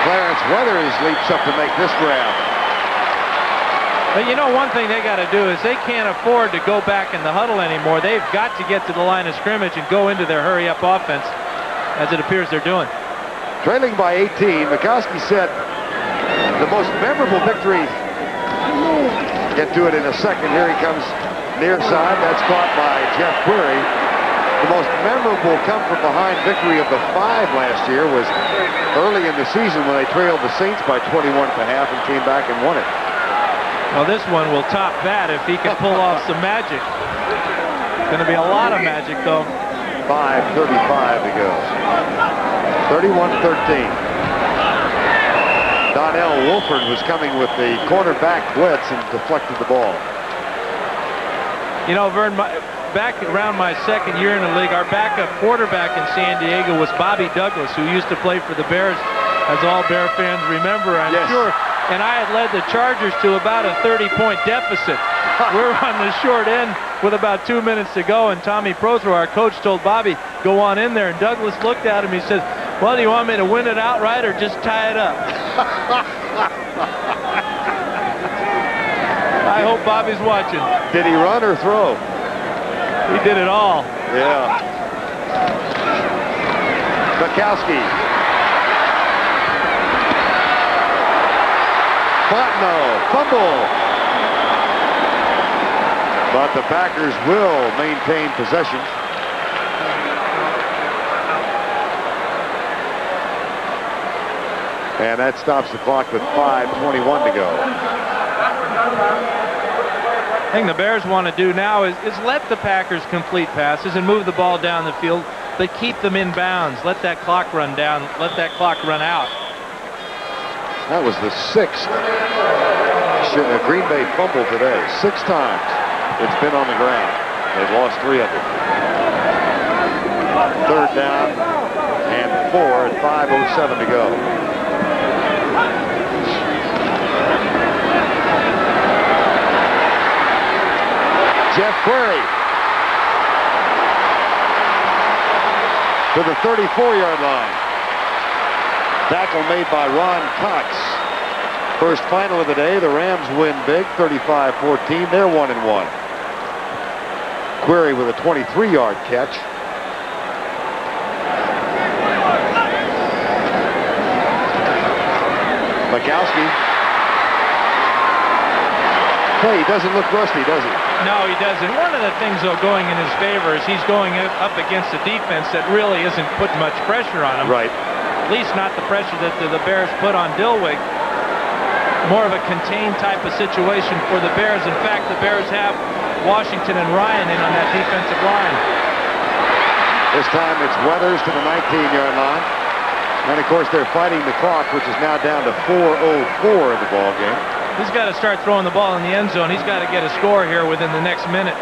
Clarence Weathers leaps up to make this grab. But you know, one thing they got to do is they can't afford to go back in the huddle anymore. They've got to get to the line of scrimmage and go into their hurry-up offense, as it appears they're doing. Trailing by 18, Macowski said the most memorable victory. Get to it in a second. Here he comes near side. That's caught by Jeff Query. The most memorable come-from-behind victory of the 5 last year was early in the season when they trailed the Saints by 21 at the half and came back and won it. Well, this one will top that if he can pull off some magic. Going to be a lot of magic, though. 5:35 to go. 31-13. Donnell Wolford was coming with the cornerback blitz and deflected the ball. You know, Vern, back around my 2nd year in the league, our backup quarterback in San Diego was Bobby Douglas, who used to play for the Bears, as all Bear fans remember, I'm sure. And I had led the Chargers to about a 30-point deficit. We're on the short end with about 2 minutes to go, and Tommy Prothro, our coach, told Bobby, go on in there. And Douglas looked at him. He says, well, do you want me to win it outright or just tie it up? I hope Bobby's watching. Did he run or throw? He did it all. Yeah. Macowski. Fontenot, fumble. But the Packers will maintain possession. And that stops the clock with 5:21 to go. The thing the Bears want to do now is let the Packers complete passes and move the ball down the field, but keep them in bounds. Let that clock run down. Let that clock run out. That was the 6th Green Bay fumble today. 6 times it's been on the ground. They've lost 3 of them. 3rd down and 4 at 5:07 to go. Jeff Query. to the 34-yard line. Tackle made by Ron Cox. First final of the day. The Rams win big, 35-14. They're 1-1. Query with a 23-yard catch. Macowski. Hey, he doesn't look rusty, does he? No, he doesn't. One of the things, though, going in his favor is he's going up against a defense that really isn't putting much pressure on him. Right. At least not the pressure that the Bears put on Dillwig. More of a contained type of situation for the Bears. In fact, the Bears have Washington and Ryan in on that defensive line. This time it's Weathers to the 19-yard line. And, of course, they're fighting the clock, which is now down to 4:04 in the ball game. He's got to start throwing the ball in the end zone. He's got to get a score here within the next minute.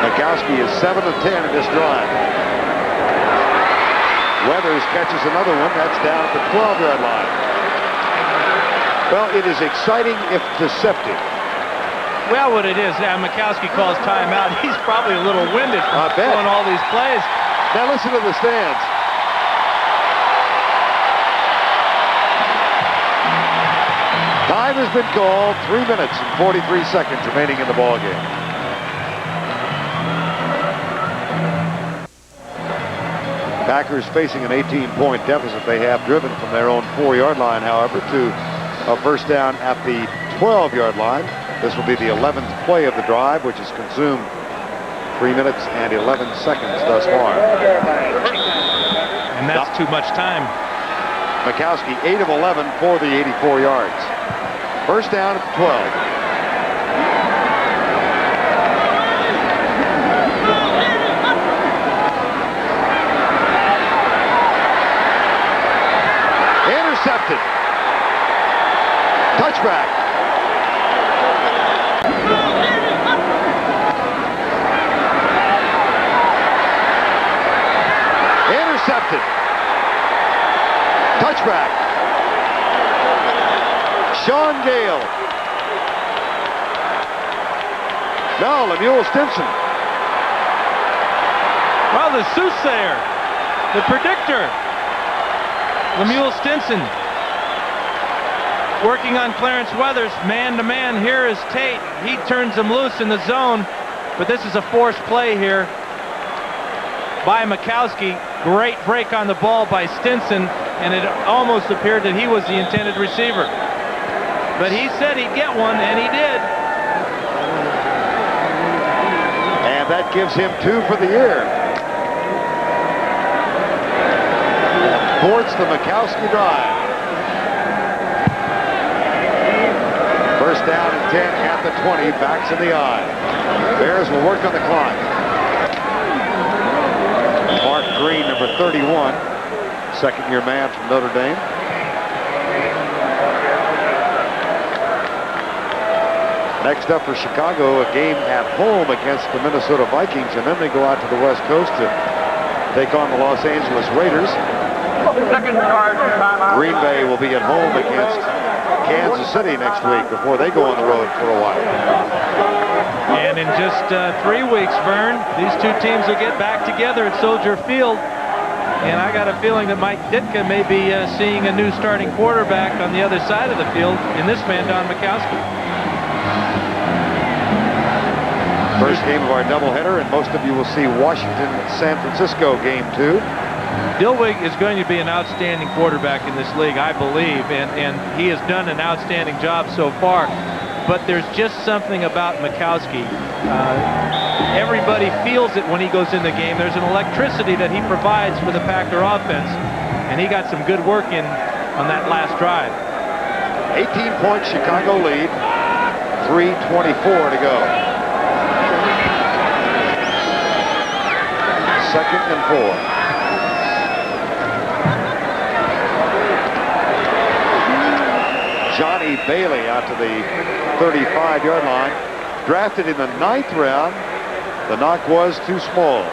Macowski is 7 of 10 in this drive. Weathers catches another one. That's down at the 12-yard line. Well, it is exciting if deceptive. Well, what it is, Macowski calls timeout. He's probably a little winded from throwing all these plays. Now listen to the stands. Time has been called. 3 minutes and 43 seconds remaining in the ball game. Packers facing an 18-point deficit. They have driven from their own 4-yard line, however, to a first down at the 12-yard line. This will be the 11th play of the drive, which has consumed 3 minutes and 11 seconds thus far. And that's too much time. Macowski, 8 of 11 for the 84 yards. First down at the 12. Intercepted. Touchback. Intercepted. Touchback. Sean Gale. Now Lemuel Stinson. Well, the soothsayer, the predictor, Lemuel Stinson, working on Clarence Weathers, man-to-man. Here is Tate. He turns him loose in the zone, but this is a forced play here by Macowski. Great break on the ball by Stinson, and it almost appeared that he was the intended receiver. But he said he'd get one, and he did. And that gives him 2 for the year. Sports the Macowski drive. First down and 10 at the 20. Backs in the eye. Bears will work on the clock. Mark Green, number 31. Second-year man from Notre Dame. Next up for Chicago, a game at home against the Minnesota Vikings, and then they go out to the West Coast to take on the Los Angeles Raiders. Green Bay will be at home against Kansas City next week before they go on the road for a while. And in just 3 weeks, Vern, these two teams will get back together at Soldier Field. And I got a feeling that Mike Ditka may be seeing a new starting quarterback on the other side of the field in this man, Don Macowski. First game of our doubleheader, and most of you will see Washington-San Francisco game 2. Dillwig is going to be an outstanding quarterback in this league, I believe, and he has done an outstanding job so far. But there's just something about Macowski. Everybody feels it when he goes in the game. There's an electricity that he provides for the Packer offense, and he got some good work in on that last drive. 18-point Chicago lead, 3:24 to go. Second and 4. Johnny Bailey out to the 35-yard line. Drafted in the 9th round. The knock was too small.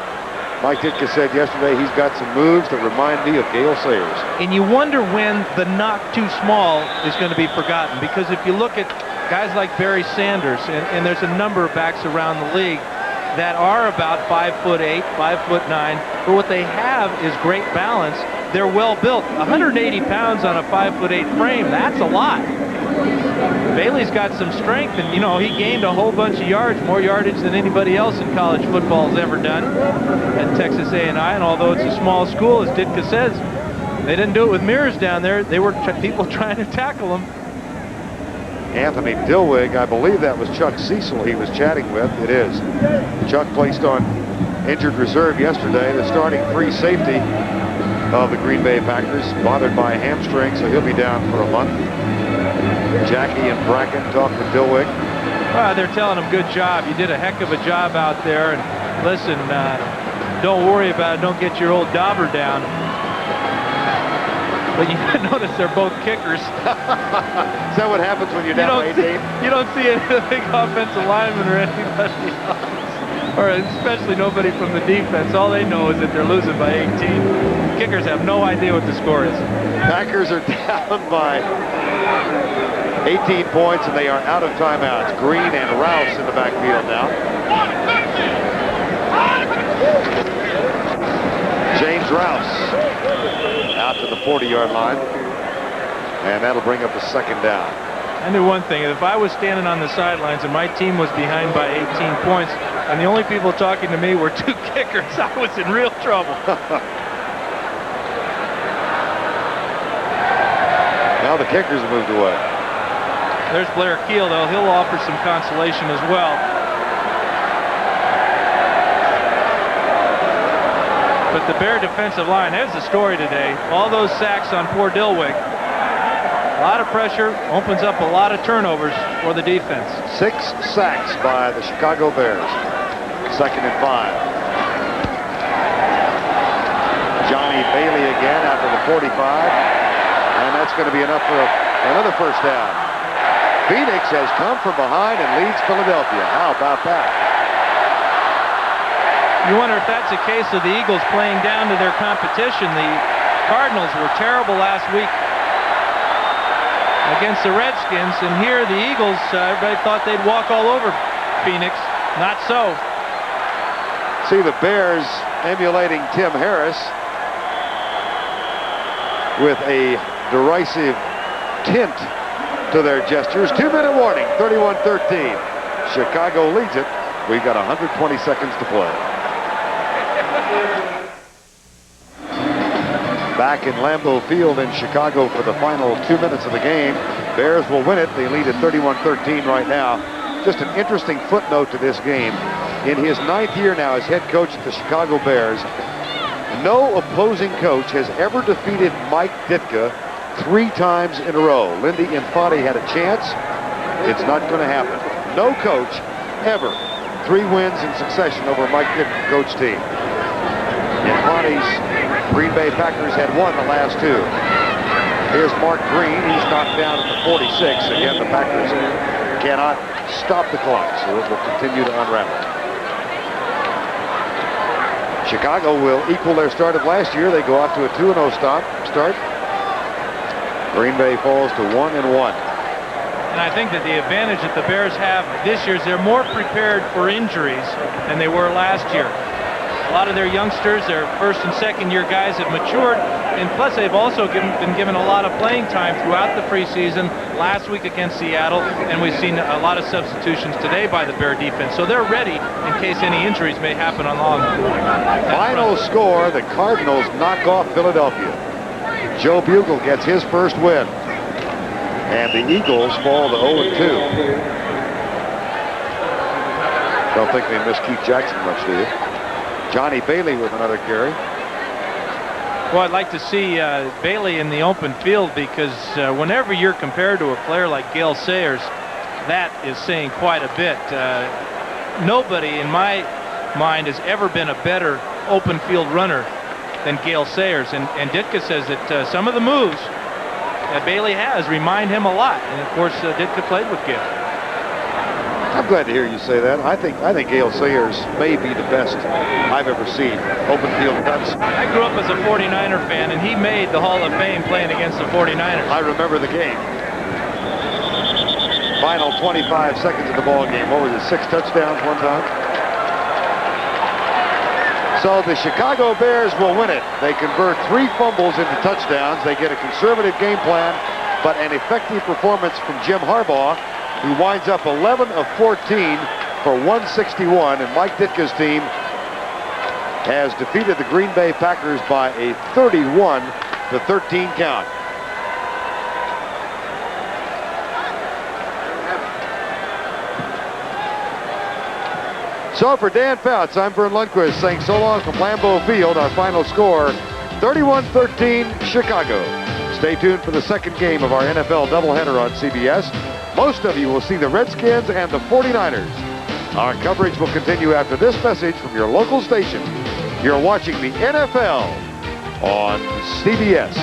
Mike Ditka said yesterday he's got some moves that remind me of Gale Sayers. And you wonder when the knock too small is going to be forgotten, because if you look at guys like Barry Sanders, and there's a number of backs around the league that are about 5'8", 5'9", but what they have is great balance. They're well built. 180 pounds on a 5'8" frame, that's a lot. Bailey's got some strength, and you know, he gained a whole bunch of yards, more yardage than anybody else in college football has ever done at Texas A&I. And although it's a small school, as Ditka says, they didn't do it with mirrors down there. They were people trying to tackle him. Anthony Dilwig, I believe that was Chuck Cecil he was chatting with. It is. Chuck placed on injured reserve yesterday, the starting free safety of the Green Bay Packers, bothered by a hamstring, so he'll be down for a month. Jackie and Bracken talked with Dilwig. Well, they're telling him, good job. You did a heck of a job out there. And listen, don't worry about it. Don't get your old dauber down. But you notice they're both kickers. Is that what happens when you're down 18? You don't see any big offensive linemen or anybody else. Or especially nobody from the defense. All they know is that they're losing by 18. Kickers have no idea what the score is. Packers are down by 18 points, and they are out of timeouts. Green and Rouse in the backfield now. James Rouse out to the 40-yard line, and that'll bring up a second down. I knew one thing. If I was standing on the sidelines and my team was behind by 18 points, and the only people talking to me were two kickers, I was in real trouble. Now the kickers moved away. There's Blair Keel, though. He'll offer some consolation as well. But the Bear defensive line, there's the story today. All those sacks on poor Dilwig. A lot of pressure, opens up a lot of turnovers for the defense. 6 sacks by the Chicago Bears. 2nd and 5. Johnny Bailey again after the 45. And that's going to be enough for another first down. Phoenix has come from behind and leads Philadelphia. How about that? You wonder if that's a case of the Eagles playing down to their competition. The Cardinals were terrible last week against the Redskins, and here the Eagles, everybody thought they'd walk all over Phoenix. Not so. See the Bears emulating Tim Harris with a derisive tint to their gestures. 2-minute warning, 31-13. Chicago leads it. We've got 120 seconds to play. Back in Lambeau Field in Chicago for the final 2 minutes of the game. Bears will win it. They lead at 31-13 right now. Just an interesting footnote to this game. In his 9th year now as head coach of the Chicago Bears, no opposing coach has ever defeated Mike Ditka 3 times in a row. Lindy Infante had a chance. It's not going to happen. No coach ever 3 wins in succession over Mike Ditka coach team. Infante's Green Bay Packers had won the last 2. Here's Mark Green. He's knocked down at the 46. Again, the Packers cannot stop the clock, so it will continue to unravel. Chicago will equal their start of last year. They go off to a 2-0 start. Green Bay falls to 1-1. And I think that the advantage that the Bears have this year is they're more prepared for injuries than they were last year. A lot of their youngsters, their first and second year guys have matured, and plus they've also been given a lot of playing time throughout the preseason, last week against Seattle, and we've seen a lot of substitutions today by the Bear defense. So they're ready in case any injuries may happen along. Final score, the Cardinals knock off Philadelphia. Joe Bugle gets his first win. And the Eagles fall to 0-2. Don't think they miss Keith Jackson much, do you? Johnny Bailey with another carry. Well, I'd like to see Bailey in the open field because whenever you're compared to a player like Gale Sayers, that is saying quite a bit. Nobody in my mind has ever been a better open field runner than Gale Sayers. And Ditka says that some of the moves that Bailey has remind him a lot. And of course, Ditka played with Gale. I'm glad to hear you say that. I think Gale Sayers may be the best I've ever seen. Open field cuts. I grew up as a 49er fan, and he made the Hall of Fame playing against the 49ers. I remember the game. final 25 seconds of the ball game. What was it, 6 touchdowns one time? So the Chicago Bears will win it. They convert 3 fumbles into touchdowns. They get a conservative game plan, but an effective performance from Jim Harbaugh, who winds up 11 of 14 for 161, and Mike Ditka's team has defeated the Green Bay Packers by a 31-13 count. So for Dan Fouts, I'm Vern Lundquist saying so long from Lambeau Field. Our final score, 31-13 Chicago. Stay tuned for the second game of our NFL doubleheader on CBS. Most of you will see the Redskins and the 49ers. Our coverage will continue after this message from your local station. You're watching the NFL on CBS.